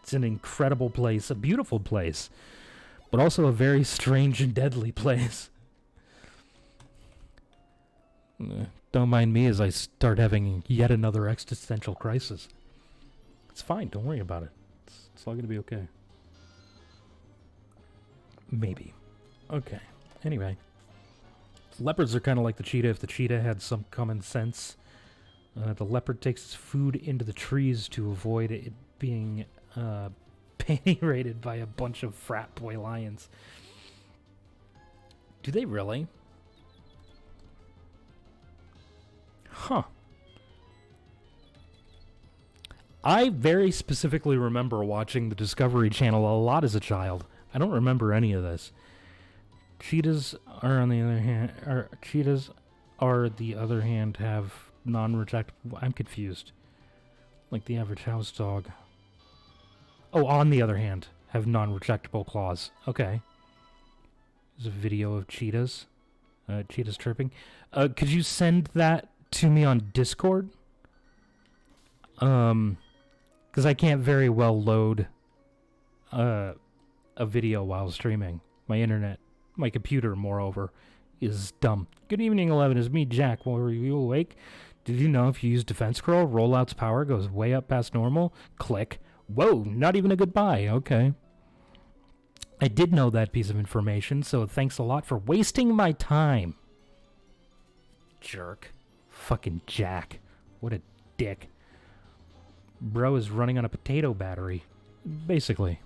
It's an incredible place, a beautiful place, but also a very strange and deadly place. Don't mind me as I start having yet another existential crisis. It's fine, don't worry about it. It's all gonna be okay. Maybe. Okay. Anyway. Leopards are kind of like the cheetah if the cheetah had some common sense. The leopard takes its food into the trees to avoid it being panty raided by a bunch of frat boy lions. Do they really? Huh. I very specifically remember watching the Discovery Channel a lot as a child. I don't remember any of this. Cheetahs are on the other hand have non-rejectable. I'm confused. Like the average house dog. Oh, on the other hand, have non-rejectable claws. Okay. There's a video of cheetahs. Cheetahs chirping. Could you send that to me on Discord? Because I can't very well load a video while streaming. My internet, my computer, moreover, is dumb. Good evening, 11. It's me, Jack. Were you awake? Did you know if you use defense scroll, rollout's power goes way up past normal? Click. Whoa, not even a goodbye. Okay. I did know that piece of information, so thanks a lot for wasting my time. Jerk. Fucking Jack. What a dick. Bro is running on a potato battery. Basically.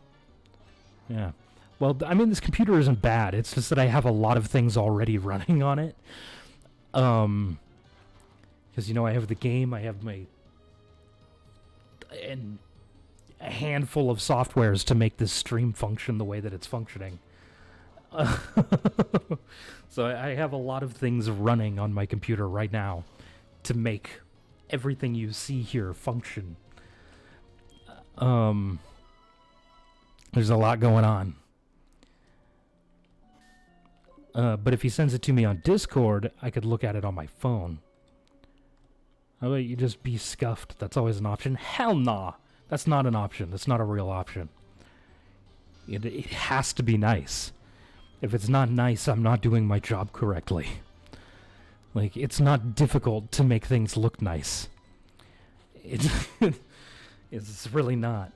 Yeah. Well, I mean, this computer isn't bad. It's just that I have a lot of things already running on it. Because, you know, I have the game, I have my... and a handful of softwares to make this stream function the way that it's functioning. So I have a lot of things running on my computer right now to make everything you see here function. There's a lot going on. But if he sends it to me on Discord, I could look at it on my phone. How about you just be scuffed? That's always an option. Hell nah! That's not an option. That's not a real option. It has to be nice. If it's not nice, I'm not doing my job correctly. Like, it's not difficult to make things look nice. It's really not.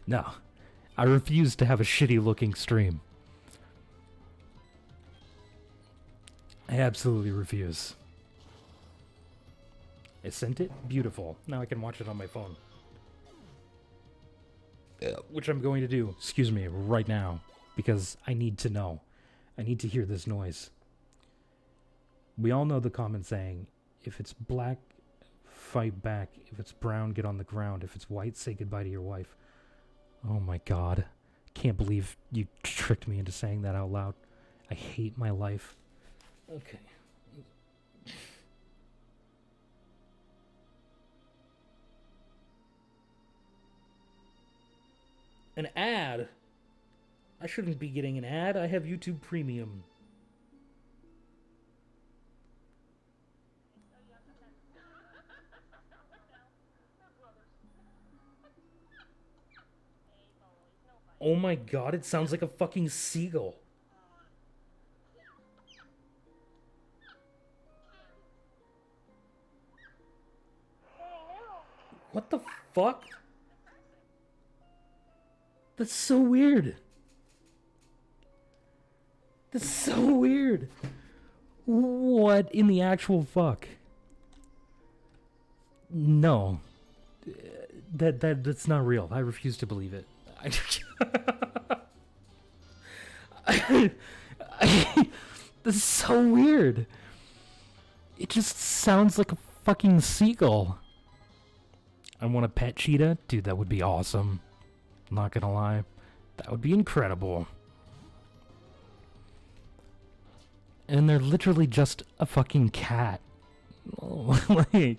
No. I refuse to have a shitty-looking stream. I absolutely refuse. I sent it? Beautiful. Now I can watch it on my phone. Which I'm going to do, excuse me, right now. Because I need to know. I need to hear this noise. We all know the common saying, if it's black, fight back. If it's brown, get on the ground. If it's white, say goodbye to your wife. Oh my god. Can't believe you tricked me into saying that out loud. I hate my life. Okay. An ad? I shouldn't be getting an ad. I have YouTube Premium. Oh my god, it sounds like a fucking seagull. What the fuck? That's so weird. That's so weird. What in the actual fuck? No. That's not real. I refuse to believe it. This is so weird. It just sounds like a fucking seagull. I want a pet cheetah? Dude, that would be awesome. Not gonna lie. That would be incredible. And they're literally just a fucking cat. Like,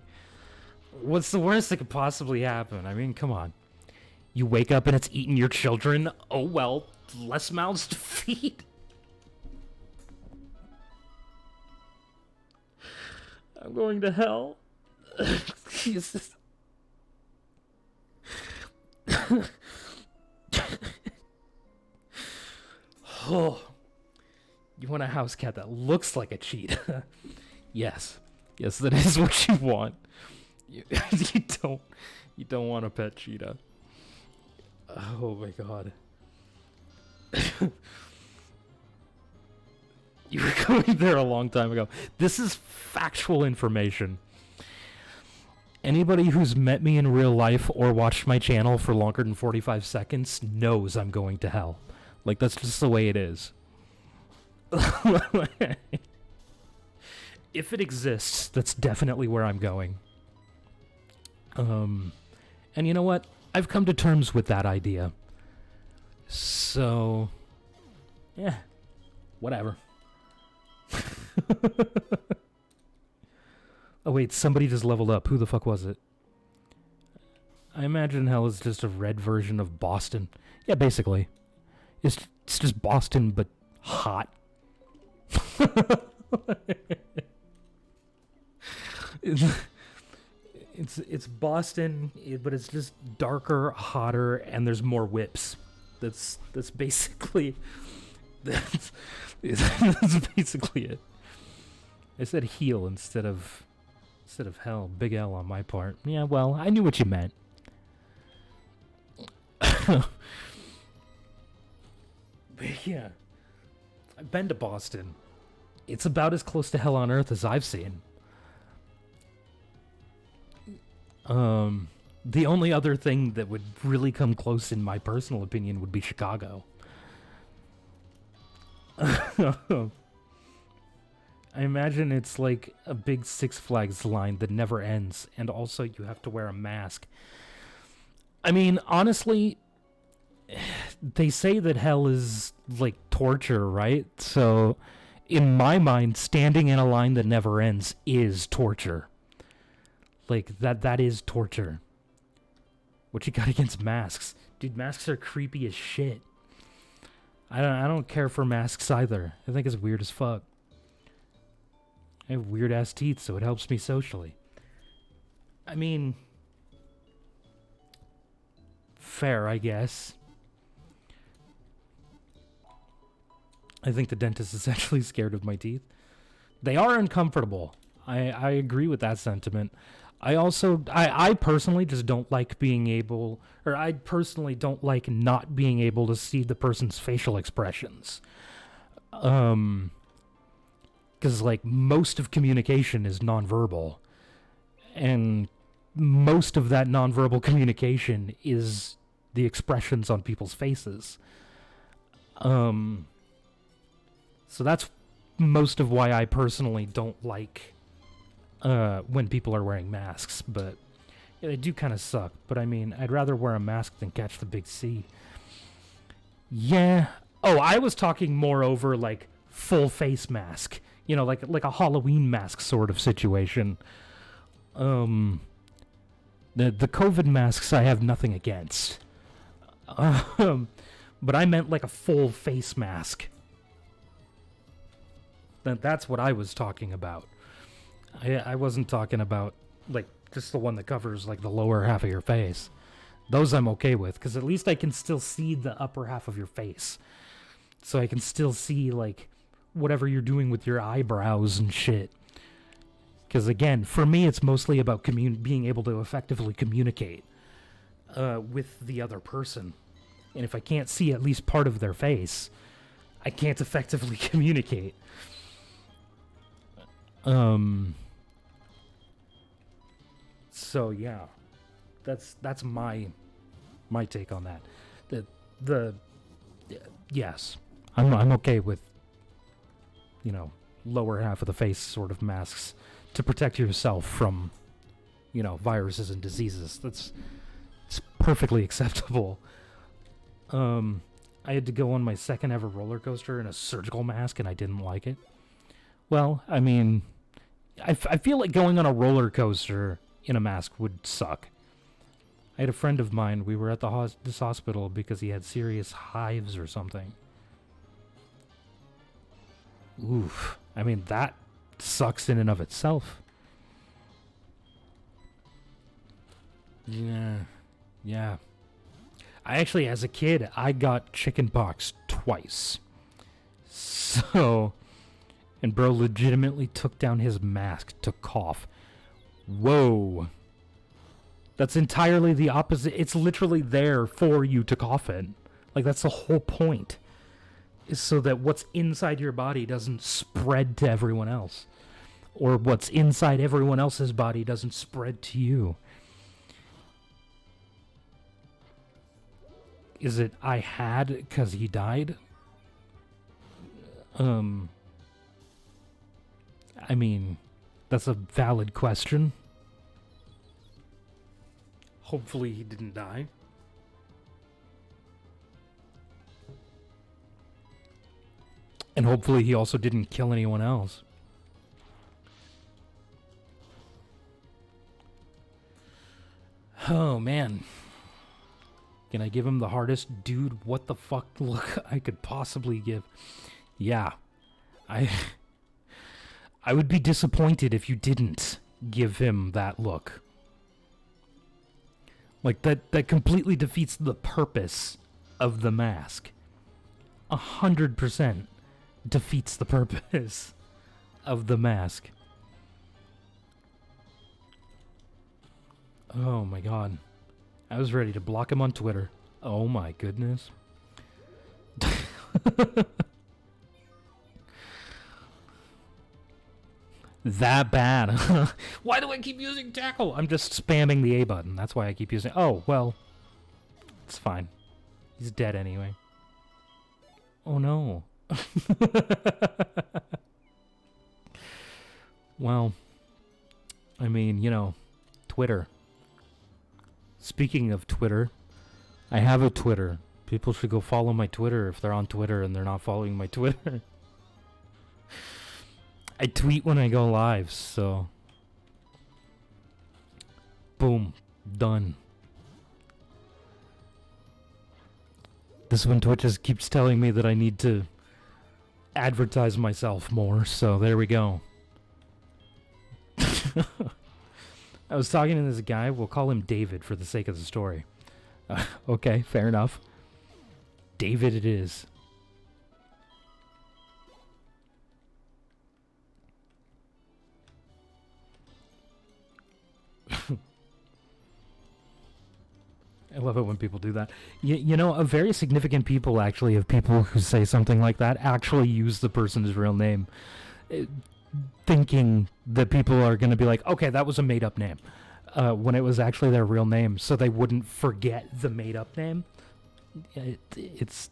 what's the worst that could possibly happen? I mean, come on. You wake up and it's eating your children? Oh well, less mouths to feed. I'm going to hell. Jesus. Oh. You want a house cat that looks like a cheetah? Yes. Yes, that is what you want. You don't want a pet cheetah. Oh my god. You were going there a long time ago. This is factual information. Anybody who's met me in real life or watched my channel for longer than 45 seconds knows I'm going to hell. Like, that's just the way it is. If it exists, that's definitely where I'm going. And you know what? I've come to terms with that idea. So, yeah, whatever. Oh wait, somebody just leveled up. Who the fuck was it? I imagine hell is just a red version of Boston. Yeah, basically. It's just Boston, but hot. It's Boston, but it's just darker, hotter, and there's more whips. That's basically that's basically it. I said heel instead of hell. Big L on my part. Yeah, well, I knew what you meant. But yeah, I've been to Boston. It's about as close to hell on earth as I've seen. The only other thing that would really come close, in my personal opinion, would be Chicago. I imagine it's like a big Six Flags line that never ends, and also you have to wear a mask. I mean, honestly, they say that hell is like torture, right? So, in my mind, standing in a line that never ends is torture. Like, that is torture. What you got against masks? Dude, masks are creepy as shit. I don't care for masks either. I think it's weird as fuck. I have weird-ass teeth, so it helps me socially. I mean, fair, I guess. I think the dentist is actually scared of my teeth. They are uncomfortable. I agree with that sentiment. I personally just don't like being able, or I personally don't like not being able to see the person's facial expressions. Because, like, most of communication is nonverbal. And most of that nonverbal communication is the expressions on people's faces. So that's most of why I personally don't like when people are wearing masks, but yeah, they do kind of suck. But I mean, I'd rather wear a mask than catch the big C. Yeah. Oh, I was talking more over like full face mask. You know, like a Halloween mask sort of situation. The COVID masks I have nothing against. But I meant like a full face mask. That's what I was talking about. I wasn't talking about, like, just the one that covers, like, the lower half of your face. Those I'm okay with, because at least I can still see the upper half of your face. So I can still see, like, whatever you're doing with your eyebrows and shit. Because, again, for me, it's mostly about being able to effectively communicate with the other person. And if I can't see at least part of their face, I can't effectively communicate. So yeah, that's my take on that. Yes, I'm okay with, you know, lower half of the face sort of masks to protect yourself from, you know, viruses and diseases. It's perfectly acceptable. I had to go on my second ever roller coaster in a surgical mask, and I didn't like it. Well, I mean, I feel like going on a roller coaster in a mask would suck. I had a friend of mine, we were at this hospital because he had serious hives or something. Oof. I mean, that sucks in and of itself. Yeah. I actually, as a kid, I got chickenpox twice. So, and bro legitimately took down his mask to cough. Whoa. That's entirely the opposite. It's literally there for you to cough in. Like, that's the whole point. Is so that what's inside your body doesn't spread to everyone else. Or what's inside everyone else's body doesn't spread to you. Is it I had because he died? I mean, that's a valid question. Hopefully he didn't die. And hopefully he also didn't kill anyone else. Oh, man. Can I give him the hardest dude what the fuck look I could possibly give? Yeah. I would be disappointed if you didn't give him that look. Like, that completely defeats the purpose of the mask. 100% defeats the purpose of the mask. Oh my god. I was ready to block him on Twitter. Oh my goodness. That bad. Why do I keep using tackle? I'm just spamming the A button. That's why I keep using... Oh, well. It's fine. He's dead anyway. Oh no. Well, I mean, you know, Twitter. Speaking of Twitter, I have a Twitter. People should go follow my Twitter if they're on Twitter and they're not following my Twitter. I tweet when I go live, so... Boom. Done. This one Twitch just keeps telling me that I need to advertise myself more, so there we go. I was talking to this guy, we'll call him David for the sake of the story. Okay, fair enough. David it is. I love it when people do that. You know, a very significant people actually of people who say something like that actually use the person's real name, thinking that people are going to be like, okay, that was a made-up name, when it was actually their real name, so they wouldn't forget the made-up name. It's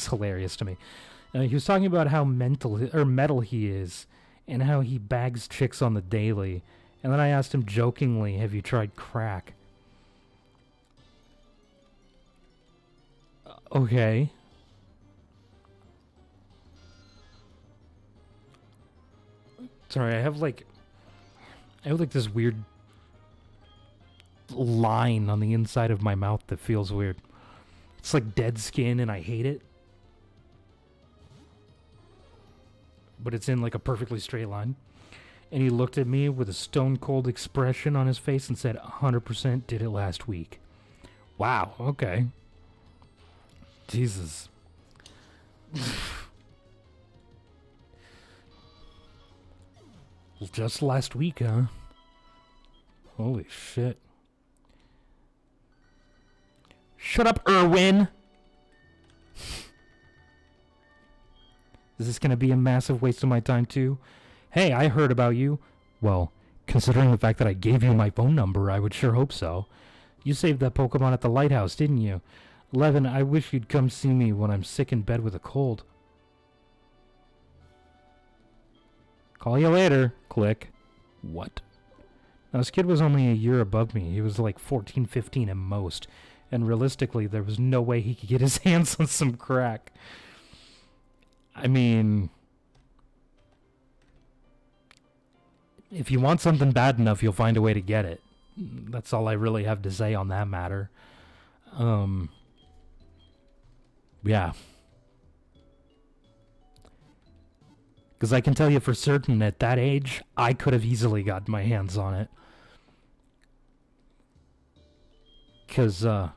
hilarious to me. He was talking about how metal he is, and how he bags chicks on the daily, and then I asked him jokingly, have you tried crack? Okay. Sorry, I have like this weird line on the inside of my mouth that feels weird. It's like dead skin and I hate it. But it's in like a perfectly straight line. And he looked at me with a stone cold expression on his face and said, 100% did it last week. Wow, okay. Jesus. Just last week, huh? Holy shit. Shut up, Irwin! Is this gonna be a massive waste of my time, too? Hey, I heard about you. Well, considering the fact that I gave you my phone number, I would sure hope so. You saved that Pokemon at the lighthouse, didn't you? Levin, I wish you'd come see me when I'm sick in bed with a cold. Call you later. Click. What? Now, this kid was only a year above me. He was like 14, 15 at most. And realistically, there was no way he could get his hands on some crack. I mean... if you want something bad enough, you'll find a way to get it. That's all I really have to say on that matter. Yeah. Because I can tell you for certain, at that age, I could have easily gotten my hands on it. because I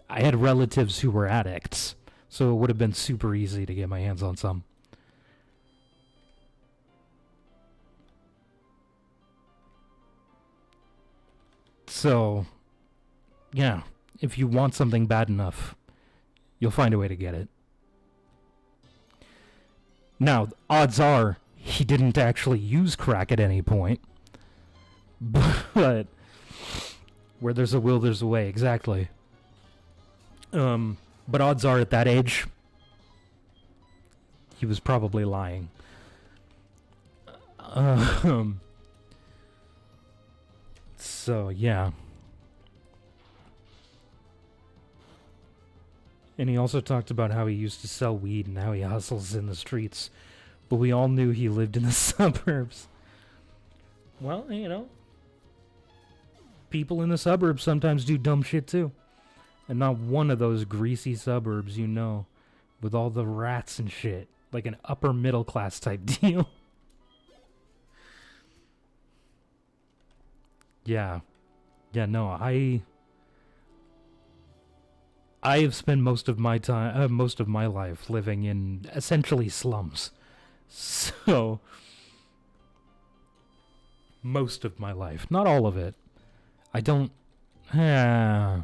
had relatives who were addicts, so it would have been super easy to get my hands on some. So, yeah, if you want something bad enough, you'll find a way to get it. Now, odds are he didn't actually use crack at any point. But where there's a will, there's a way, exactly. But odds are at that age, he was probably lying. So, yeah. And he also talked about how he used to sell weed and how he hustles in the streets. But we all knew he lived in the suburbs. Well, you know, people in the suburbs sometimes do dumb shit too. And not one of those greasy suburbs, you know, with all the rats and shit. Like an upper middle class type deal. Yeah. Yeah, no, I have spent most of my time, most of my life living in essentially slums. So, most of my life, not all of it. I don't. I'm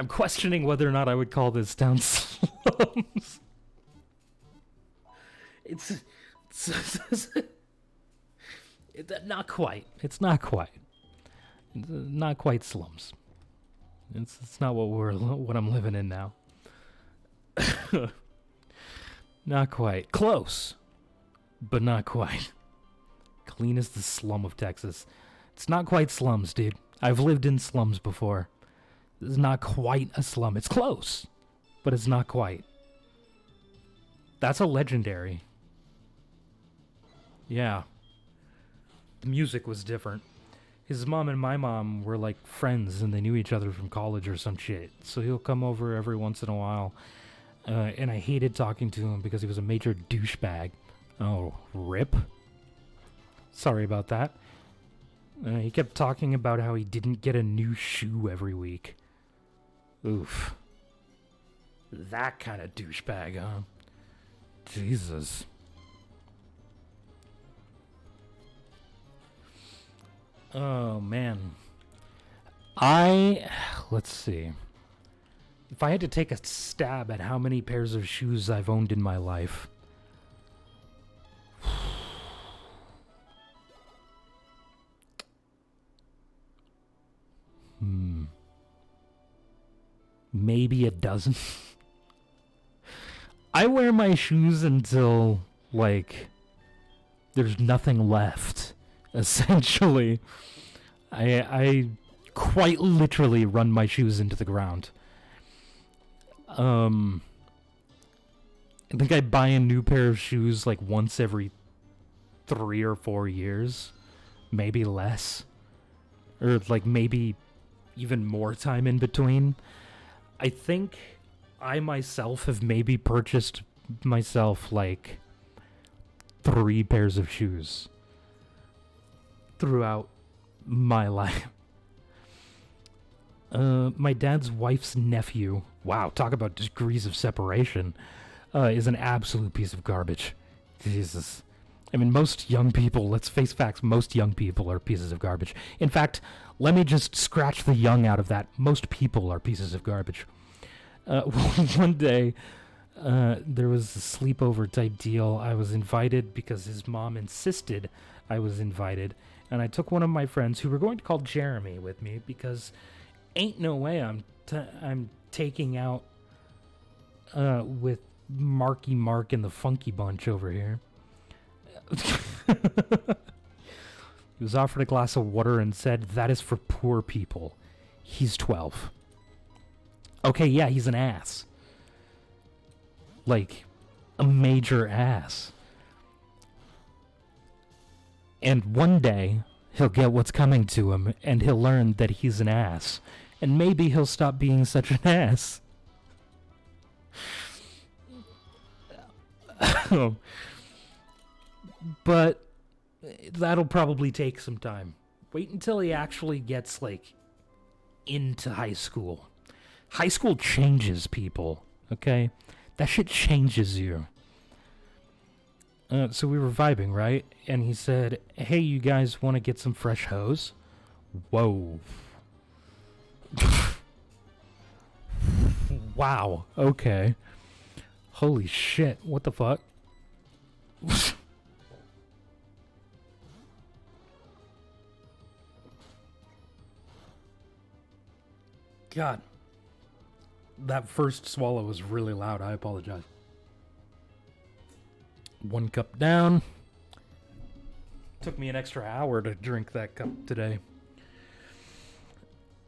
questioning whether or not I would call this town slums. It's not quite. It's not quite. It's not quite slums. It's not what I'm living in now. Not quite. Close, but not quite. Clean as the slum of Texas. It's not quite slums, dude. I've lived in slums before. This is not quite a slum. It's close, but it's not quite. That's a legendary. Yeah. The music was different. His mom and my mom were like friends and they knew each other from college or some shit. So he'll come over every once in a while. And I hated talking to him because he was a major douchebag. Oh, rip. Sorry about that. He kept talking about how he didn't get a new shoe every week. Oof. That kind of douchebag, huh? Jesus. Oh, man. Let's see. If I had to take a stab at how many pairs of shoes I've owned in my life. Maybe a dozen. I wear my shoes until, like, there's nothing left. Essentially, I quite literally run my shoes into the ground. I think I buy a new pair of shoes like once every 3 or 4 years, maybe less, or like maybe even more time in between. I think I myself have maybe purchased myself like 3 pairs of shoes throughout my life. My dad's wife's nephew, wow, talk about degrees of separation, is an absolute piece of garbage. Jesus. I mean, most young people, let's face facts, most young people are pieces of garbage. In fact, let me just scratch the young out of that. Most people are pieces of garbage. One day, there was a sleepover type deal. I was invited because his mom insisted I was invited. And I took one of my friends who we're going to call Jeremy with me because ain't no way I'm taking out with Marky Mark and the Funky Bunch over here. He was offered a glass of water and said, "That is for poor people." He's 12. Okay, yeah, he's an ass. Like, a major ass. And one day, he'll get what's coming to him, and he'll learn that he's an ass. And maybe he'll stop being such an ass. But that'll probably take some time. Wait until he actually gets, like, into high school. High school changes people, okay? That shit changes you. So we were vibing, right? And he said, hey, you guys want to get some fresh hose? Whoa. Wow, okay. Holy shit, what the fuck? God. That first swallow was really loud. I apologize. 1 cup down. Took me an extra hour to drink that cup today.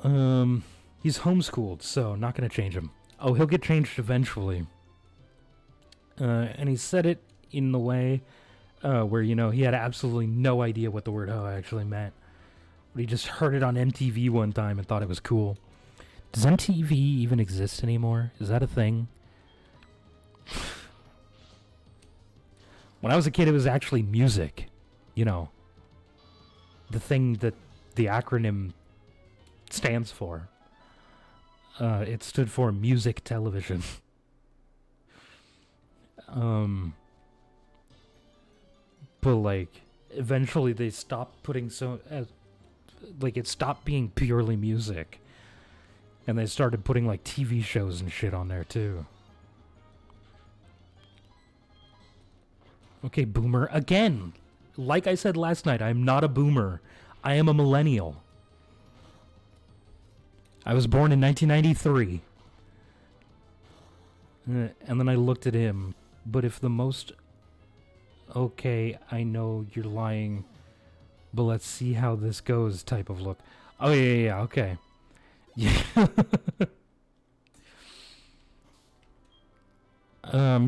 He's homeschooled, so not gonna change him. Oh, he'll get changed eventually. And he said it in the way where, you know, he had absolutely no idea what the word hoe actually meant. But he just heard it on MTV one time and thought it was cool. Does MTV even exist anymore? Is that a thing? When I was a kid, it was actually music. You know, the thing that the acronym stands for. It stood for music television. But like, eventually they stopped putting like, it stopped being purely music. And they started putting like TV shows and shit on there too. Okay, boomer. Again, like I said last night, I'm not a boomer. I am a millennial. I was born in 1993. And then I looked at him. But if the most... Okay, I know you're lying. But let's see how this goes type of look. Oh, yeah, okay. Yeah.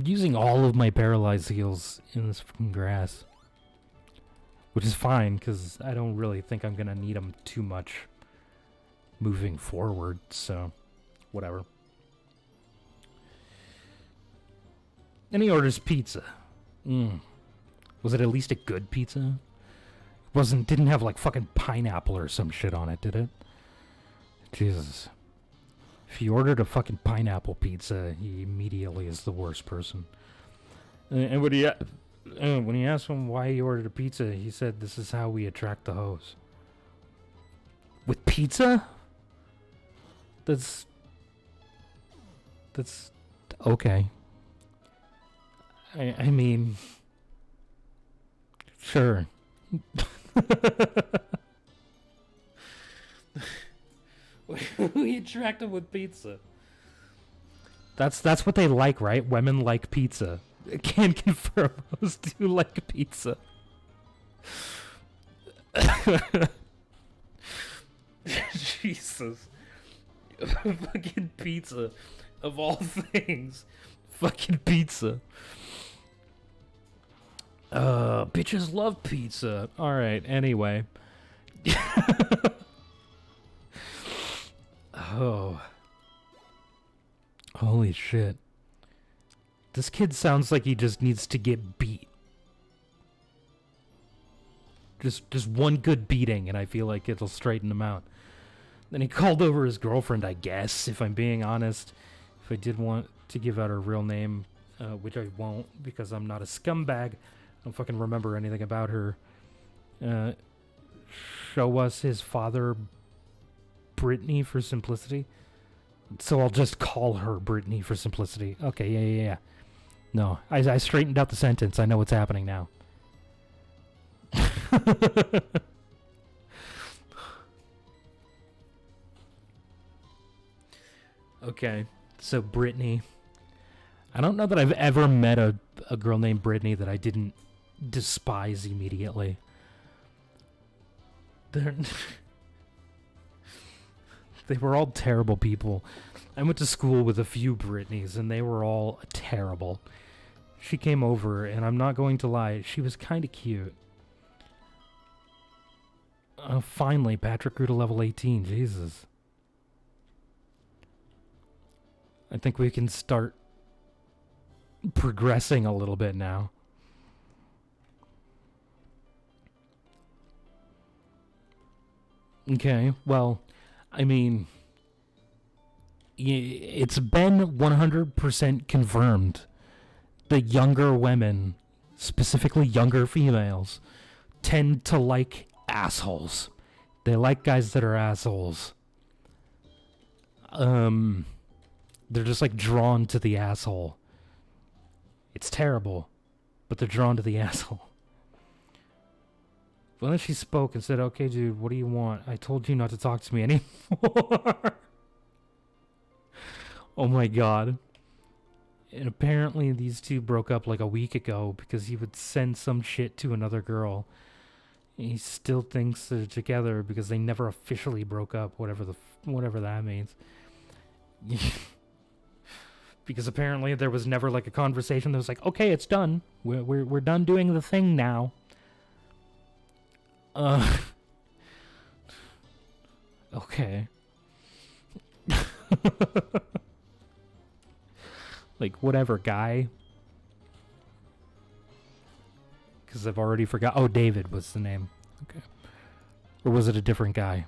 Using all of my paralyzed heals in this fucking grass. Which is fine, because I don't really think I'm going to need them too much moving forward, so whatever. And he orders pizza. Was it at least a good pizza? Didn't have like fucking pineapple or some shit on it, did it? Jesus. If he ordered a fucking pineapple pizza, he immediately is the worst person. And when he asked him why he ordered a pizza, he said, "This is how we attract the hoes." With pizza? That's okay. I mean, sure. We attract them with pizza. That's what they like, right? Women like pizza. I can confirm those do like pizza. Jesus. Fucking pizza. Of all things. Fucking pizza. Bitches love pizza. Alright, anyway. Oh. Holy shit. This kid sounds like he just needs to get beat. Just one good beating, and I feel like it'll straighten him out. Then he called over his girlfriend, I guess, if I'm being honest. If I did want to give out her real name, which I won't, because I'm not a scumbag. I don't fucking remember anything about her. Show us his father, Brittany, for simplicity. So I'll just call her Brittany for simplicity. Okay, yeah. No, I straightened out the sentence. I know what's happening now. Okay, so Brittany. I don't know that I've ever met a girl named Brittany that I didn't despise immediately. They were all terrible people. I went to school with a few Britneys, and they were all terrible. She came over, and I'm not going to lie, she was kind of cute. Finally, Patrick grew to level 18. Jesus. I think we can start progressing a little bit now. Okay, well, I mean, it's been 100% confirmed that younger women, specifically younger females, tend to like assholes. They like guys that are assholes. They're just like drawn to the asshole. It's terrible, but they're drawn to the asshole. Well, then she spoke and said, "Okay, dude, what do you want? I told you not to talk to me anymore." Oh my god. And apparently these two broke up like a week ago because he would send some shit to another girl. And he still thinks they're together because they never officially broke up, whatever that means. Because apparently there was never like a conversation that was like, "Okay, it's done. We're done doing the thing now." Okay. Like, whatever, guy. Because I've already forgot. Oh, David was the name. Okay. Or was it a different guy?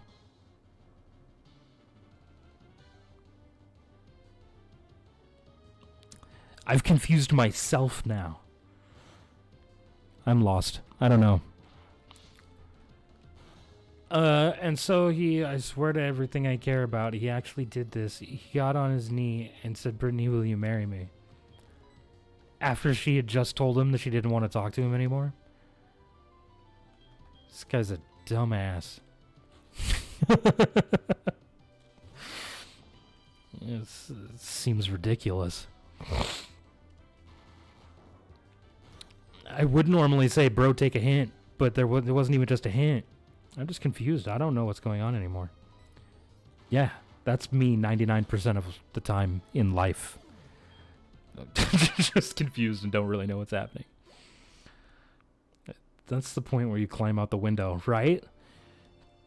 I've confused myself now. I'm lost. I don't know. And so I swear to everything I care about, he actually did this. He got on his knee and said, "Brittany, will you marry me?" After she had just told him that she didn't want to talk to him anymore. This guy's a dumbass. It seems ridiculous. I would normally say, "Bro, take a hint," but there wasn't even just a hint. I'm just confused. I don't know what's going on anymore. Yeah, that's me 99% of the time in life. Just confused and don't really know what's happening. That's the point where you climb out the window, right?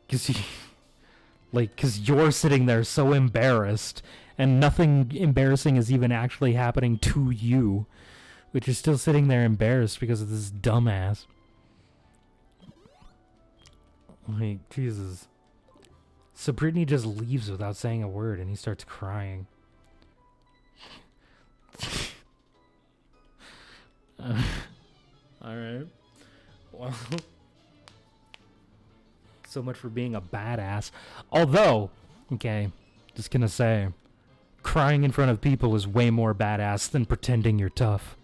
Because you're sitting there so embarrassed, and nothing embarrassing is even actually happening to you, but you're still sitting there embarrassed because of this dumbass. Like, Jesus. So Brittany just leaves without saying a word, and he starts crying. Alright. Well, so much for being a badass. Although, okay, just gonna say, crying in front of people is way more badass than pretending you're tough.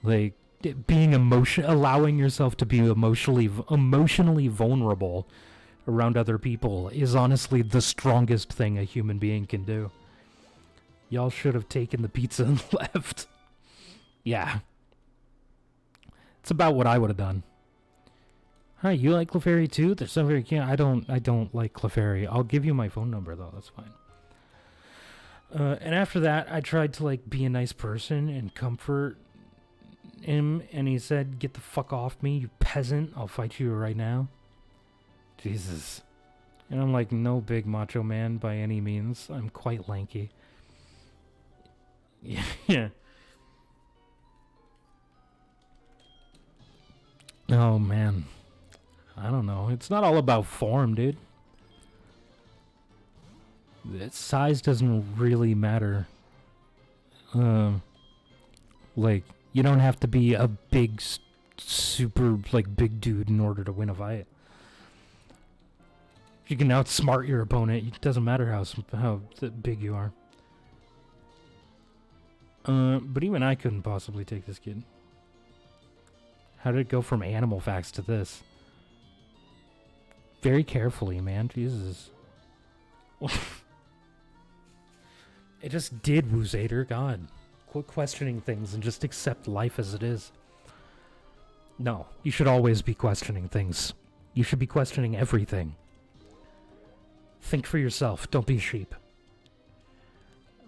Like, allowing yourself to be emotionally vulnerable around other people is honestly the strongest thing a human being can do. Y'all should have taken the pizza and left. Yeah. It's about what I would have done. Hi, you like Clefairy too? There's some very cute. I don't like Clefairy. I'll give you my phone number though, that's fine. And after that, I tried to like be a nice person and comfort him, and he said, "Get the fuck off me, you peasant. I'll fight you right now." Jesus. And I'm like, no big macho man by any means. I'm quite lanky. Yeah. Oh, man. I don't know. It's not all about form, dude. Size doesn't really matter. Like, you don't have to be a big, super, like, big dude in order to win a fight. You can outsmart your opponent. It doesn't matter how big you are. But even I couldn't possibly take this kid. How did it go from animal facts to this? Very carefully, man. Jesus. It just did, Woozader. God. Quit questioning things and just accept life as it is. No, you should always be questioning things. You should be questioning everything. Think for yourself. Don't be a sheep.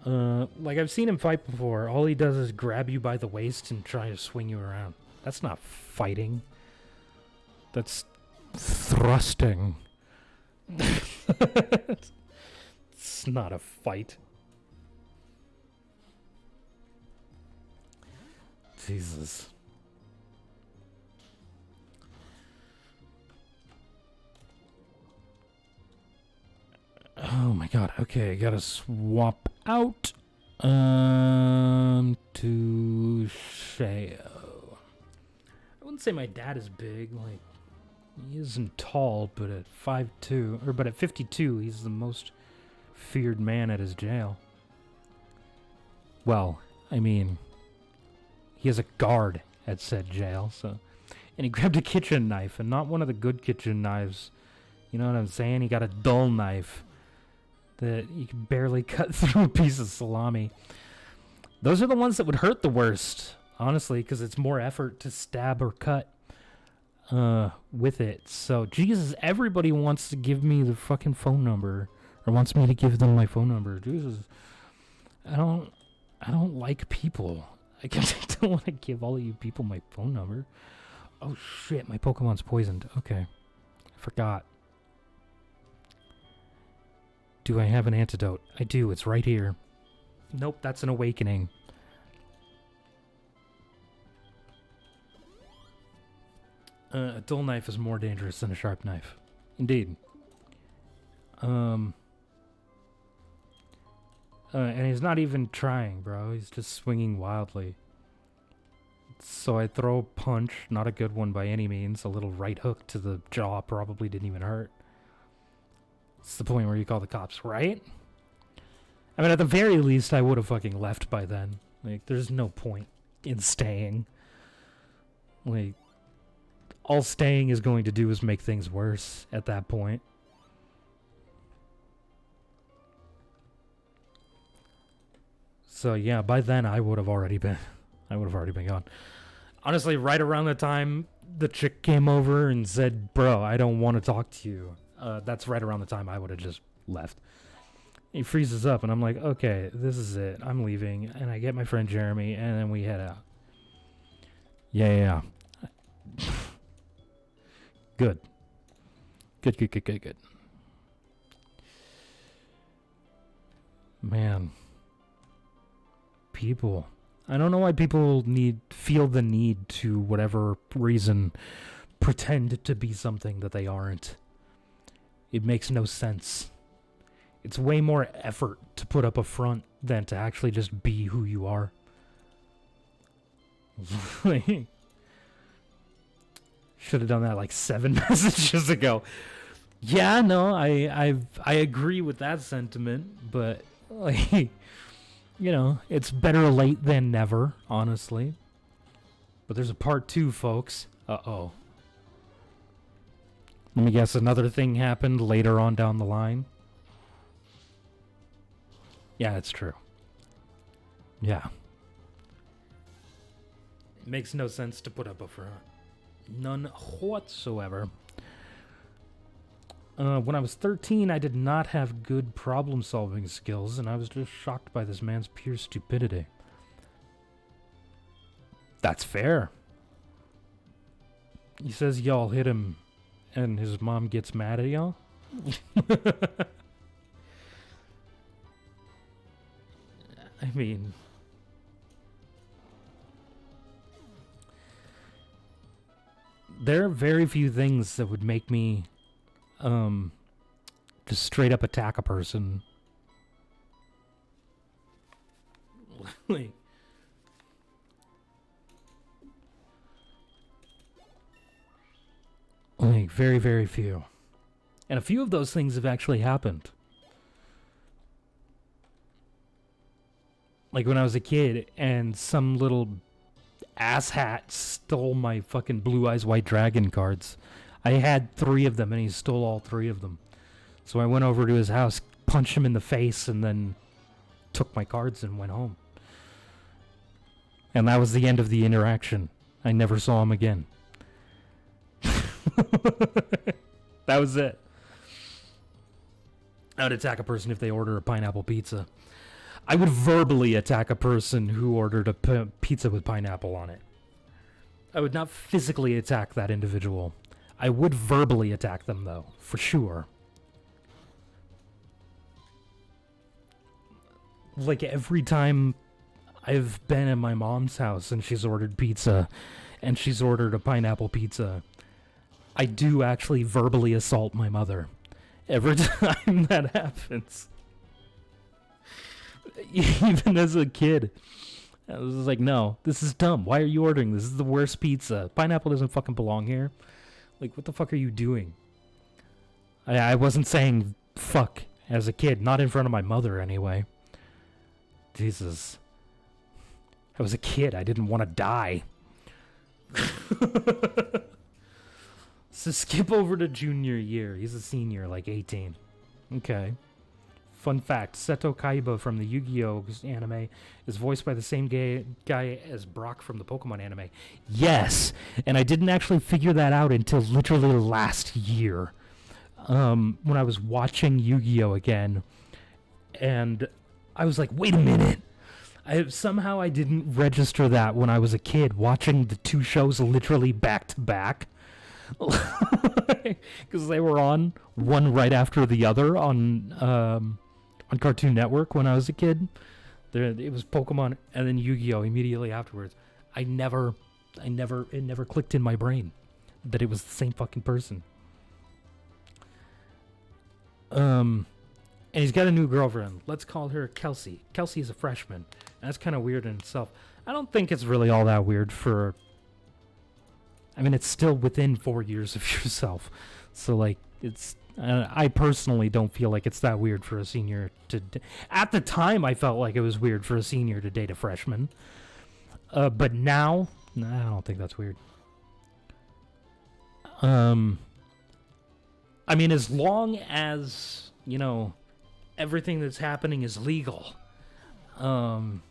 Like I've seen him fight before. All he does is grab you by the waist and try to swing you around. That's not fighting. That's thrusting. It's not a fight. Jesus. God, okay, I gotta swap out to Sheo. I wouldn't say my dad is big, like he isn't tall, but at 5'2", but at 52, he's the most feared man at his jail. Well, I mean, he has a guard at said jail, so. And he grabbed a kitchen knife, and not one of the good kitchen knives. You know what I'm saying? He got a dull knife that you can barely cut through a piece of salami. Those are the ones that would hurt the worst, honestly, because it's more effort to stab or cut with it. So, Jesus, everybody wants to give me the fucking phone number, or wants me to give them my phone number. Jesus, I don't like people. I don't want to give all of you people my phone number. Oh shit, my Pokemon's poisoned. Okay, I forgot. Do I have an antidote? I do, it's right here. Nope, that's an awakening. A dull knife is more dangerous than a sharp knife. Indeed. And he's not even trying, bro. He's just swinging wildly. So I throw a punch, not a good one by any means. A little right hook to the jaw probably didn't even hurt. It's the point where you call the cops, right? I mean, at the very least, I would have fucking left by then. Like, there's no point in staying. Like, all staying is going to do is make things worse at that point. So yeah, by then I would have already been gone. Honestly, right around the time the chick came over and said, "Bro, I don't want to talk to you." That's right around the time I would have just left. He freezes up, and I'm like, "Okay, this is it. I'm leaving." And I get my friend Jeremy, and then we head out. Yeah. Good. Man. People. I don't know why people feel the need to, whatever reason, pretend to be something that they aren't. It makes no sense. It's way more effort to put up a front than to actually just be who you are. Should have done that like 7 messages ago. Yeah, no, I agree with that sentiment, but like, you know, it's better late than never, honestly. But there's a part 2, folks. Uh-oh. Let me guess, another thing happened later on down the line. Yeah, it's true. Yeah. It makes no sense to put up a front. None whatsoever. When I was 13, I did not have good problem-solving skills, and I was just shocked by this man's pure stupidity. That's fair. He says y'all hit him, and his mom gets mad at y'all? I mean... there are very few things that would make me... just straight up attack a person. Like, very, very few. And a few of those things have actually happened. Like when I was a kid and some little asshat stole my fucking Blue Eyes White Dragon cards. I had 3 of them, and he stole all 3 of them. So I went over to his house, punched him in the face, and then took my cards and went home. And that was the end of the interaction. I never saw him again. That was it. I would attack a person if they order a pineapple pizza. I would verbally attack a person who ordered a pizza with pineapple on it. I would not physically attack that individual. I would verbally attack them, though, for sure. Like, every time I've been at my mom's house and she's ordered pizza, and she's ordered a pineapple pizza, I do actually verbally assault my mother. Every time that happens. Even as a kid, I was like, no, this is dumb. Why are you ordering this? This is the worst pizza. Pineapple doesn't fucking belong here. Like, what the fuck are you doing? I wasn't saying fuck as a kid, not in front of my mother anyway. Jesus. I was a kid. I didn't want to die. So skip over to junior year. He's a senior, like 18. Okay. Fun fact, Seto Kaiba from the Yu-Gi-Oh! Anime is voiced by the same guy as Brock from the Pokemon anime. Yes! And I didn't actually figure that out until literally last year. When I was watching Yu-Gi-Oh! Again. And I was like, wait a minute! Somehow I didn't register that when I was a kid, watching the two shows literally back to back. Because they were on one right after the other on Cartoon Network when I was a kid. It was Pokemon and then Yu-Gi-Oh! Immediately afterwards. It never clicked in my brain that it was the same fucking person. And he's got a new girlfriend. Let's call her Kelsey. Kelsey is a freshman. And that's kind of weird in itself. I don't think it's really all that weird for... I mean, it's still within 4 years of yourself. So, like, it's... I personally don't feel like it's that weird for a senior to... At the time, I felt like it was weird for a senior to date a freshman. But now, I don't think that's weird. I mean, as long as, you know, everything that's happening is legal. You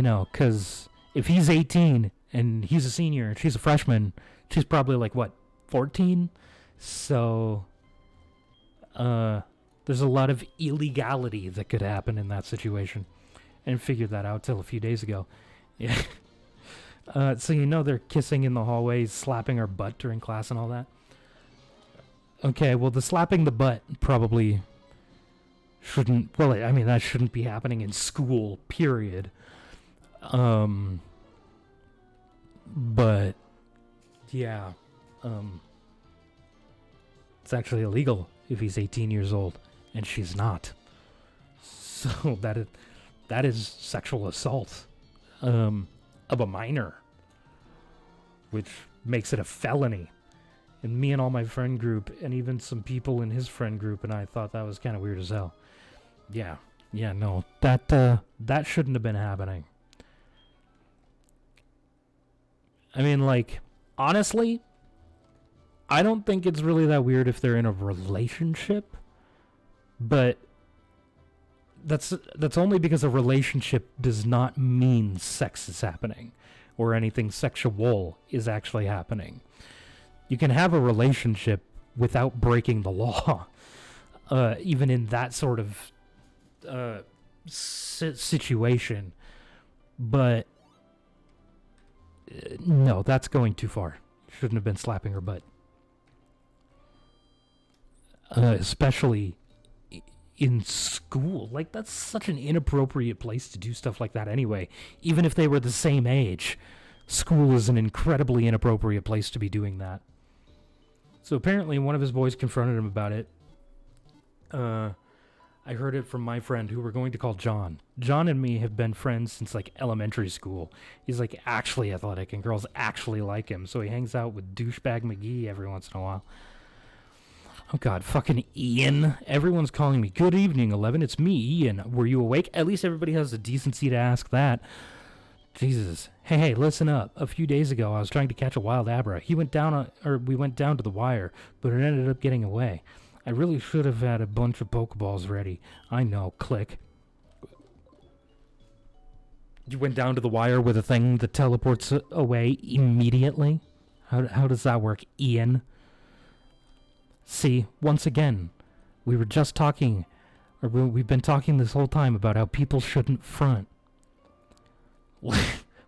know, because if he's 18 and he's a senior and she's a freshman, she's probably like, what, 14? So, there's a lot of illegality that could happen in that situation. And figured that out till a few days ago. Yeah. So you know they're kissing in the hallways, slapping her butt during class and all that? Okay, well the slapping the butt probably shouldn't... Well, I mean, that shouldn't be happening in school, period. But, yeah. It's actually illegal if he's 18 years old, and she's not. So that is sexual assault of a minor, which makes it a felony. And me and all my friend group, and even some people in his friend group, and I thought that was kind of weird as hell. Yeah, no, that shouldn't have been happening. I mean, like, honestly, I don't think it's really that weird if they're in a relationship, but that's only because a relationship does not mean sex is happening or anything sexual is actually happening. You can have a relationship without breaking the law, even in that sort of situation. But no, that's going too far. Shouldn't have been slapping her butt. Especially in school. Like, that's such an inappropriate place to do stuff like that anyway. Even if they were the same age, school is an incredibly inappropriate place to be doing that. So apparently one of his boys confronted him about it. I heard it from my friend, who we're going to call John. John and me have been friends since, like, elementary school. He's, like, actually athletic, and girls actually like him, so he hangs out with douchebag McGee every once in a while. Oh, God, fucking Ian. Everyone's calling me. Good evening, 11. It's me, Ian. Were you awake? At least everybody has the decency to ask that. Jesus. Hey, listen up. A few days ago, I was trying to catch a wild abra. We went down to the wire, but it ended up getting away. I really should have had a bunch of Pokeballs ready. I know. Click. You went down to the wire with a thing that teleports away immediately? How does that work, Ian? See, once again, we were just talking, or we've been talking this whole time about how people shouldn't front.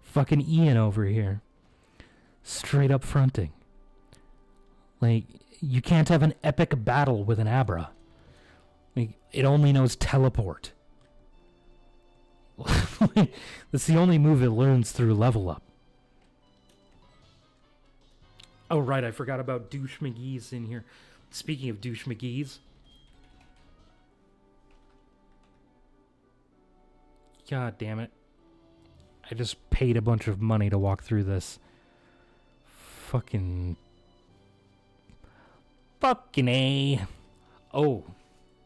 Fucking Ian over here. Straight up fronting. Like, you can't have an epic battle with an Abra. Like, it only knows teleport. That's the only move it learns through level up. Oh, right, I forgot about Douche McGee's in here. Speaking of Douche McGee's, God damn it. I just paid a bunch of money to walk through this. Fucking A. Oh,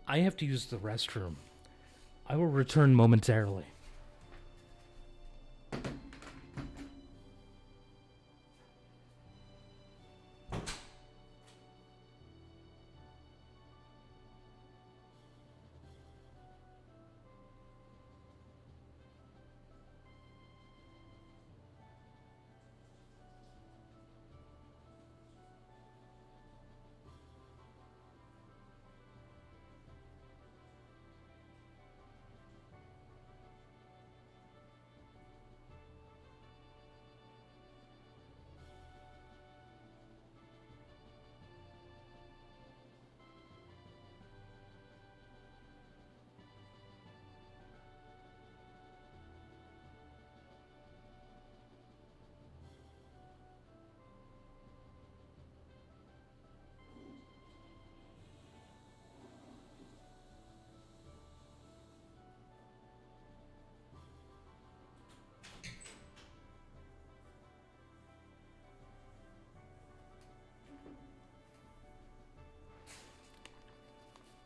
I have to use the restroom. I will return momentarily.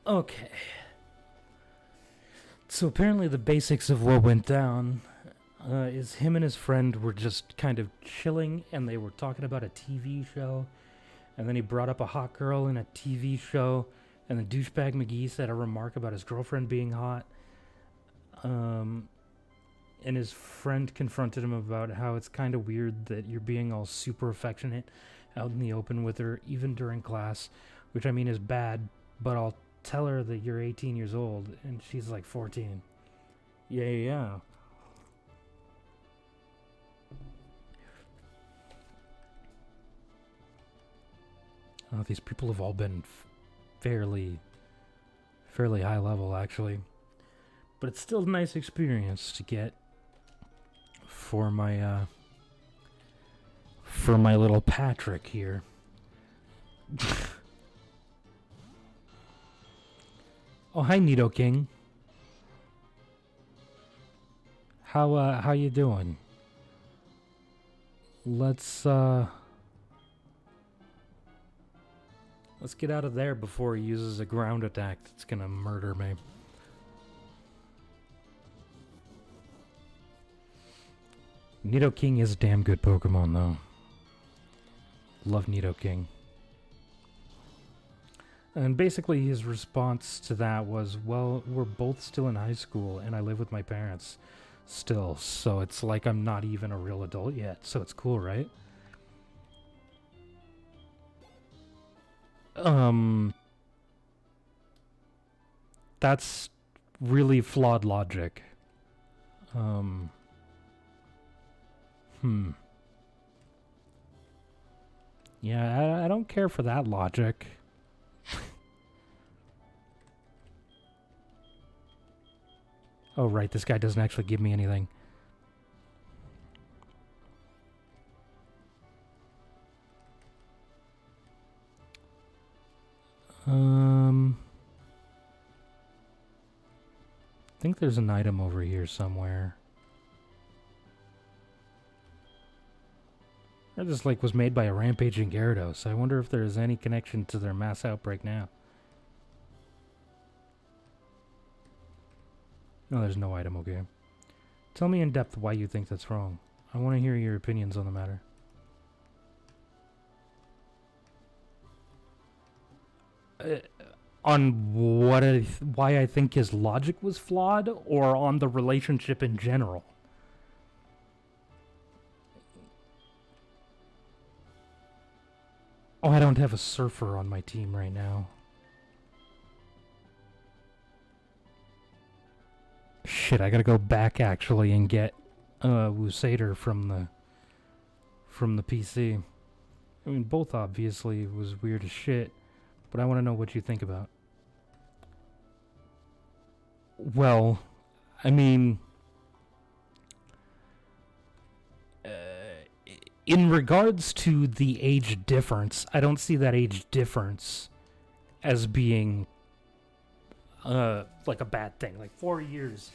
Okay. So apparently the basics of what went down is him and his friend were just kind of chilling and they were talking about a TV show. And then he brought up a hot girl in a TV show. And then douchebag McGee said a remark about his girlfriend being hot. And his friend confronted him about how it's kind of weird that you're being all super affectionate out in the open with her, even during class. Which I mean is bad, but I'll tell her that you're 18 years old, and she's like 14. Yeah. Oh, these people have all been fairly high level, actually. But it's still a nice experience to get for my little Patrick here. Oh, hi, Nido King. How you doing? Let's get out of there before he uses a ground attack that's gonna murder me. Nido King is a damn good Pokemon, though. Love Nido King. And basically his response to that was, well, we're both still in high school and I live with my parents still, so it's like I'm not even a real adult yet, so it's cool, right? That's really flawed logic. Yeah, I don't care for that logic. Oh, right, this guy doesn't actually give me anything. I think there's an item over here somewhere. This like was made by a rampaging Gyarados. I wonder if there's any connection to their mass outbreak now. No, there's no item, okay. Tell me in depth why you think that's wrong. I want to hear your opinions on the matter. On what why I think his logic was flawed, or on the relationship in general? Oh, I don't have a surfer on my team right now. Shit, I gotta go back actually and get Wusader from the PC. I mean, both obviously was weird as shit, but I want to know what you think about. Well, I mean, in regards to the age difference, I don't see that age difference as being like a bad thing. Like 4 years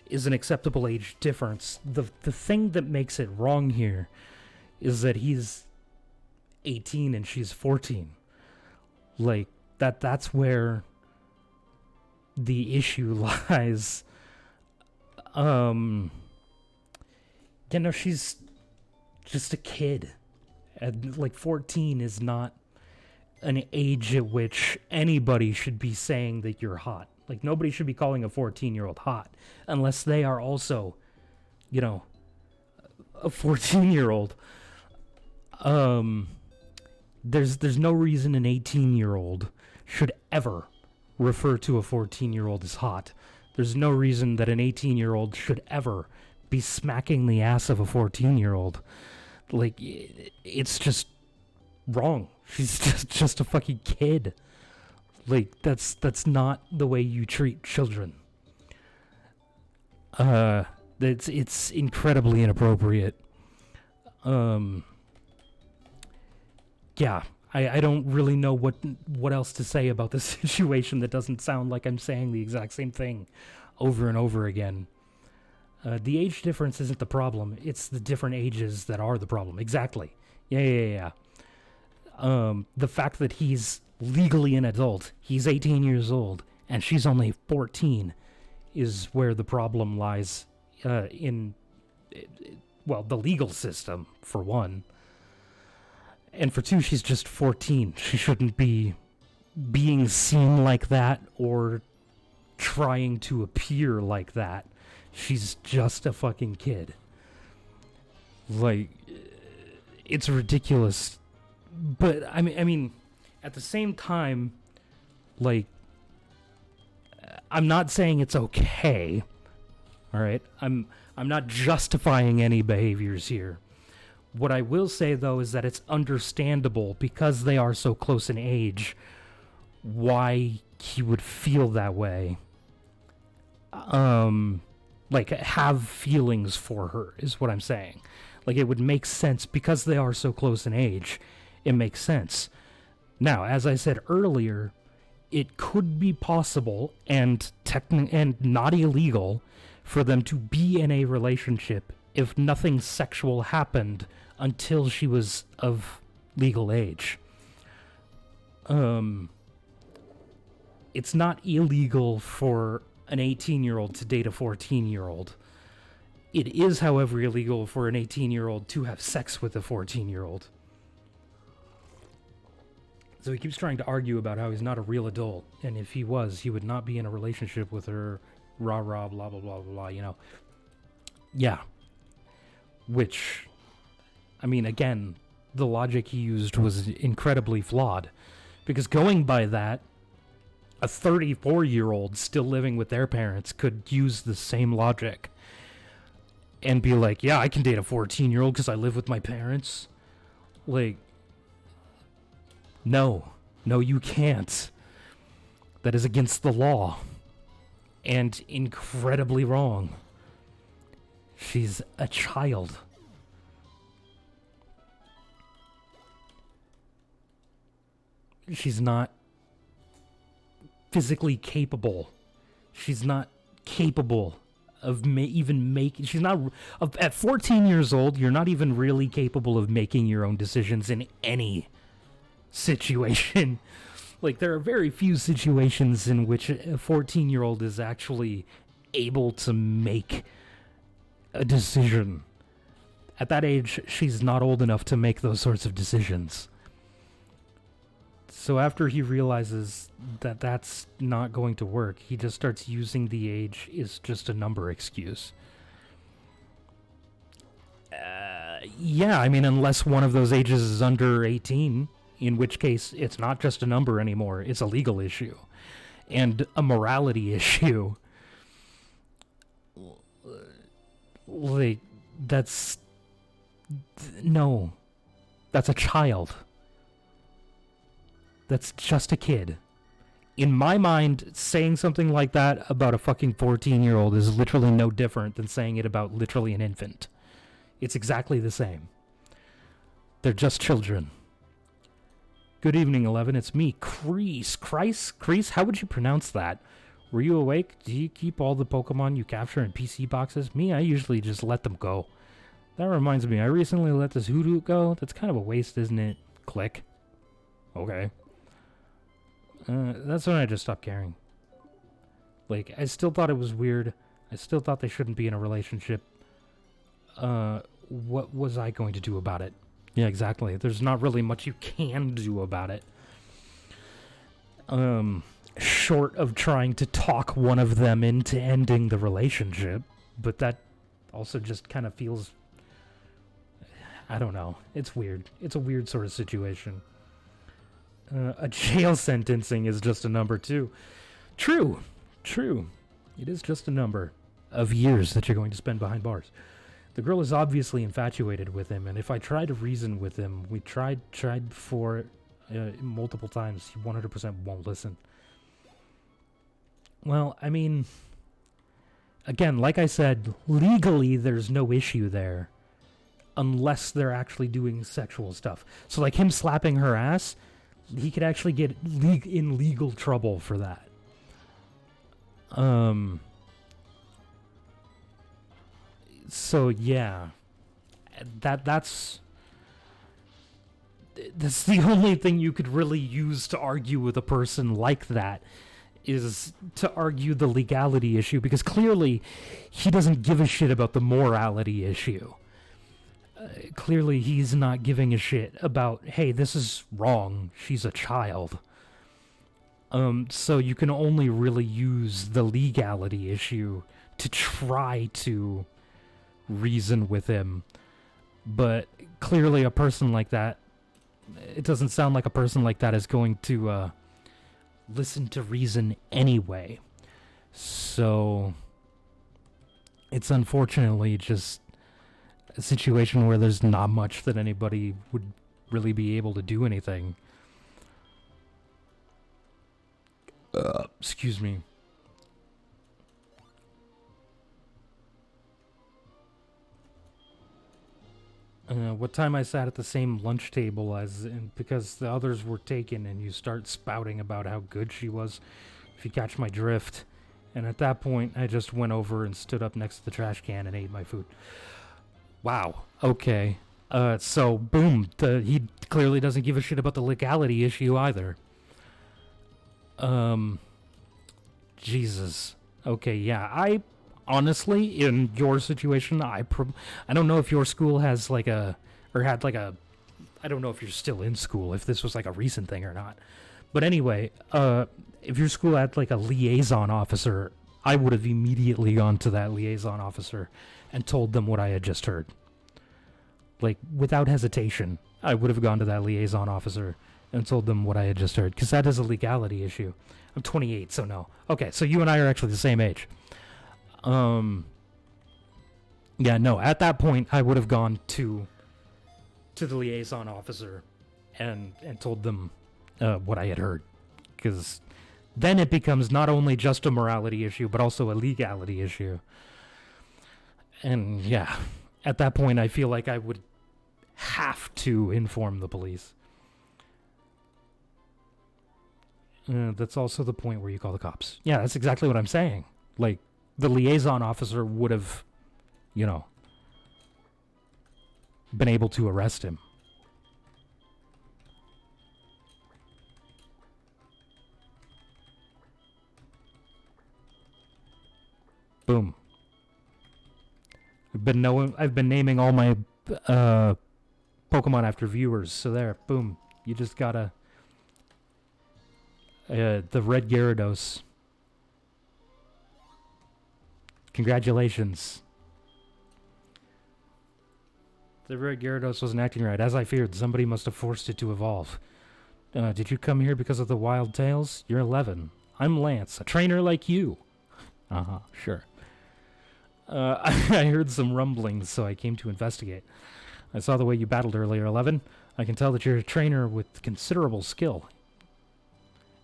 is an acceptable age difference. The thing that makes it wrong here is that he's 18 and she's 14. Like, that's where the issue lies. She's just a kid. And, like, 14 is not an age at which anybody should be saying that you're hot. Like, nobody should be calling a 14-year-old hot unless they are also, a 14-year-old. There's no reason an 18-year-old should ever refer to a 14-year-old as hot. There's no reason that an 18-year-old should ever be smacking the ass of a 14-year-old. Like, it's just wrong. She's just a fucking kid. Like, that's not the way you treat children. It's incredibly inappropriate. Yeah, I don't really know what else to say about this situation that doesn't sound like I'm saying the exact same thing over and over again. The age difference isn't the problem. It's the different ages that are the problem. Exactly. Yeah. The fact that he's legally an adult, he's 18 years old, and she's only 14, is where the problem lies in the legal system, for one. And for two, she's just 14. She shouldn't be being seen like that or trying to appear like that. She's just a fucking kid. Like, it's ridiculous. But, I mean, at the same time, like, I'm not saying it's okay. Alright? I'm not justifying any behaviors here. What I will say, though, is that it's understandable, because they are so close in age, why he would feel that way. Like, have feelings for her, is what I'm saying. Like, it would make sense, because they are so close in age, it makes sense. Now, as I said earlier, it could be possible, and not illegal, for them to be in a relationship if nothing sexual happened until she was of legal age. It's not illegal for an 18-year-old to date a 14-year-old. It is, however, illegal for an 18-year-old to have sex with a 14-year-old. So he keeps trying to argue about how he's not a real adult, and if he was, he would not be in a relationship with her, blah, blah, blah, blah, blah, blah, Yeah. Which, I mean, again, the logic he used was incredibly flawed. Because going by that, a 34-year-old still living with their parents could use the same logic and be like, yeah, I can date a 14-year-old because I live with my parents. Like, no, you can't. That is against the law. And incredibly wrong. She's a child. She's not physically capable. She's not capable of even making... She's not... At 14 years old, you're not even really capable of making your own decisions in any situation. Like, there are very few situations in which a 14-year-old is actually able to make a decision. At that age, she's not old enough to make those sorts of decisions. So after he realizes that that's not going to work, he just starts using the age is just a number excuse. Yeah, I mean, unless one of those ages is under 18, in which case it's not just a number anymore, it's a legal issue. And a morality issue. Like, that's... No. That's a child. That's just a kid. In my mind, saying something like that about a fucking 14-year-old is literally no different than saying it about literally an infant. It's exactly the same. They're just children. Good evening, 11. It's me, Kreese. Kreese? How would you pronounce that? Were you awake? Do you keep all the Pokemon you capture in PC boxes? Me, I usually just let them go. That reminds me, I recently let this Hoodoo go. That's kind of a waste, isn't it? Click. Okay. That's when I just stopped caring. Like, I still thought it was weird. I still thought they shouldn't be in a relationship. What was I going to do about it? Yeah, exactly. There's not really much you can do about it. Short of trying to talk one of them into ending the relationship. But that also just kind of feels... I don't know. It's weird. It's a weird sort of situation. A jail sentencing is just a number, too. True. It is just a number of years that you're going to spend behind bars. The girl is obviously infatuated with him, and if I try to reason with him, we tried before multiple times, he 100% won't listen. Well, I mean, again, like I said, legally there's no issue there, unless they're actually doing sexual stuff. So like him slapping her ass, he could actually get in legal trouble for that. So yeah, that's the only thing you could really use to argue with a person like that, is to argue the legality issue, because clearly he doesn't give a shit about the morality issue. Clearly he's not giving a shit about, hey, this is wrong, she's a child. So you can only really use the legality issue to try to reason with him. But clearly a person like that, it doesn't sound like a person like that is going to listen to reason anyway. So it's unfortunately just a situation where there's not much that anybody would really be able to do anything. Excuse me. What time I sat at the same lunch table as, because the others were taken, and you start spouting about how good she was, if you catch my drift. And at that point, I just went over and stood up next to the trash can and ate my food. Wow. Okay. So, boom. He clearly doesn't give a shit about the legality issue either. Jesus. Okay, yeah. I honestly, in your situation, I don't know if your school has like a, or had like a, I don't know if you're still in school, if this was like a recent thing or not. But anyway, if your school had like a liaison officer, I would have immediately gone to that liaison officer and told them what I had just heard. Like, without hesitation, I would have gone to that liaison officer and told them what I had just heard, because that is a legality issue. I'm 28, so no. Okay, so you and I are actually the same age. Yeah, no, at that point, I would have gone to the liaison officer and told them what I had heard. Because then it becomes not only just a morality issue, but also a legality issue. And yeah, at that point, I feel like I would have to inform the police. That's also the point where you call the cops. Yeah, that's exactly what I'm saying. Like, the liaison officer would have, you know, been able to arrest him. Boom. I've been naming all my Pokemon after viewers, so there, boom. You just gotta the red Gyarados. Congratulations. The red Gyarados wasn't acting right. As I feared, somebody must have forced it to evolve. Did you come here because of the wild tales? You're 11. I'm Lance, a trainer like you. Uh-huh, sure. I heard some rumblings, so I came to investigate. I saw the way you battled earlier, 11. I can tell that you're a trainer with considerable skill.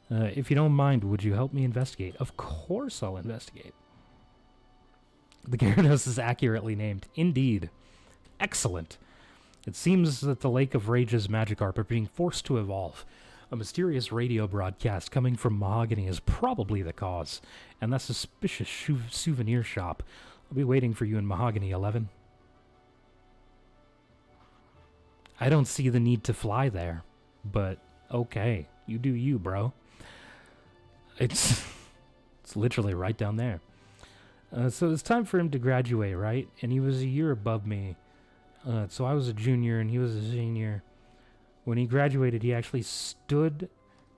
If you don't mind, would you help me investigate? Of course I'll investigate. The Gyarados is accurately named. Indeed. Excellent. It seems that the Lake of Rage's Magikarp are being forced to evolve. A mysterious radio broadcast coming from Mahogany is probably the cause, and that suspicious souvenir shop. I'll be waiting for you in Mahogany 11. I don't see the need to fly there, but okay, you do you, bro. It's literally right down there. So it's time for him to graduate, right? And he was a year above me. So I was a junior and he was a senior. When he graduated, he actually stood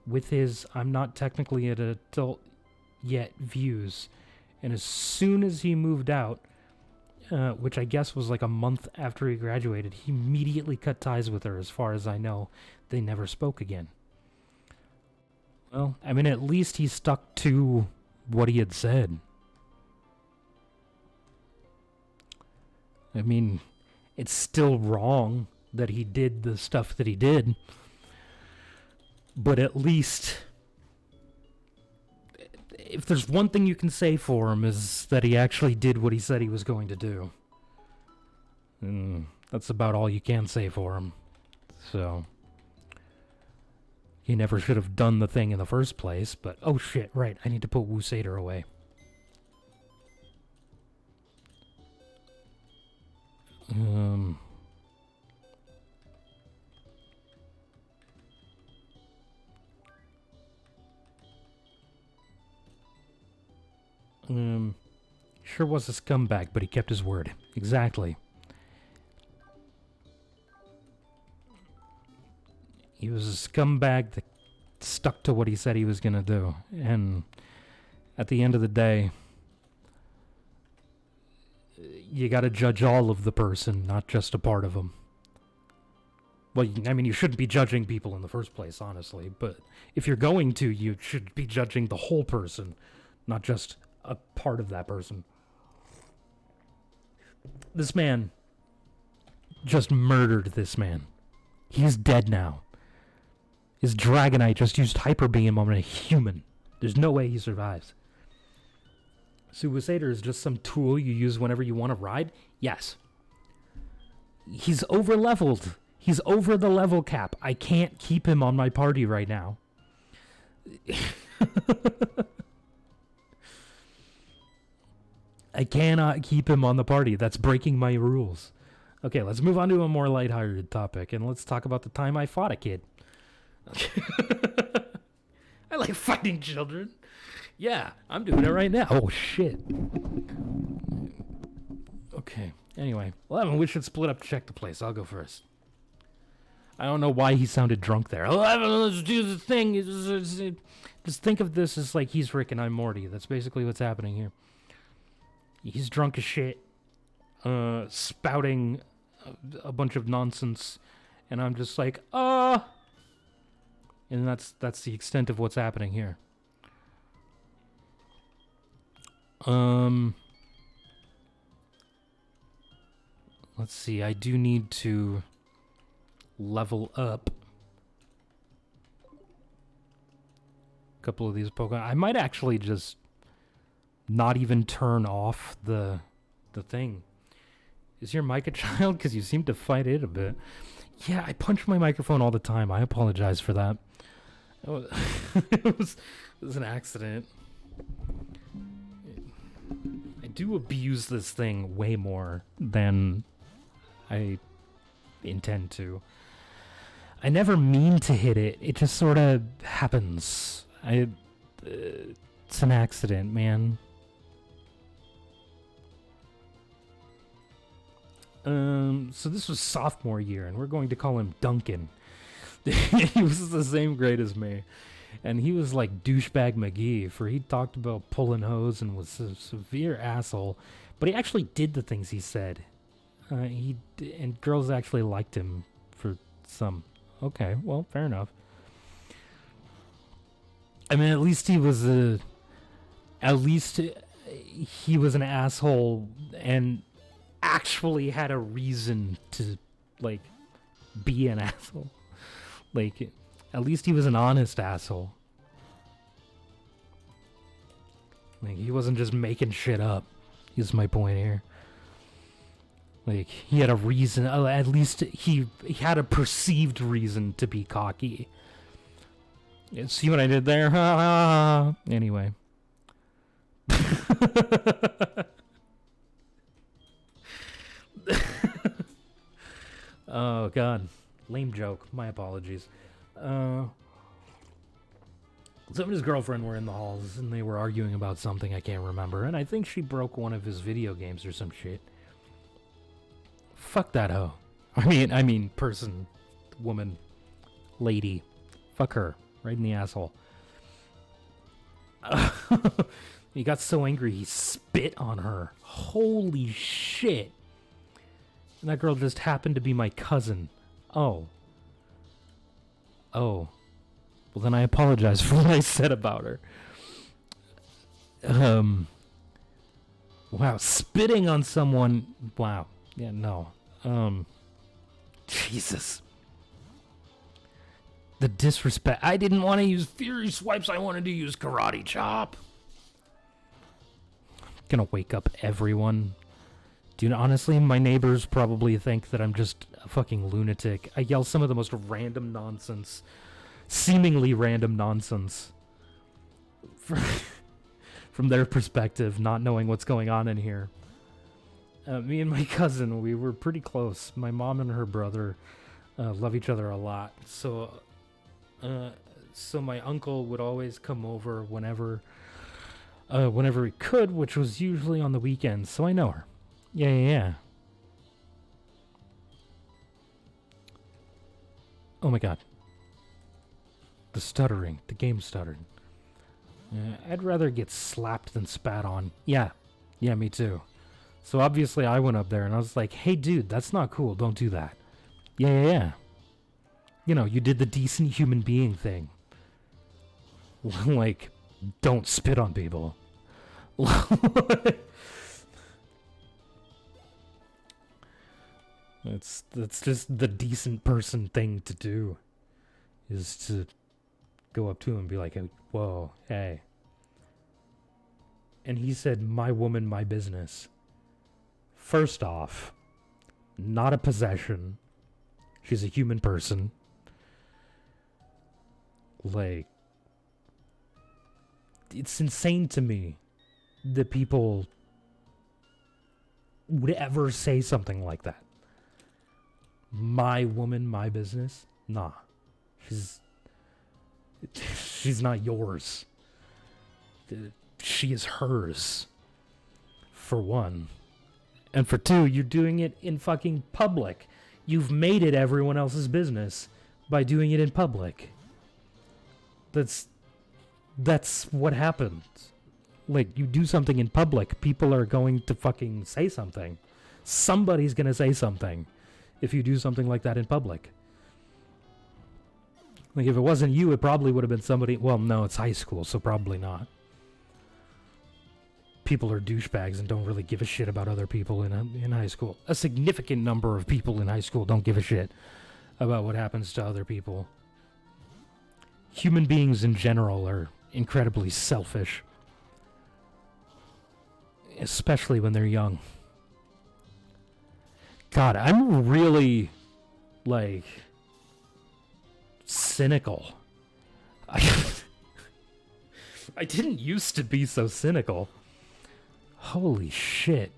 with his "I'm not technically an adult yet" views. And as soon as he moved out, which I guess was like a month after he graduated, he immediately cut ties with her. As far as I know, they never spoke again. Well, I mean, at least he stuck to what he had said. I mean, it's still wrong that he did the stuff that he did, but at least, if there's one thing you can say for him, is that he actually did what he said he was going to do. And that's about all you can say for him. So, he never should have done the thing in the first place, but oh shit, right, I need to put Wu Sater away. Sure was a scumbag, but he kept his word. Exactly. He was a scumbag that stuck to what he said he was gonna do. And at the end of the day, you gotta judge all of the person, not just a part of them. Well, I mean, you shouldn't be judging people in the first place, honestly. But if you're going to, you should be judging the whole person, not just a part of that person. This man just murdered this man. He's dead now. His Dragonite just used Hyper Beam on a human. There's no way he survives. Suicidator is just some tool you use whenever you want to ride? Yes. He's over-leveled. He's over the level cap. I can't keep him on my party right now. I cannot keep him on the party. That's breaking my rules. Okay, let's move on to a more lighthearted topic, and let's talk about the time I fought a kid. I like fighting children. Yeah, I'm doing it right now. Oh, shit. Okay, anyway. 11, we should split up to check the place. I'll go first. I don't know why he sounded drunk there. 11, let's do the thing. Just think of this as like he's Rick and I'm Morty. That's basically what's happening here. He's drunk as shit, spouting a bunch of nonsense, and I'm just like, and that's the extent of what's happening here. Let's see, I do need to level up a couple of these Pokemon. I might actually just not even turn off the thing. Is your mic a child? Because you seem to fight it a bit. Yeah, I punch my microphone all the time. I apologize for that. It was an accident. I do abuse this thing way more than I intend to. I never mean to hit it. It just sort of happens. It's an accident, man. So this was sophomore year, and we're going to call him Duncan. He was the same grade as me, and he was like douchebag McGee, for he talked about pulling hose and was a severe asshole, but he actually did the things he said. And girls actually liked him for some. Okay, well, fair enough. I mean, at least he was an asshole and actually had a reason to, like, be an asshole. Like, at least he was an honest asshole. Like, he wasn't just making shit up, is my point here. Like, he had a reason, at least he had a perceived reason to be cocky. See what I did there? Anyway. Oh, God. Lame joke. My apologies. Some of his girlfriend were in the halls, and they were arguing about something I can't remember, and I think she broke one of his video games or some shit. Fuck that hoe. I mean, person, woman, lady. Fuck her. Right in the asshole. He got so angry he spit on her. Holy shit. And that girl just happened to be my cousin. Oh. Oh. Well, then I apologize for what I said about her. Wow, spitting on someone. Wow. Yeah, no. Jesus. The disrespect. I didn't want to use Fury Swipes. I wanted to use Karate Chop. I'm gonna wake up everyone. Dude, honestly, my neighbors probably think that I'm just a fucking lunatic. I yell some of the most random nonsense. Seemingly random nonsense. From their perspective, not knowing what's going on in here. Me and my cousin, we were pretty close. My mom and her brother love each other a lot. So my uncle would always come over whenever he could, which was usually on the weekends. So I know her. Yeah. Oh my God. The stuttering. The game stuttered. I'd rather get slapped than spat on. Yeah, me too. So obviously I went up there and I was like, hey dude, that's not cool. Don't do that. Yeah. You know, you did the decent human being thing. Like, don't spit on people. That's just the decent person thing to do. Is to go up to him and be like, whoa, hey. And he said, my woman, my business. First off, not a possession. She's a human person. Like, it's insane to me that people would ever say something like that. My woman, my business? Nah. She's not yours. She is hers. For one. And for two, you're doing it in fucking public. You've made it everyone else's business by doing it in public. That's what happens. Like, you do something in public, people are going to fucking say something. Somebody's gonna say something if you do something like that in public. Like, if it wasn't you, it probably would have been somebody... Well, no, it's high school, so probably not. People are douchebags and don't really give a shit about other people in high school. A significant number of people in high school don't give a shit about what happens to other people. Human beings in general are incredibly selfish. Especially when they're young. God, I'm really, like, cynical. I didn't used to be so cynical. Holy shit.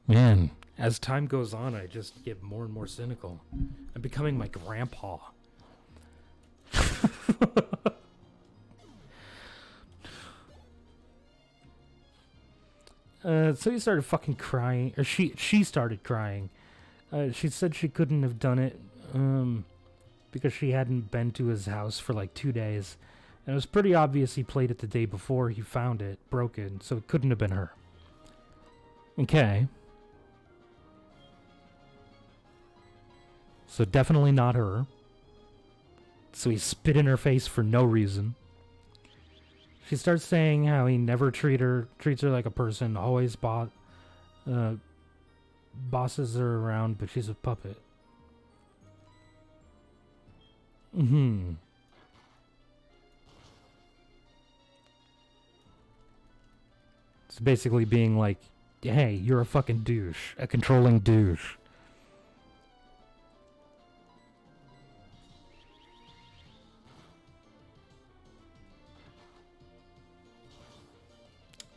Man, as time goes on, I just get more and more cynical. I'm becoming my grandpa. So he started fucking crying, or she started crying. She said she couldn't have done it, because she hadn't been to his house for like 2 days. And it was pretty obvious he played it the day before he found it broken, so it couldn't have been her. Okay. So definitely not her. So he spit in her face for no reason. She starts saying how he never treats her like a person, always bosses her around, but she's a puppet. It's basically being like, hey, you're a fucking douche. A controlling douche.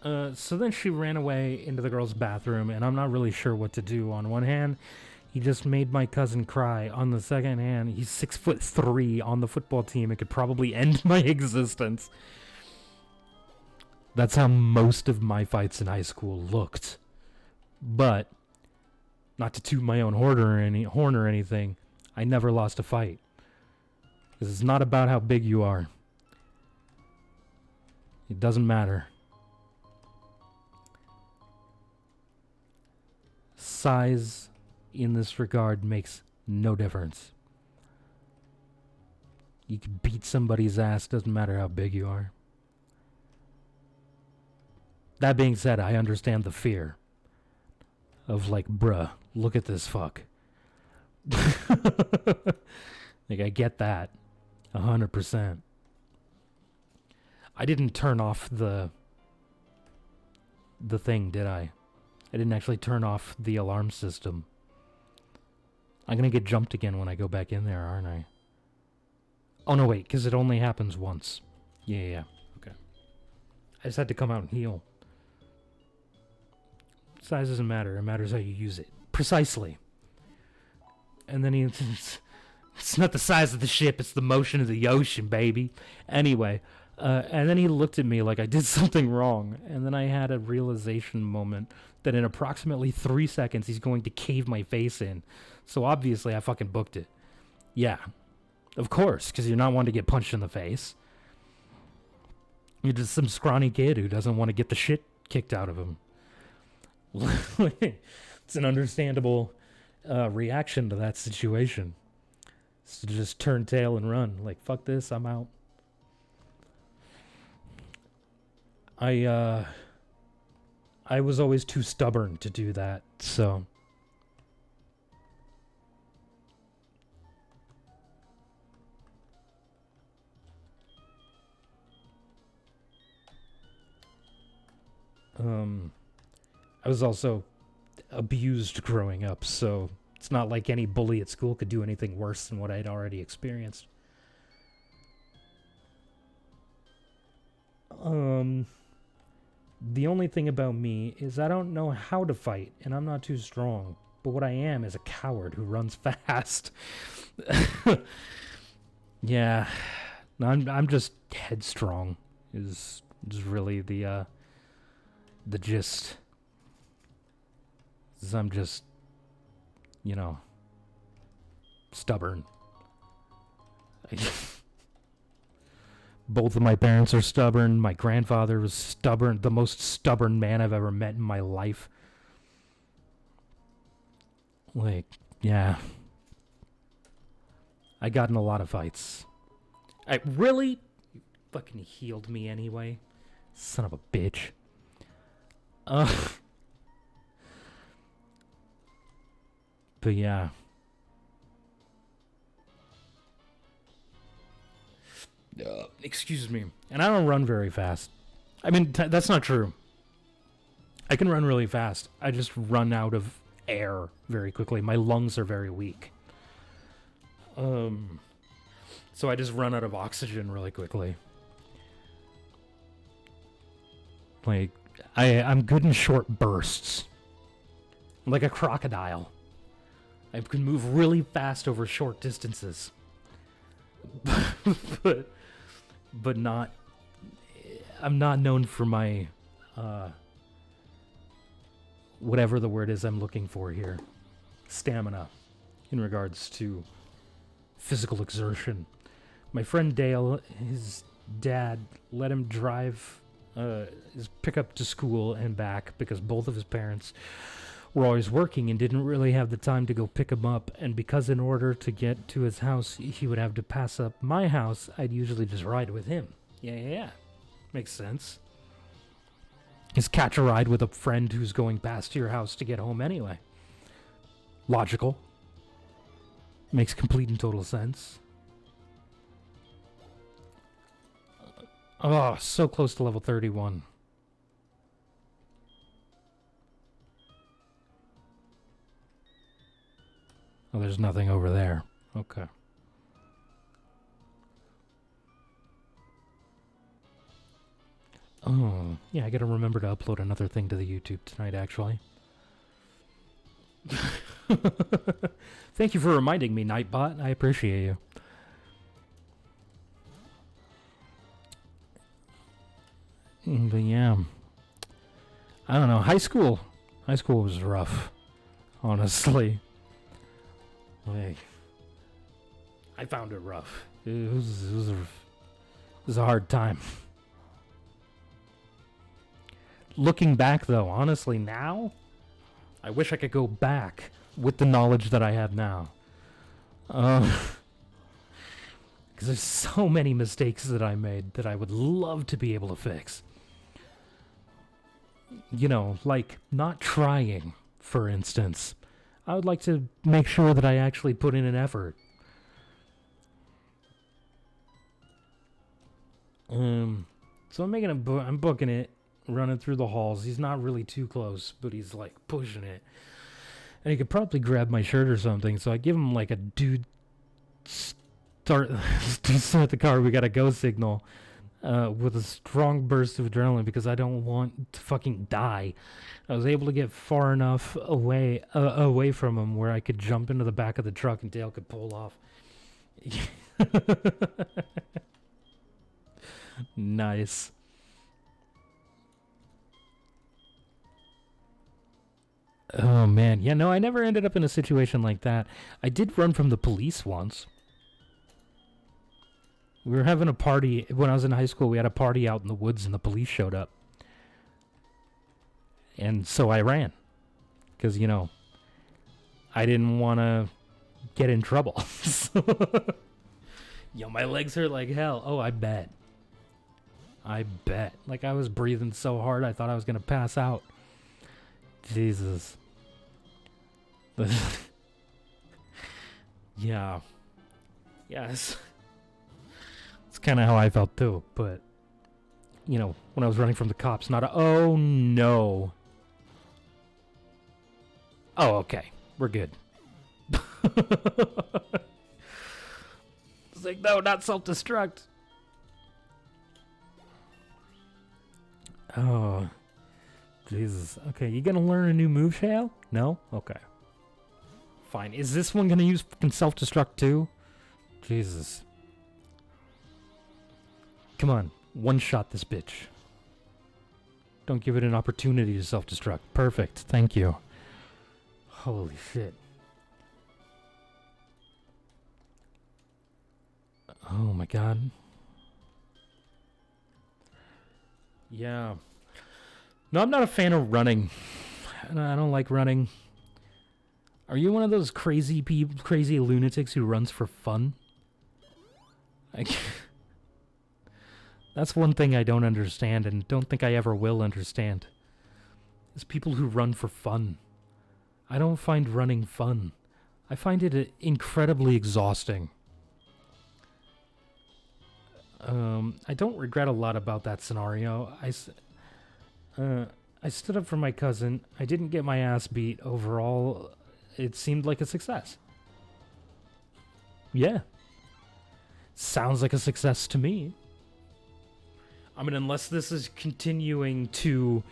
So then she ran away into the girls' bathroom, and I'm not really sure what to do. On one hand, he just made my cousin cry. On the second hand, he's 6'3" on the football team. It could probably end my existence. That's how most of my fights in high school looked. But, not to toot my own horn or anything, I never lost a fight. Because it's not about how big you are. It doesn't matter. Size in this regard makes no difference. You can beat somebody's ass, doesn't matter how big you are. That being said, I understand the fear of like, bruh, look at this fuck. Like, I get that 100%. I didn't turn off the thing, did I? I didn't actually turn off the alarm system. I'm gonna get jumped again when I go back in there, aren't I? Oh no, wait, because it only happens once. Yeah. Okay. I just had to come out and heal. Size doesn't matter. It matters how you use it. Precisely. And then it's not the size of the ship, it's the motion of the ocean, baby. Anyway, and then he looked at me like I did something wrong. And then I had a realization moment that in approximately 3 seconds, he's going to cave my face in. So obviously, I fucking booked it. Yeah. Of course, because you're not one to get punched in the face. You're just some scrawny kid who doesn't want to get the shit kicked out of him. It's an understandable reaction to that situation. It's to just turn tail and run. Like, fuck this, I'm out. I was always too stubborn to do that, so... I was also abused growing up, so it's not like any bully at school could do anything worse than what I'd already experienced. The only thing about me is I don't know how to fight, and I'm not too strong. But what I am is a coward who runs fast. Yeah. No, I'm just headstrong is really the gist. I'm just, stubborn. Both of my parents are stubborn. My grandfather was stubborn, the most stubborn man I've ever met in my life. Like, yeah. I got in a lot of fights. I really fucking healed me anyway. Son of a bitch. But yeah. Excuse me. And I don't run very fast. I mean, that's not true. I can run really fast. I just run out of air very quickly. My lungs are very weak. So I just run out of oxygen really quickly. Like, I'm good in short bursts. I'm like a crocodile. I can move really fast over short distances. but not... I'm not known for my... whatever the word is I'm looking for here. Stamina. In regards to physical exertion. My friend Dale, his dad, let him drive his pickup to school and back because both of his parents were always working and didn't really have the time to go pick him up. And because in order to get to his house, he would have to pass up my house, I'd usually just ride with him. Yeah. Makes sense. Just catch a ride with a friend who's going past your house to get home anyway. Logical. Makes complete and total sense. Oh, so close to level 31. Oh, there's nothing over there. Okay. Oh, yeah, I gotta remember to upload another thing to the YouTube tonight, actually. Thank you for reminding me, Nightbot. I appreciate you. But yeah, I don't know. High school was rough, honestly. Like, I found it rough. It was a hard time. Looking back, though, honestly, now, I wish I could go back with the knowledge that I have now. Because there's so many mistakes that I made that I would love to be able to fix. You know, like not trying, for instance. I would like to make sure that I actually put in an effort. So I'm booking it, running through the halls. He's not really too close, but he's like pushing it. And he could probably grab my shirt or something, so I give him like a dude start the car, we gotta go signal. With a strong burst of adrenaline because I don't want to fucking die. I was able to get far enough away from him where I could jump into the back of the truck and Dale could pull off. Nice. Oh man, yeah, no, I never ended up in a situation like that. I did run from the police once. We were having a party when I was in high school. We had a party out in the woods and the police showed up. And so I ran. Because, you know, I didn't want to get in trouble. Yo, my legs hurt like hell. Oh, I bet. Like, I was breathing so hard, I thought I was going to pass out. Jesus. Yeah. Yes. It's kind of how I felt too, but, you know, when I was running from the cops, oh no. Oh, okay. We're good. It's like, no, not self-destruct. Oh, Jesus. Okay, you gonna learn a new move, Shale? No? Okay. Fine. Is this one gonna use fucking self-destruct too? Jesus. Come on, one-shot this bitch. Don't give it an opportunity to self-destruct. Perfect, thank you. Holy shit. Oh my god. Yeah. No, I'm not a fan of running. I don't like running. Are you one of those crazy lunatics who runs for fun? That's one thing I don't understand and don't think I ever will understand. Is people who run for fun. I don't find running fun. I find it incredibly exhausting. I don't regret a lot about that scenario. I stood up for my cousin. I didn't get my ass beat. Overall, it seemed like a success. Yeah. Sounds like a success to me. I mean, unless this is continuing to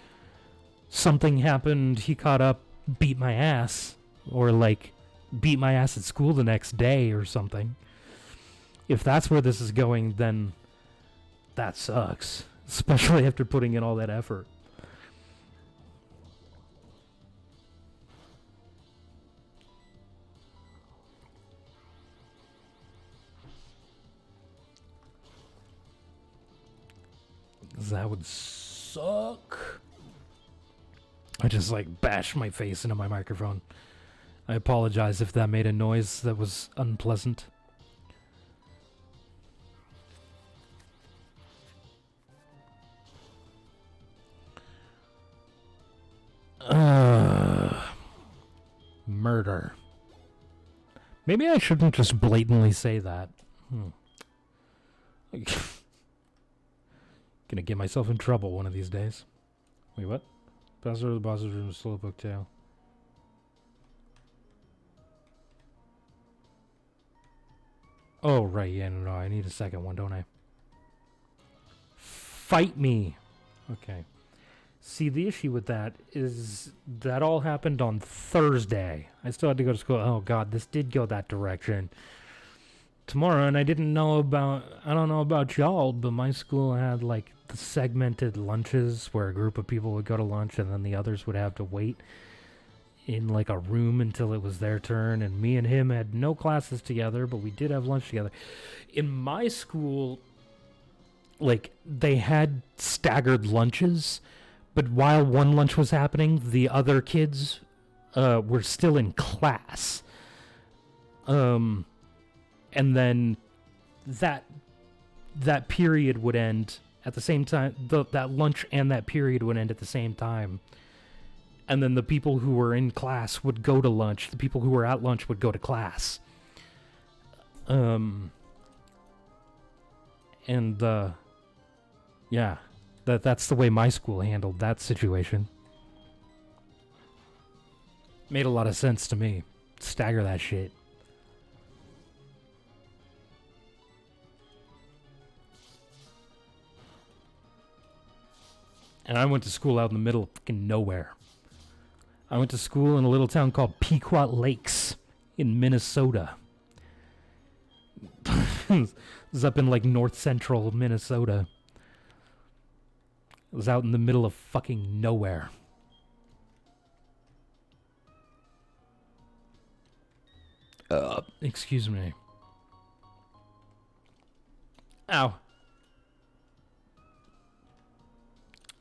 something happened, he caught up, beat my ass, or like beat my ass at school the next day or something. If that's where this is going, then that sucks, especially after putting in all that effort. That would suck. I just like bashed my face into my microphone. I apologize if that made a noise that was unpleasant. Murder. Maybe I shouldn't just blatantly say that. Gonna get myself in trouble one of these days. Wait, what? Password of the boss's room, slowpoke tail. Oh, right, yeah, no, I need a second one, don't I? Fight me! Okay. See, the issue with that is that all happened on Thursday. I still had to go to school. Oh, God, this did go that direction. Tomorrow, and I don't know about y'all, but my school had, like, the segmented lunches where a group of people would go to lunch and then the others would have to wait in, like, a room until it was their turn. And me and him had no classes together, but we did have lunch together. In my school, like, they had staggered lunches, but while one lunch was happening, the other kids were still in class. And then that period would end at the same time. That lunch and that period would end at the same time. And then the people who were in class would go to lunch. The people who were at lunch would go to class. Yeah, that's the way my school handled that situation. Made a lot of sense to me. Stagger that shit. And I went to school out in the middle of fucking nowhere. I went to school in a little town called Pequot Lakes in Minnesota. It was up in, like, north central Minnesota. It was out in the middle of fucking nowhere. Excuse me. Ow.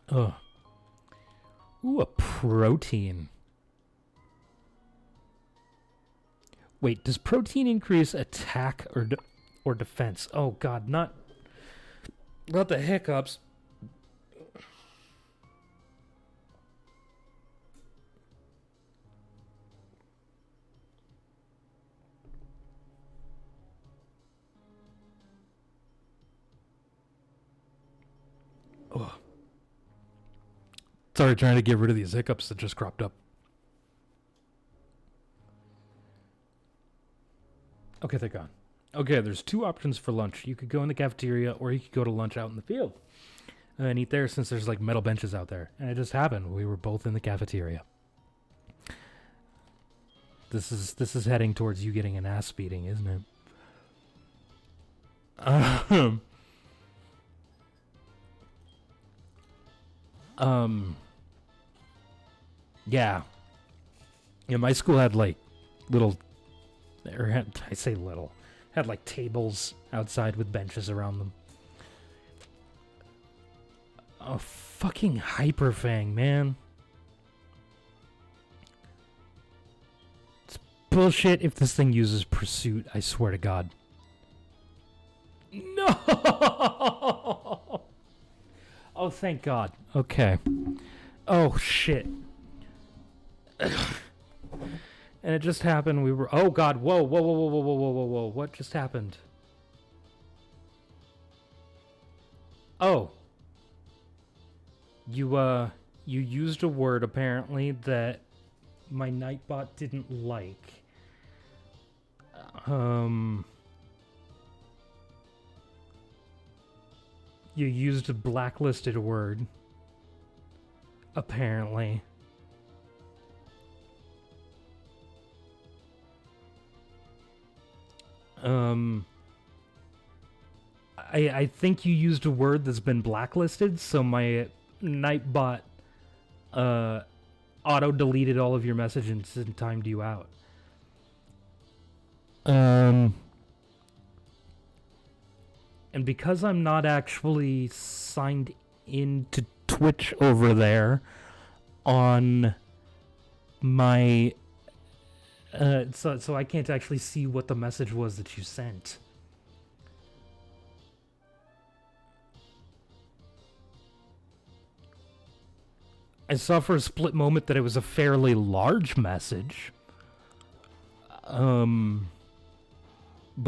Ugh. Ooh, a protein. Wait, does protein increase attack or defense? Oh God, not the hiccups. Ugh. Sorry, trying to get rid of these hiccups that just cropped up. Okay, they're gone. Okay, there's two options for lunch. You could go in the cafeteria or you could go to lunch out in the field and eat there since there's, like, metal benches out there. And it just happened. We were both in the cafeteria. This is heading towards you getting an ass beating, isn't it? Yeah. Yeah, my school had, like, had, like, tables outside with benches around them. Oh, fucking Hyperfang, man. It's bullshit if this thing uses Pursuit, I swear to God. No! Oh, thank God. Okay. Oh, shit. And it just happened. Oh God! Whoa! Whoa! Whoa! Whoa! Whoa! Whoa! Whoa! Whoa! Whoa! What just happened? Oh. You used a word apparently that my Nightbot didn't like. You used a blacklisted word. Apparently. I think you used a word that's been blacklisted, so my Nightbot auto-deleted all of your messages and timed you out. And because I'm not actually signed into Twitch over there on my... So I can't actually see what the message was that you sent. I saw for a split moment that it was a fairly large message. But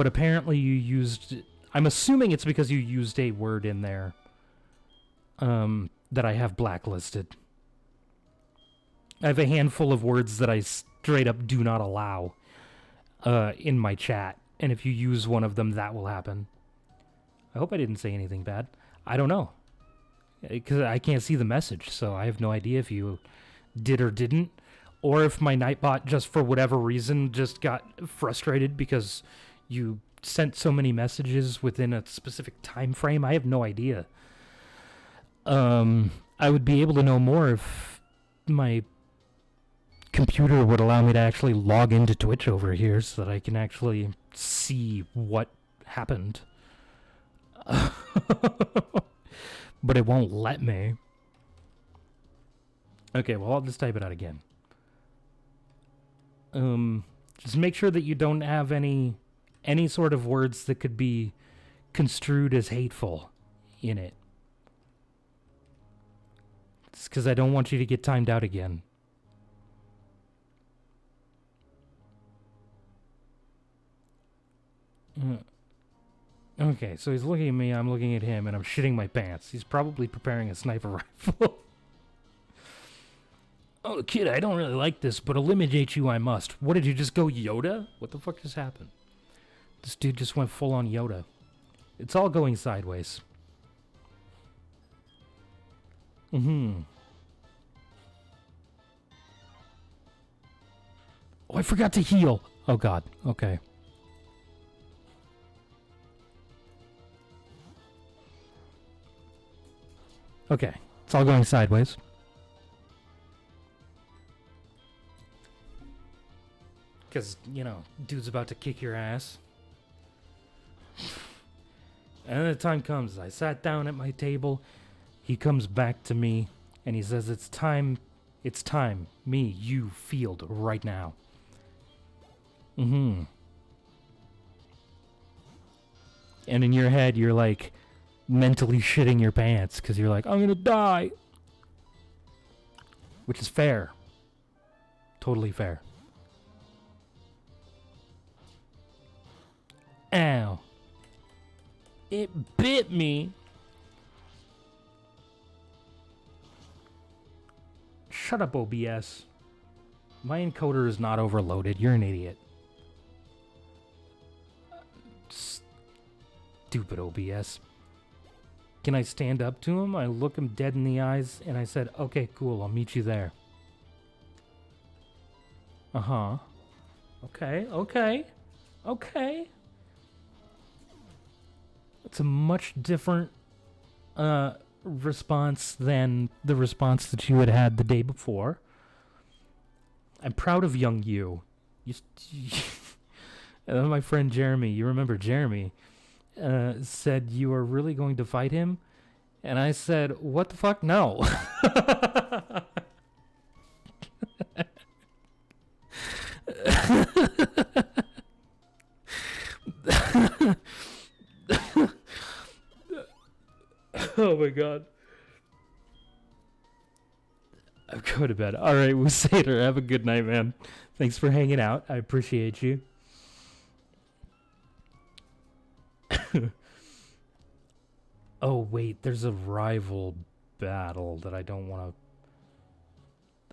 apparently you used... I'm assuming it's because you used a word in there that I have blacklisted. I have a handful of words that I straight up do not allow in my chat. And if you use one of them, that will happen. I hope I didn't say anything bad. I don't know. Because I can't see the message, so I have no idea if you did or didn't. Or if my Nightbot, just for whatever reason, just got frustrated because you sent so many messages within a specific time frame. I have no idea. I would be able to know more if my computer would allow me to actually log into Twitch over here so that I can actually see what happened. But it won't let me. Okay, well, I'll just type it out again. Just make sure that you don't have any sort of words that could be construed as hateful in it. It's because I don't want you to get timed out again. Okay, so he's looking at me, I'm looking at him, and I'm shitting my pants. He's probably preparing a sniper rifle. Oh, kid, I don't really like this, but eliminate you I must. What, did you just go Yoda? What the fuck just happened? This dude just went full on Yoda. It's all going sideways. Oh, I forgot to heal. Oh, God. Okay. Okay. It's all going sideways. Because, you know, dude's about to kick your ass. And then the time comes. I sat down at my table. He comes back to me. And he says, it's time. It's time. Me, you, field, right now. And in your head, you're like mentally shitting your pants. Because you're like, I'm going to die. Which is fair. Totally fair. Ow. It bit me. Shut up, OBS. My encoder is not overloaded. You're an idiot. Stupid OBS. Can I stand up to him? I look him dead in the eyes and I said, okay, cool, I'll meet you there. Uh-huh. Okay, okay, okay. It's a much different response than the response that you had the day before. I'm proud of young you. And then my friend Jeremy, you remember Jeremy, said you are really going to fight him? And I said, what the fuck? No. Oh my god. I'm going to bed. Alright, Wusader, have a good night, man. Thanks for hanging out. I appreciate you. Oh wait, there's a rival battle that I don't want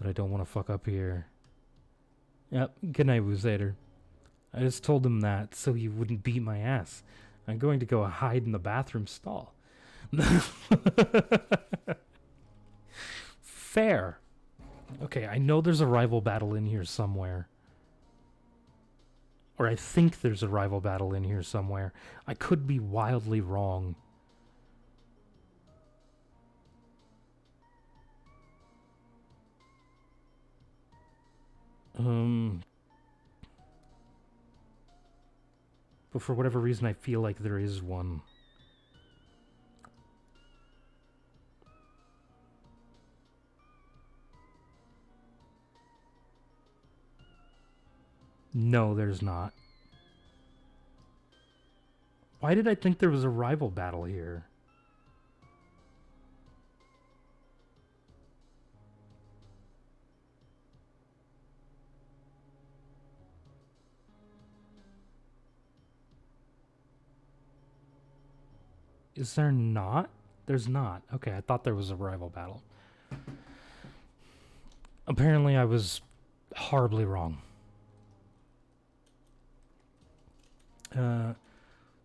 to fuck up here. Yep, good night, Wusader. I just told him that so he wouldn't beat my ass. I'm going to go hide in the bathroom stall. Fair. Okay, I know there's a rival battle in here somewhere. Or I think there's a rival battle in here somewhere. I could be wildly wrong. But for whatever reason, I feel like there is one. No, there's not. Why did I think there was a rival battle here? Is there not? There's not. Okay, I thought there was a rival battle. Apparently I was horribly wrong.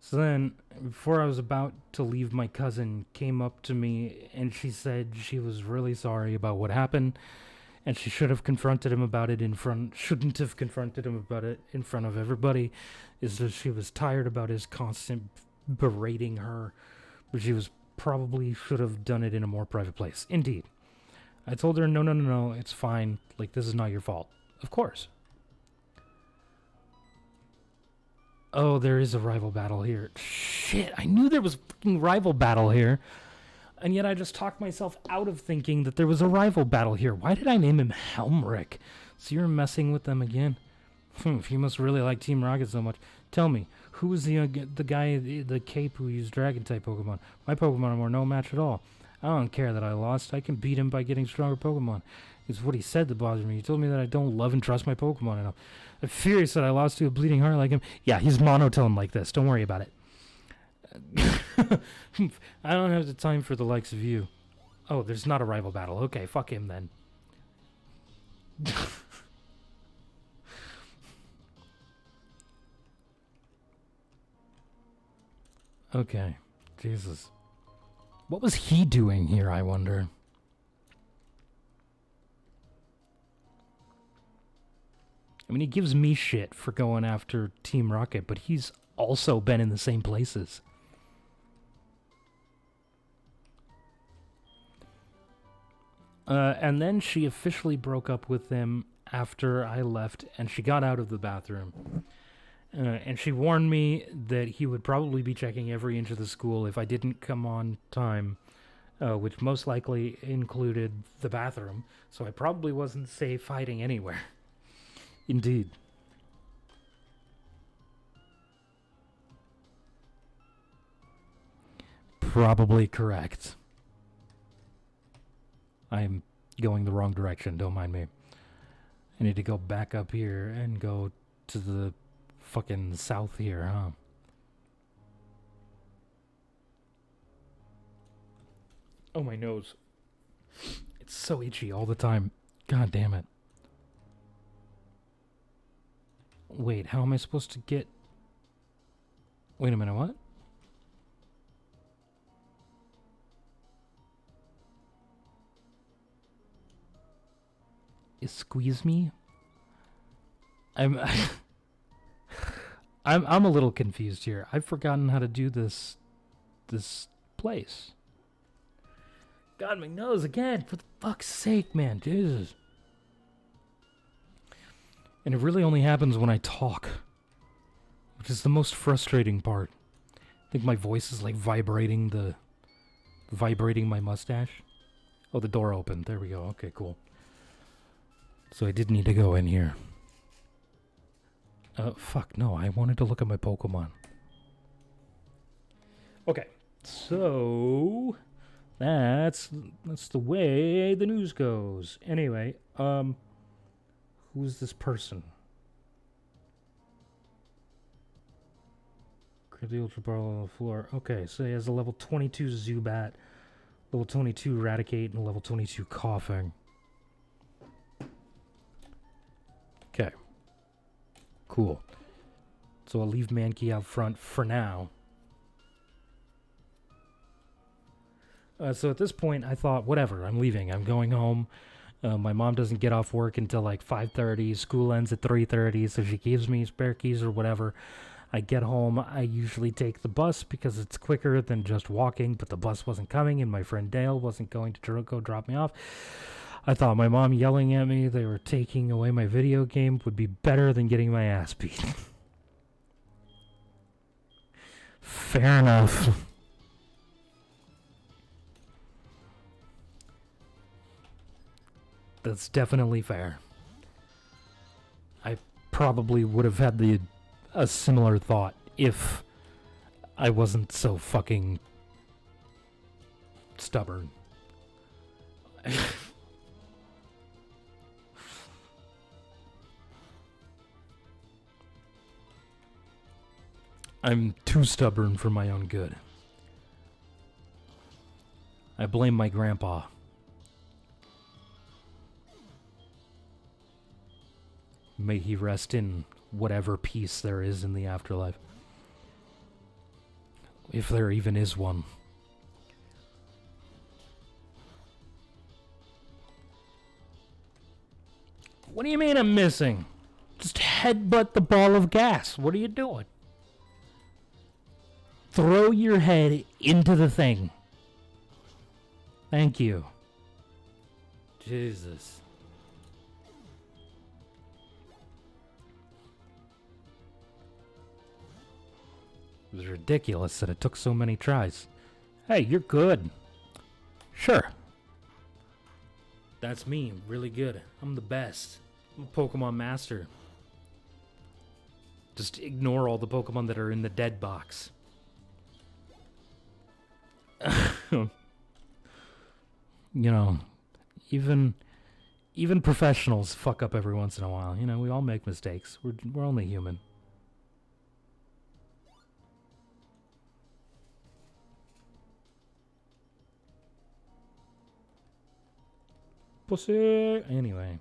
So then, before I was about to leave, my cousin came up to me and she said she was really sorry about what happened, and she should have confronted him about it in front. Shouldn't have confronted him about it in front of everybody. Is that she was tired about his constant berating her, but she was probably should have done it in a more private place. Indeed, I told her no, it's fine. Like, this is not your fault. Of course. Oh, there is a rival battle here. Shit, I knew there was a fucking rival battle here. And yet I just talked myself out of thinking that there was a rival battle here. Why did I name him Helmrick? So you're messing with them again? If you must really like Team Rocket so much. Tell me, who was the guy, the cape who used Dragon-type Pokemon? My Pokemon were no match at all. I don't care that I lost. I can beat him by getting stronger Pokemon. It's what he said that bothered me. He told me that I don't love and trust my Pokemon enough. I'm furious that I lost to a bleeding heart like him. Yeah, he's monotone like this. Don't worry about it. I don't have the time for the likes of you. Oh, there's not a rival battle. Okay, fuck him then. Okay, Jesus. What was he doing here, I wonder? I mean, he gives me shit for going after Team Rocket, but he's also been in the same places. And then she officially broke up with him after I left, and she got out of the bathroom. And she warned me that he would probably be checking every inch of the school if I didn't come on time, which most likely included the bathroom, so I probably wasn't safe hiding anywhere. Indeed. Probably correct. I'm going the wrong direction, don't mind me. I need to go back up here and go to the fucking south here, huh? Oh, my nose. It's so itchy all the time. God damn it. Wait, how am I supposed to get... Wait a minute, what? Is squeeze me? I'm I'm a little confused here. I've forgotten how to do this place. God, my nose again, for the fuck's sake, man. Jesus. And it really only happens when I talk, which is the most frustrating part. I think my voice is like vibrating my mustache. Oh, the door opened. There we go. Okay, cool. So I did need to go in here. Fuck, no, I wanted to look at my Pokemon. Okay, so that's the way the news goes. Anyway, who's this person? Grab the Ultra Ball on the floor. Okay, so he has a level 22 Zubat, level 22 Raticate, and level 22 Coughing. Okay. Cool. So I'll leave Mankey out front for now. So at this point, I thought, whatever, I'm leaving. I'm going home. My mom doesn't get off work until like 5:30. School ends at 3:30, so she gives me spare keys or whatever. I get home. I usually take the bus because it's quicker than just walking, but the bus wasn't coming, and my friend Dale wasn't going to go drop me off. I thought my mom yelling at me they were taking away my video game would be better than getting my ass beat. Fair enough. That's definitely fair. I probably would have had a similar thought if I wasn't so fucking stubborn. I'm too stubborn for my own good. I blame my grandpa. May he rest in whatever peace there is in the afterlife. If there even is one. What do you mean I'm missing? Just headbutt the ball of gas. What are you doing? Throw your head into the thing. Thank you. Jesus. It was ridiculous that it took so many tries. Hey, you're good. Sure. That's me, really good. I'm the best. I'm a Pokemon master. Just ignore all the Pokemon that are in the dead box. You know, even professionals fuck up every once in a while. You know, we all make mistakes. We're only human. Pussy. Anyway.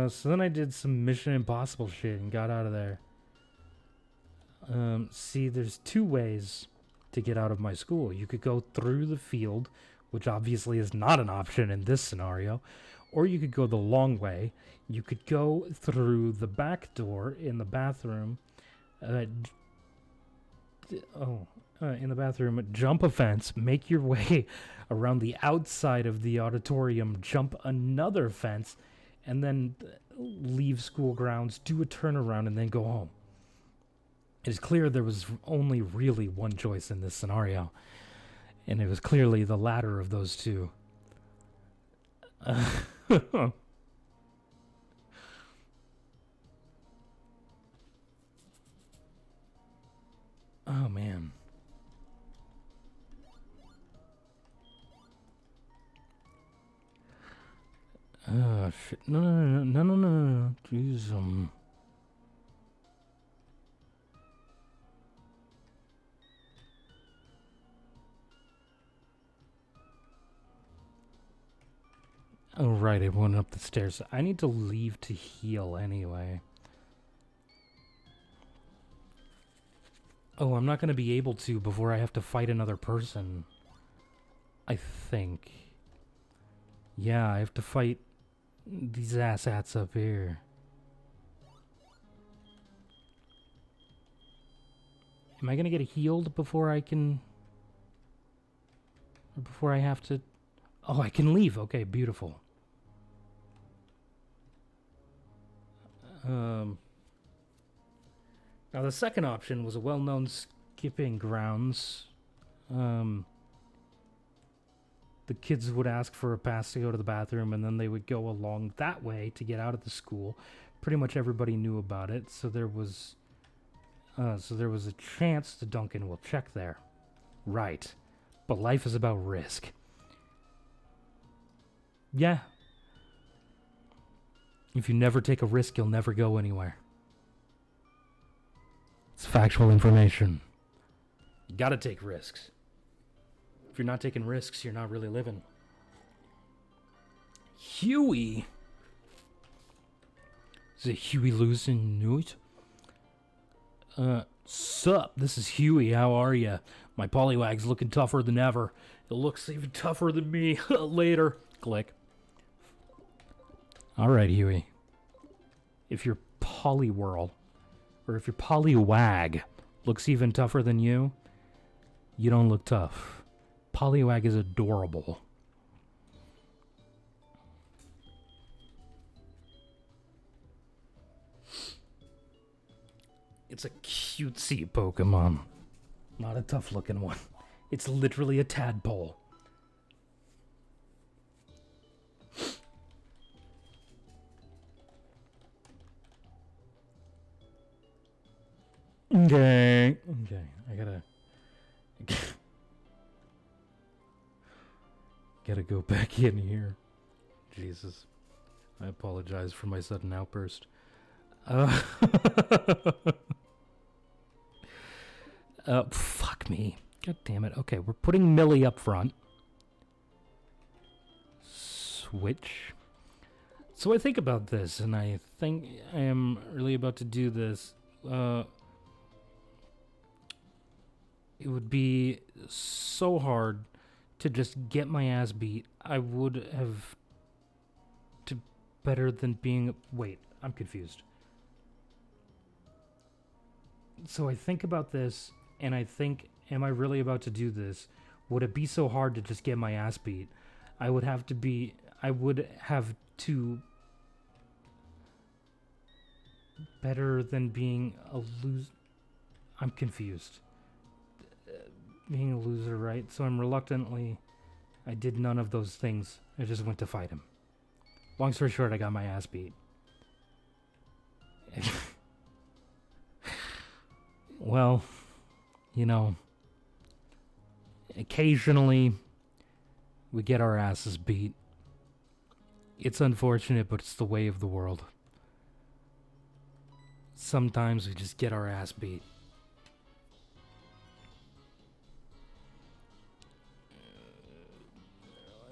So then I did some Mission Impossible shit and got out of there. See, there's two ways to get out of my school. You could go through the field, which obviously is not an option in this scenario, or you could go the long way. You could go through the back door in the bathroom, in the bathroom, jump a fence, make your way around the outside of the auditorium, jump another fence, and then leave school grounds, do a turnaround, and then go home. It's clear there was only really one choice in this scenario, and it was clearly the latter of those two. Oh, man. Oh, shit. No. Jeez, Oh, right, it went up the stairs. I need to leave to heal anyway. Oh, I'm not going to be able to before I have to fight another person. I think. Yeah, I have to fight these asshats up here. Am I going to get healed before I can... Or before I have to... Oh, I can leave. Okay, beautiful. Now, the second option was a well-known skipping grounds. The kids would ask for a pass to go to the bathroom, and then they would go along that way to get out of the school. Pretty much everybody knew about it, so there was a chance that Duncan will check there. Right. But life is about risk. Yeah. If you never take a risk, you'll never go anywhere. It's factual information. You gotta take risks. If you're not taking risks, you're not really living. Huey? Is it Huey Lewis and Newt? Sup, this is Huey, how are ya? My Poliwag's looking tougher than ever. It looks even tougher than me. Later. Click. Alright, Huey. If your Poliwhirl, or if your Poliwag looks even tougher than you don't look tough. Poliwag is adorable. It's a cutesy Pokemon. Not a tough-looking one. It's literally a tadpole. Okay, I gotta go back in here. Jesus. I apologize for my sudden outburst. Fuck me. God damn it. Okay, we're putting Millie up front. which. So I think about this, and I think I am really about to do this. It would be so hard to just get my ass beat. I would have to better than being... Wait, I'm confused. So I think about this, and I think, am I really about to do this? Would it be so hard to just get my ass beat? I would have to better than being a loser. I'm confused. Being a loser, right? So I did none of those things. I just went to fight him. Long story short, I got my ass beat. Well, you know, occasionally we get our asses beat. It's unfortunate, but it's the way of the world. Sometimes we just get our ass beat.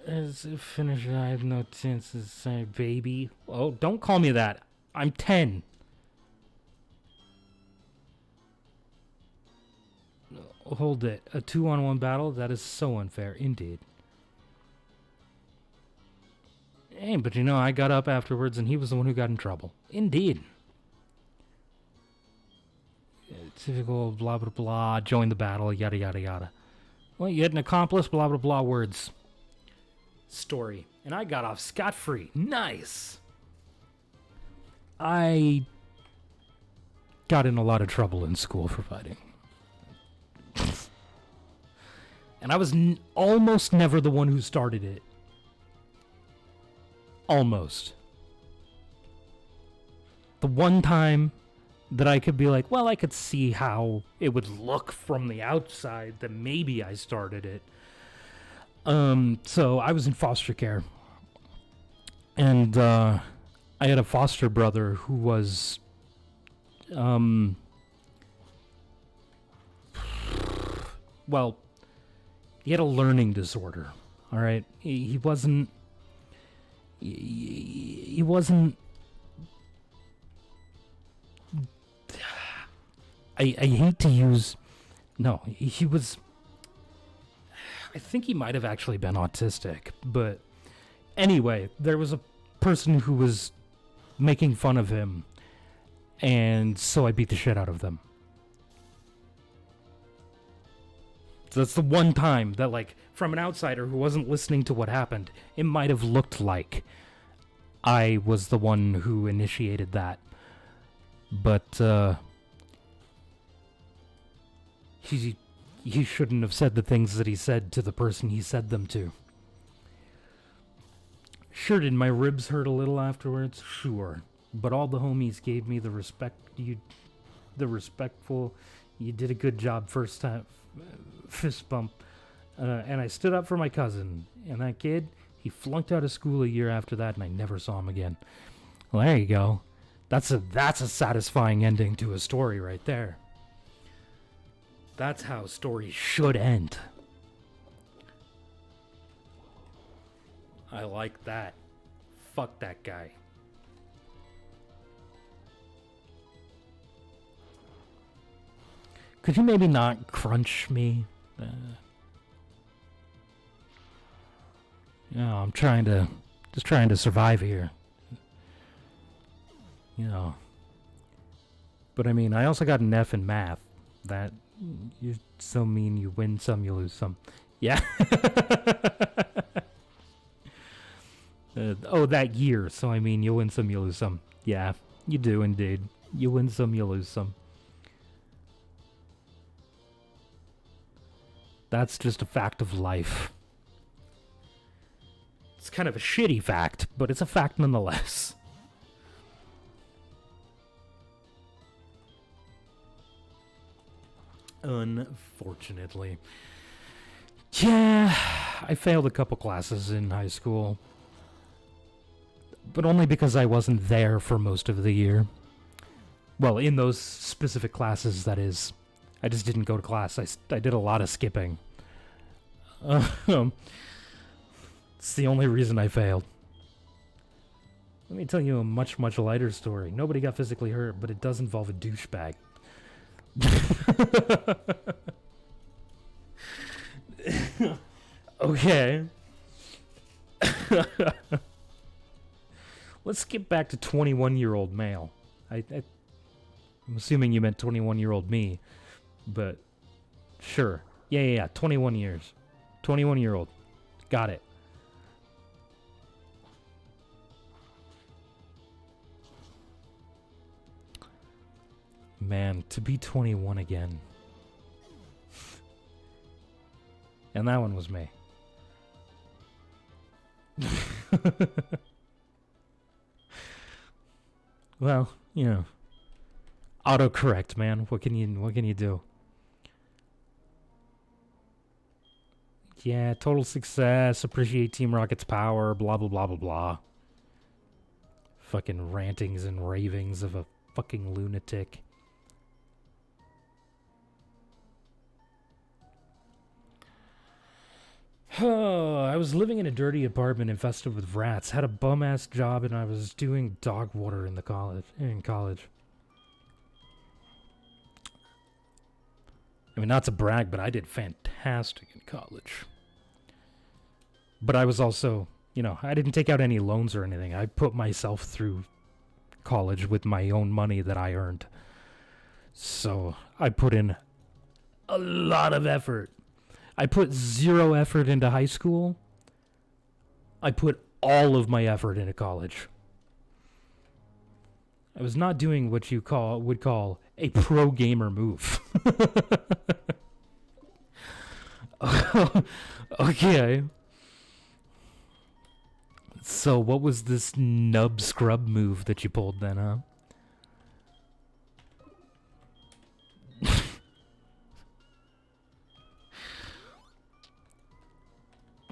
As a finisher, I have no chance to say baby. Oh, don't call me that. I'm 10. Hold it. A 2-on-1 battle? That is so unfair. Indeed. Hey, but you know, I got up afterwards and he was the one who got in trouble. Indeed. Typical blah blah blah, join the battle, yada yada yada. Well, you had an accomplice, blah blah blah words. Story. And I got off scot-free. Nice! I got in a lot of trouble in school for fighting. And I was almost never the one who started it. Almost. The one time that I could be like, well, I could see how it would look from the outside that maybe I started it. So I was in foster care. And I had a foster brother who was well, he had a learning disorder. All right, he wasn't I hate to use... No, he was... I think he might have actually been autistic, but... Anyway, there was a person who was making fun of him, and so I beat the shit out of them. So that's the one time that, like, from an outsider who wasn't listening to what happened, it might have looked like I was the one who initiated that. But, he shouldn't have said the things that he said to the person he said them to. Sure, did my ribs hurt a little afterwards? Sure. But all the homies gave me the respectful, you did a good job first time, fist bump. And I stood up for my cousin. And that kid, he flunked out of school a year after that, and I never saw him again. Well, there you go. That's a satisfying ending to a story right there. That's how stories should end. I like that. Fuck that guy. Could you maybe not crunch me? You know, I'm just trying to survive here. You know. But I mean, I also got an F in math. That, you're so mean, you win some, you lose some. Yeah. That year. So I mean, you win some, you lose some. Yeah, you do indeed. You win some, you lose some. That's just a fact of life. It's kind of a shitty fact, but it's a fact nonetheless. Unfortunately. Yeah, I failed a couple classes in high school. But only because I wasn't there for most of the year. Well, in those specific classes, that is. I just didn't go to class. I did a lot of skipping. It's the only reason I failed. Let me tell you a much, much lighter story. Nobody got physically hurt, but it does involve a douchebag. Okay. Let's skip back to 21-year-old male. I'm assuming you meant 21-year-old me, but sure. Yeah, 21 years. 21-year-old. Got it. Man, to be 21 again. And that one was me. Well, you know, autocorrect, man. What can you do? Yeah, total success. Appreciate Team Rocket's power. Blah blah blah blah blah. Fucking rantings and ravings of a fucking lunatic. Oh, I was living in a dirty apartment infested with rats, had a bum-ass job, and I was doing dog water in college. I mean, not to brag, but I did fantastic in college. But I was also, you know, I didn't take out any loans or anything. I put myself through college with my own money that I earned. So I put in a lot of effort. I put 0 effort into high school. I put all of my effort into college. I was not doing what you would call a pro gamer move. Okay. So what was this nub scrub move that you pulled then, huh?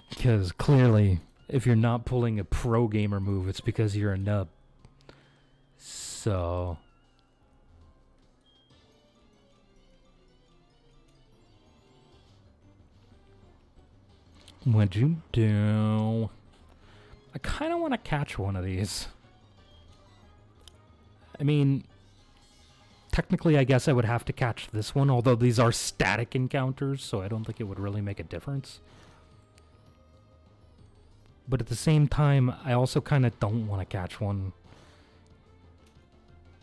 Because clearly, if you're not pulling a pro gamer move, it's because you're a nub. So... what'd you do? I kind of want to catch one of these. I mean, technically I guess I would have to catch this one, although these are static encounters, so I don't think it would really make a difference. But at the same time, I also kind of don't want to catch one.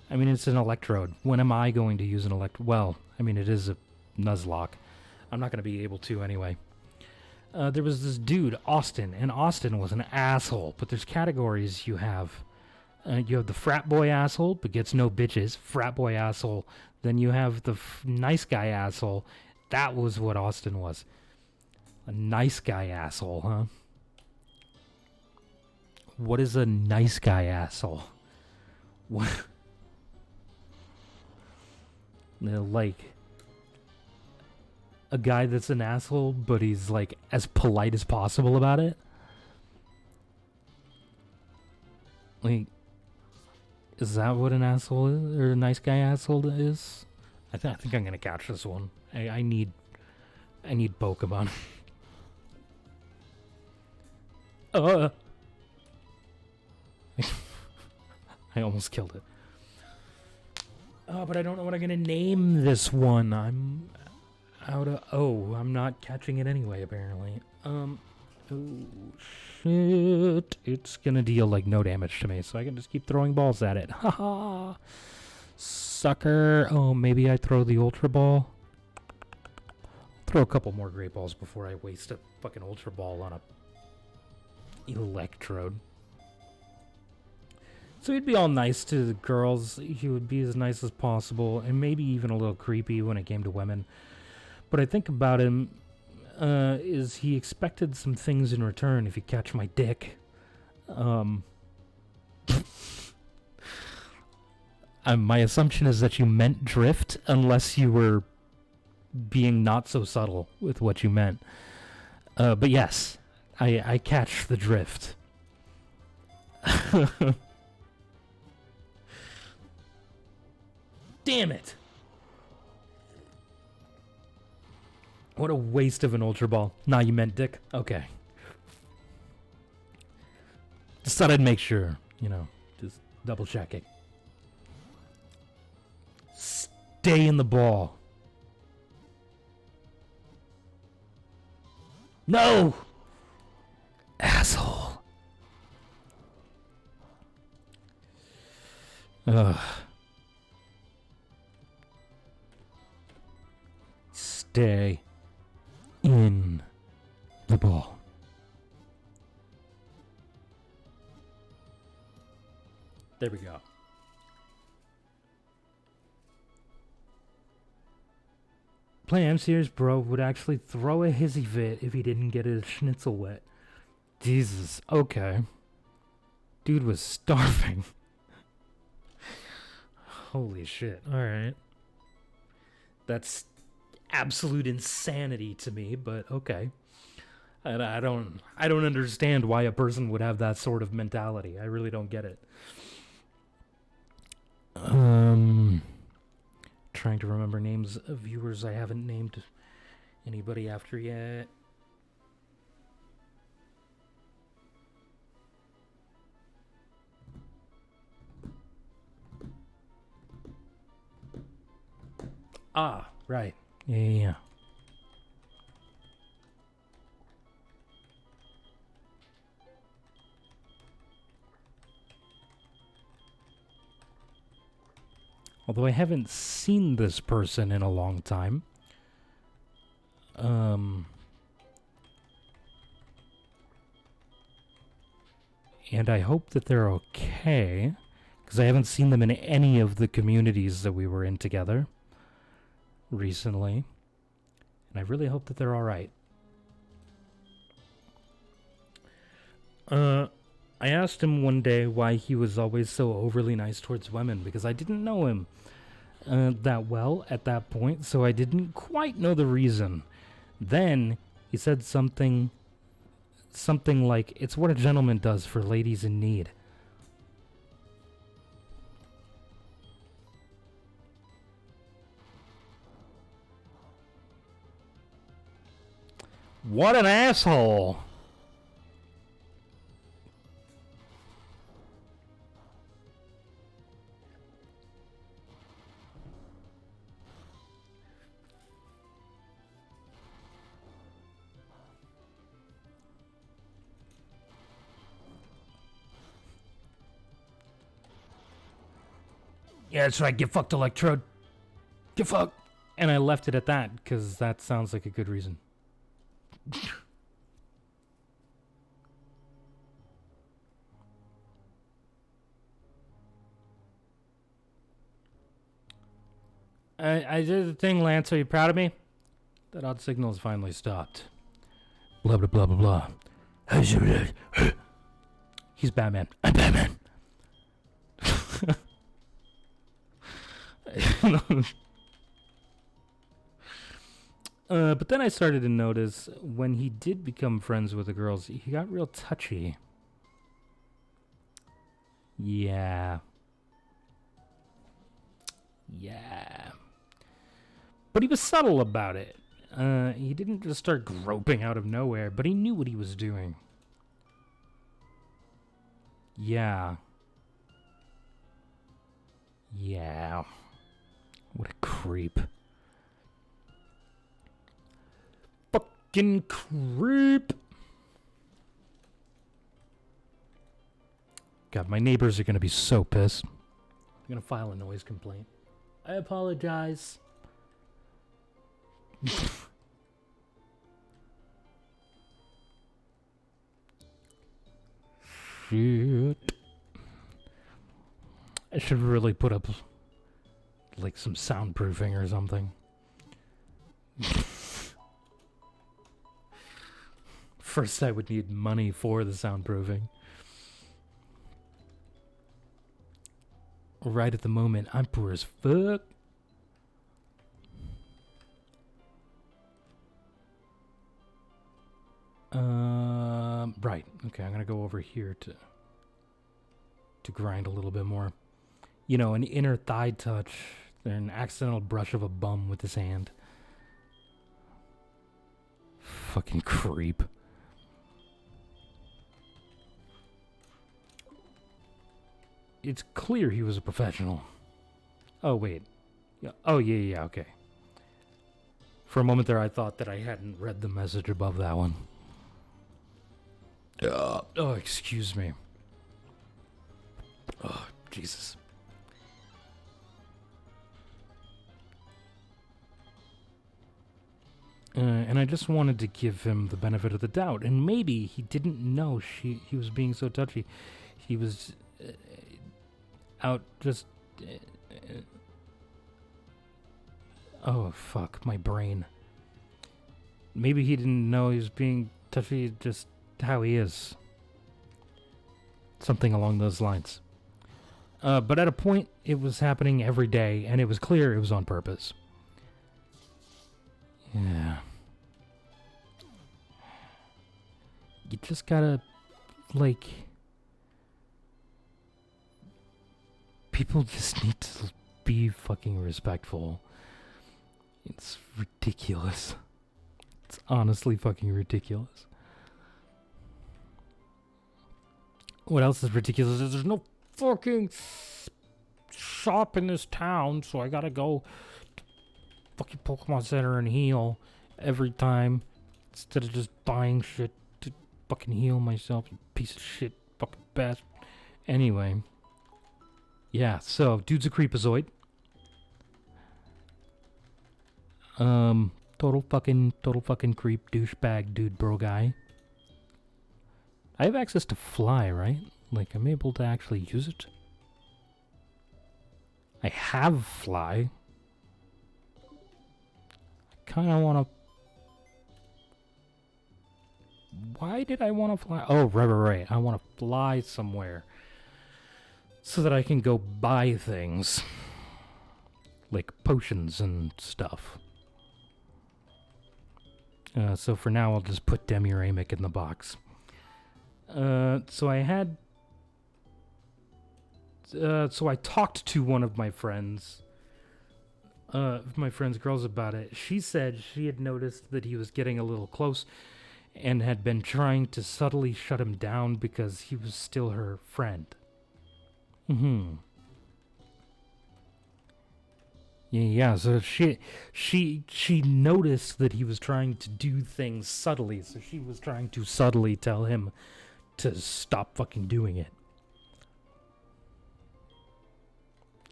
I mean, it's an electrode. When am I going to use an electrode? Well, I mean, it is a Nuzlocke. I'm not going to be able to anyway. There was this dude, Austin, and Austin was an asshole. But there's categories you have. You have the frat boy asshole, but gets no bitches. Frat boy asshole. Then you have the nice guy asshole. That was what Austin was. A nice guy asshole, huh? What is a nice guy asshole? What? Like a guy that's an asshole, but he's like as polite as possible about it. Like, is that what an asshole is, or a nice guy asshole is? I think I'm gonna catch this one. I need Pokemon. I almost killed it. Oh, but I don't know what I'm gonna name this one. I'm out of... Oh, I'm not catching it anyway, apparently. Oh, shit. It's gonna deal, like, no damage to me, so I can just keep throwing balls at it. Haha! Sucker. Oh, maybe I throw the Ultra Ball? Throw a couple more Great Balls before I waste a fucking Ultra Ball on a electrode. So he'd be all nice to the girls. He would be as nice as possible, and maybe even a little creepy when it came to women. But I think about him, is he expected some things in return if you catch my dick. My assumption is that you meant drift, unless you were being not so subtle with what you meant. But yes, I catch the drift. Damn it! What a waste of an Ultra Ball. Nah, you meant dick? Okay. Just thought I'd make sure, you know. Double checking. Stay in the ball. No! Asshole. Ugh. Stay in the ball. There we go. Play I'm serious, bro would actually throw a hissy fit if he didn't get his schnitzel wet. Jesus, okay. Dude was starving. Holy shit, alright. That's absolute insanity to me, but okay. I don't understand why a person would have that sort of mentality. I really don't get it. Trying to remember names of viewers I haven't named anybody after yet. Ah, right. Yeah. Although I haven't seen this person in a long time. And I hope that they're okay, because I haven't seen them in any of the communities that we were in together recently. And I really hope that they're alright. I asked him one day why he was always so overly nice towards women, because I didn't know him that well at that point, so I didn't quite know the reason. Then he said something like, it's what a gentleman does for ladies in need. What an asshole! Yeah, that's right, get fucked, Electrode. Get fucked. And I left it at that, because that sounds like a good reason. I did the thing, Lance. Are you proud of me? That odd signal has finally stopped. Blah, blah, blah, blah, blah. He's Batman. I'm Batman. But then I started to notice when he did become friends with the girls, he got real touchy. Yeah. Yeah. But he was subtle about it. He didn't just start groping out of nowhere, but he knew what he was doing. Yeah. Yeah. What a creep. Fucking creep. God, my neighbors are gonna be so pissed. I'm gonna file a noise complaint. I apologize. Shit. I should really put up like some soundproofing or something. First I would need money for the soundproofing. Right at the moment, I'm poor as fuck. Right. Okay, I'm gonna go over here to grind a little bit more. You know, an inner thigh touch, an accidental brush of a bum with his hand. Fucking creep. it's clear he was a professional. Oh, wait. Yeah. Oh, yeah, okay. For a moment there, I thought that I hadn't read the message above that one. Oh, excuse me. Oh, Jesus. And I just wanted to give him the benefit of the doubt. And maybe he didn't know he was being so touchy. He was out just... oh, fuck, my brain. Maybe he didn't know he was being touchy, just how he is. Something along those lines. But at a point, it was happening every day, and it was clear it was on purpose. Yeah. You just gotta, like... people just need to be fucking respectful. It's ridiculous. It's honestly fucking ridiculous. What else is ridiculous is there's no fucking shop in this town, so I gotta go to fucking Pokemon Center and heal every time instead of just buying shit to fucking heal myself, you piece of shit, fucking bastard. Anyway. Yeah, so, dude's a creepazoid. Total fucking creep, douchebag, dude, bro guy. I have access to fly, right? Like, I'm able to actually use it. I have fly. I kinda wanna... why did I wanna fly? Oh, right. I wanna fly somewhere. So that I can go buy things. Like potions and stuff. So for now, I'll just put Demuramic in the box. So I had... so I talked to one of my friends. My friend's girls about it. She said she had noticed that he was getting a little close and had been trying to subtly shut him down because he was still her friend. Yeah, so she noticed that he was trying to do things subtly, so she was trying to subtly tell him to stop fucking doing it.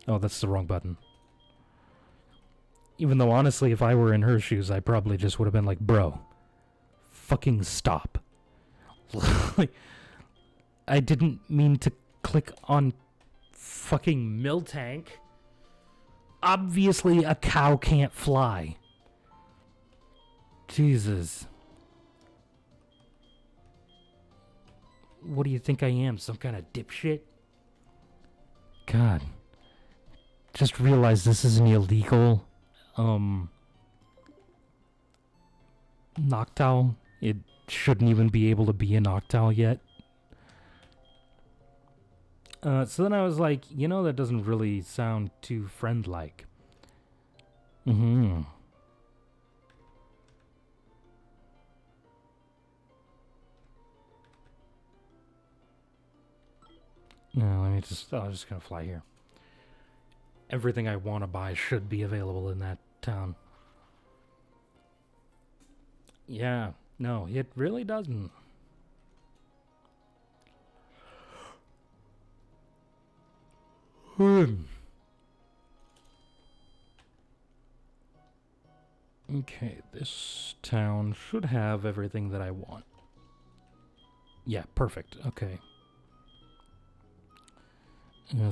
Oh, that's the wrong button. Even though, honestly, if I were in her shoes, I probably just would have been like, bro, fucking stop. Like, I didn't mean to click on fucking Miltank. Obviously, a cow can't fly. Jesus. What do you think I am? Some kind of dipshit? God. Just realize this is an illegal, Noctowl. It shouldn't even be able to be a Noctowl yet. So then I was like, you know, that doesn't really sound too friend-like. Now, I'm just gonna fly here. Everything I want to buy should be available in that town. Yeah, no, it really doesn't. Okay, this town should have everything that I want. Yeah, perfect. Okay.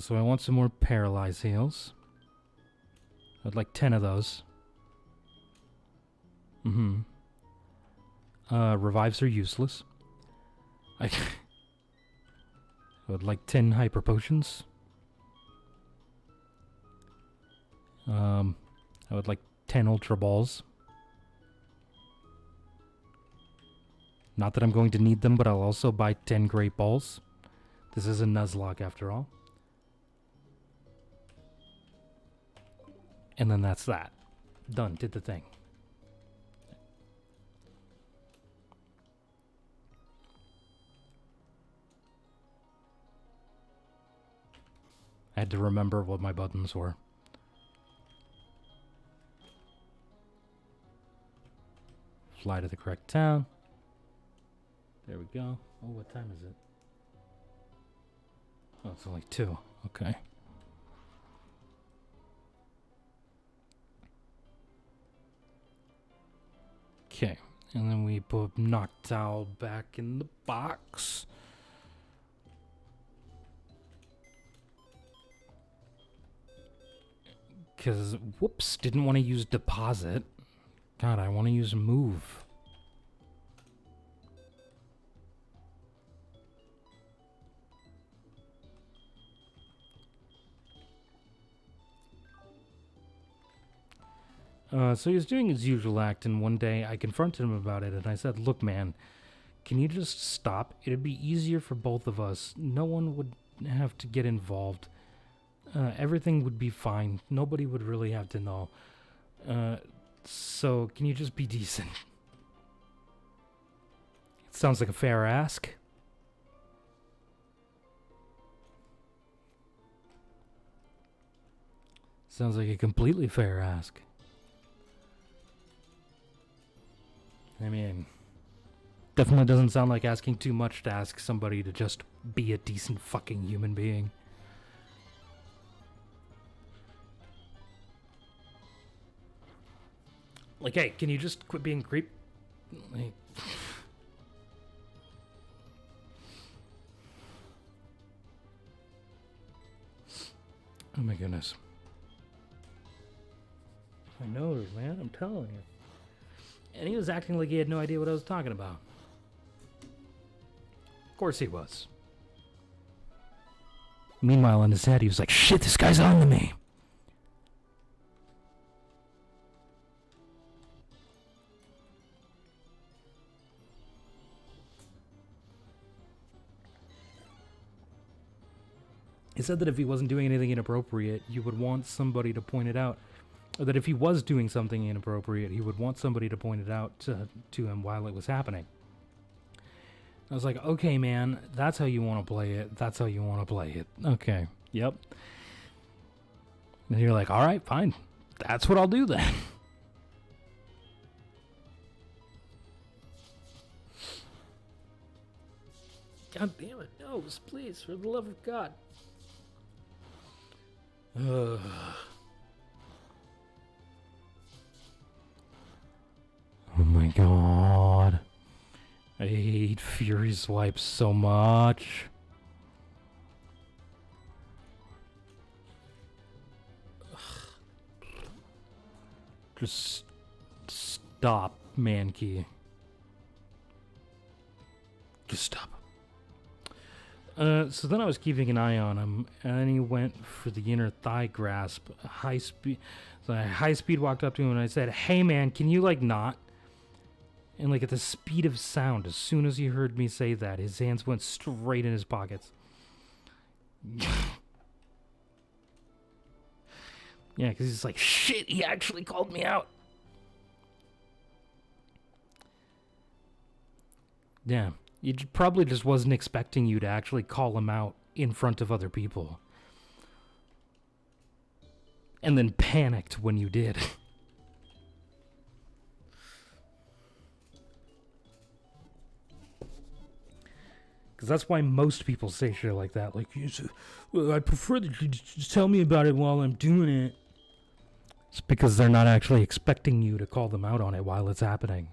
So I want some more paralyze heals. I'd like 10 of those. Revives are useless. I would like 10 hyper potions. I would like 10 ultra balls. Not that I'm going to need them, but I'll also buy 10 great balls. This is a Nuzlocke after all. And then that's that. Done. Did the thing. I had to remember what my buttons were. Fly to the correct town. There we go. Oh, what time is it? Oh, it's only 2. Okay. Okay. And then we put Noctowl back in the box. Because, whoops, didn't want to use deposit. God, I want to use move. So he was doing his usual act, and one day I confronted him about it, and I said, look, man, can you just stop? It'd be easier for both of us. No one would have to get involved. Everything would be fine. Nobody would really have to know. So, can you just be decent? It sounds like a fair ask. Sounds like a completely fair ask. I mean, definitely doesn't sound like asking too much to ask somebody to just be a decent fucking human being. Like, hey, can you just quit being creep? Like, oh my goodness. I know, man, I'm telling you. And he was acting like he had no idea what I was talking about. Of course he was. Meanwhile, in his head, he was like, shit, this guy's on to me. He said that if he wasn't doing anything inappropriate, you would want somebody to point it out. Or that if he was doing something inappropriate, he would want somebody to point it out to him while it was happening. I was like, okay, man, that's how you want to play it. That's how you want to play it. Okay, yep. And you're like, all right, fine. That's what I'll do then. God damn it, no, please, for the love of God. Oh my god. I hate Fury Swipes so much. Just stop, Mankey. Just stop. So then I was keeping an eye on him, and he went for the inner thigh grasp. High speed. So I high speed walked up to him and I said, hey man, can you like not? And like at the speed of sound, as soon as he heard me say that, his hands went straight in his pockets. Yeah, because he's like, shit, he actually called me out. Yeah, he probably just wasn't expecting you to actually call him out in front of other people. And then panicked when you did. Because that's why most people say shit like that. Like, well, I prefer that you just tell me about it while I'm doing it. It's because they're not actually expecting you to call them out on it while it's happening.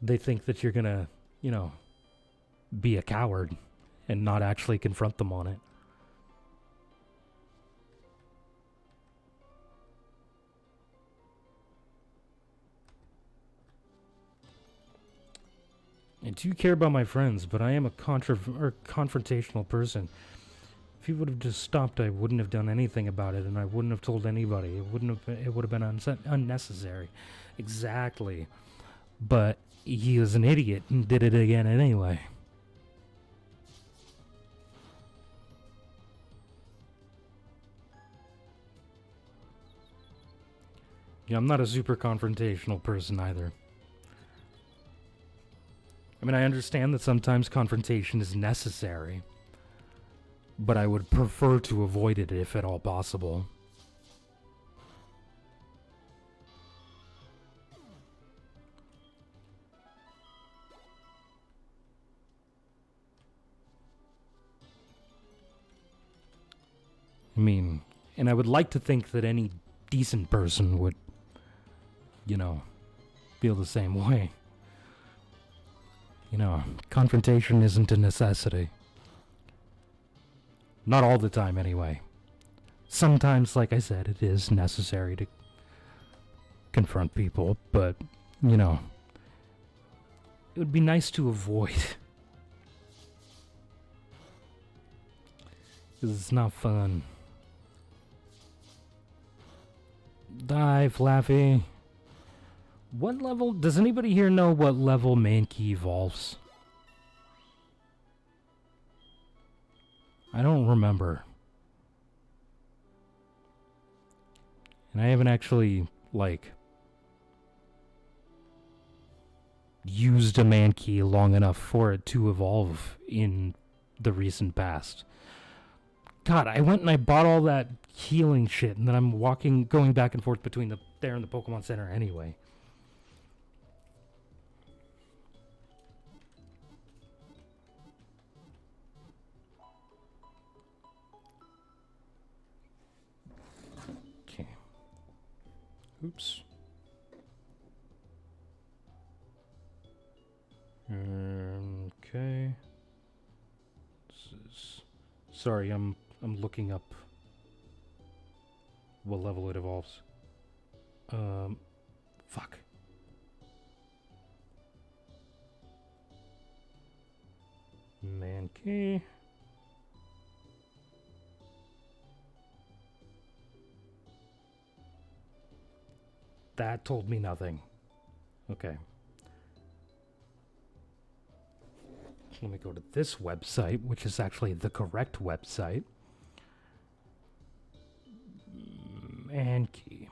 They think that you're gonna, you know, be a coward and not actually confront them on it. I do care about my friends, but I am a confrontational person. If he would have just stopped, I wouldn't have done anything about it, and I wouldn't have told anybody. It would have been unnecessary. Exactly. But he was an idiot and did it again anyway. Yeah, I'm not a super confrontational person either. I mean, I understand that sometimes confrontation is necessary. but I would prefer to avoid it if at all possible. I mean, and I would like to think that any decent person would, you know, feel the same way. You know, confrontation isn't a necessity. Not all the time, anyway. Sometimes, like I said, it is necessary to confront people, but, you know, it would be nice to avoid. Because it's not fun. Die, Flaffy. What level? Does anybody here know what level Mankey evolves? I don't remember. And I haven't actually, like, used a Mankey long enough for it to evolve in the recent past. God, I went and I bought all that healing shit, and then I'm going back and forth between there and the Pokemon Center anyway. Okay. Oops. Okay. Sorry, I'm looking up what level it evolves. Fuck. Mankey. That told me nothing. Okay. Let me go to this website, which is actually the correct website. Mankey.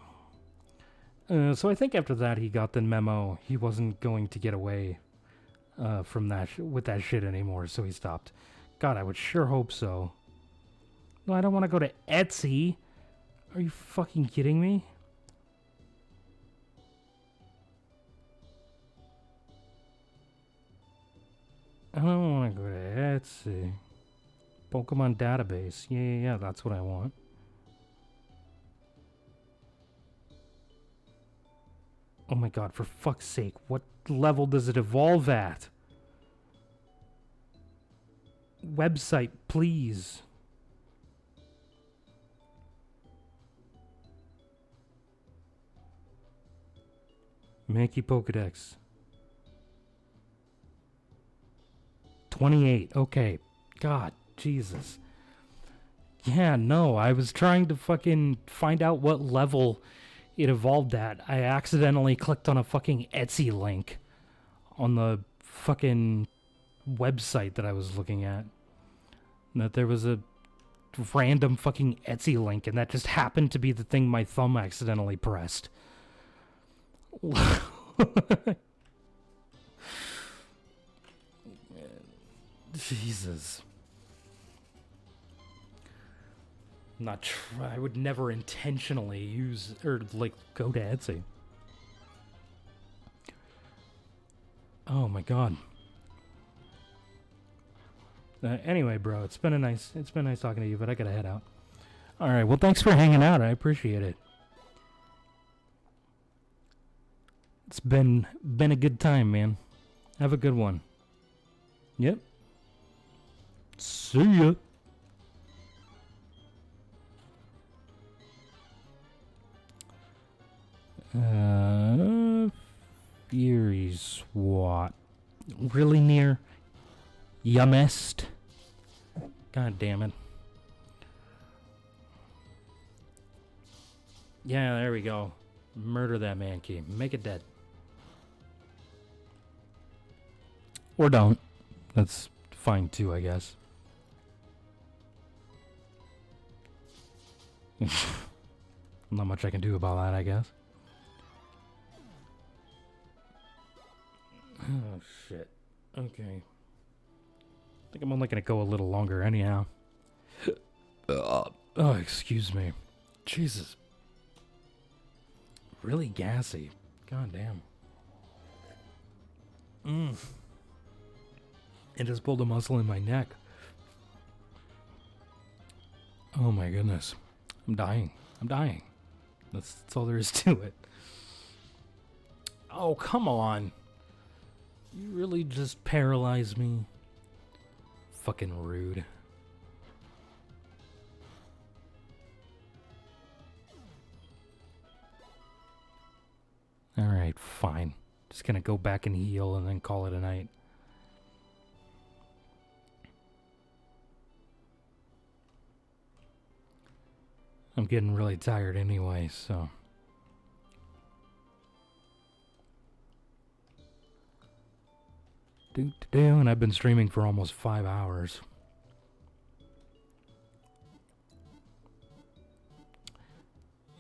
So I think after that he got the memo he wasn't going to get away from that with that shit anymore, so he stopped. God, I would sure hope so. No, I don't want to go to Etsy. Are you fucking kidding me? I don't want to go to Etsy. Pokemon database. Yeah, that's what I want. Oh my god, for fuck's sake, what level does it evolve at? Website, please. Mankey Pokedex. 28. Okay. God, Jesus. Yeah, no, I was trying to fucking find out what level it evolved at. I accidentally clicked on a fucking Etsy link on the fucking website that I was looking at. And that there was a random fucking Etsy link, and that just happened to be the thing my thumb accidentally pressed. Jesus. I would never intentionally use or like go to Etsy. Oh my god. Anyway, bro, it's been nice talking to you, but I gotta head out. All right, well, thanks for hanging out. I appreciate it. It's been a good time, man. Have a good one. Yep. See ya. Fury SWAT. Really near? Yummest. God damn it. Yeah, there we go. Murder that Mankey. Make it dead. Or don't. That's fine too, I guess. Not much I can do about that, I guess. Oh, shit. Okay. I think I'm only gonna go a little longer anyhow. Oh, excuse me. Jesus. Really gassy. God damn. It just pulled a muscle in my neck. Oh my goodness. I'm dying. That's all there is to it. Oh, come on. You really just paralyzed me. Fucking rude. Alright, fine. Just gonna go back and heal and then call it a night. I'm getting really tired anyway, so... And I've been streaming for almost 5 hours.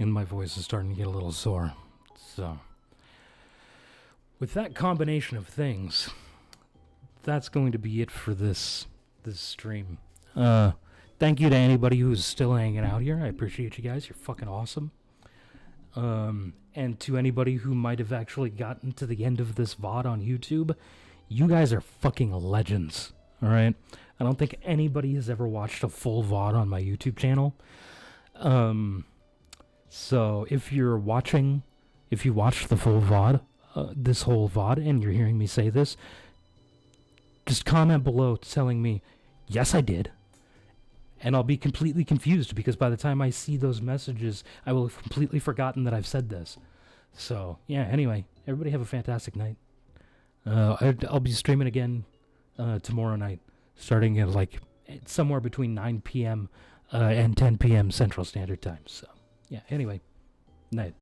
And my voice is starting to get a little sore. So, with that combination of things, that's going to be it for this stream. Thank you to anybody who's still hanging out here. I appreciate you guys. You're fucking awesome. And to anybody who might have actually gotten to the end of this VOD on YouTube, you guys are fucking legends, all right? I don't think anybody has ever watched a full VOD on my YouTube channel. So if you watched the full VOD, this whole VOD, and you're hearing me say this, just comment below telling me, yes, I did. And I'll be completely confused because by the time I see those messages, I will have completely forgotten that I've said this. So, yeah, anyway, everybody have a fantastic night. I'll be streaming again tomorrow night, starting at like somewhere between 9 p.m. And 10 p.m. Central Standard Time. So, yeah, anyway, night.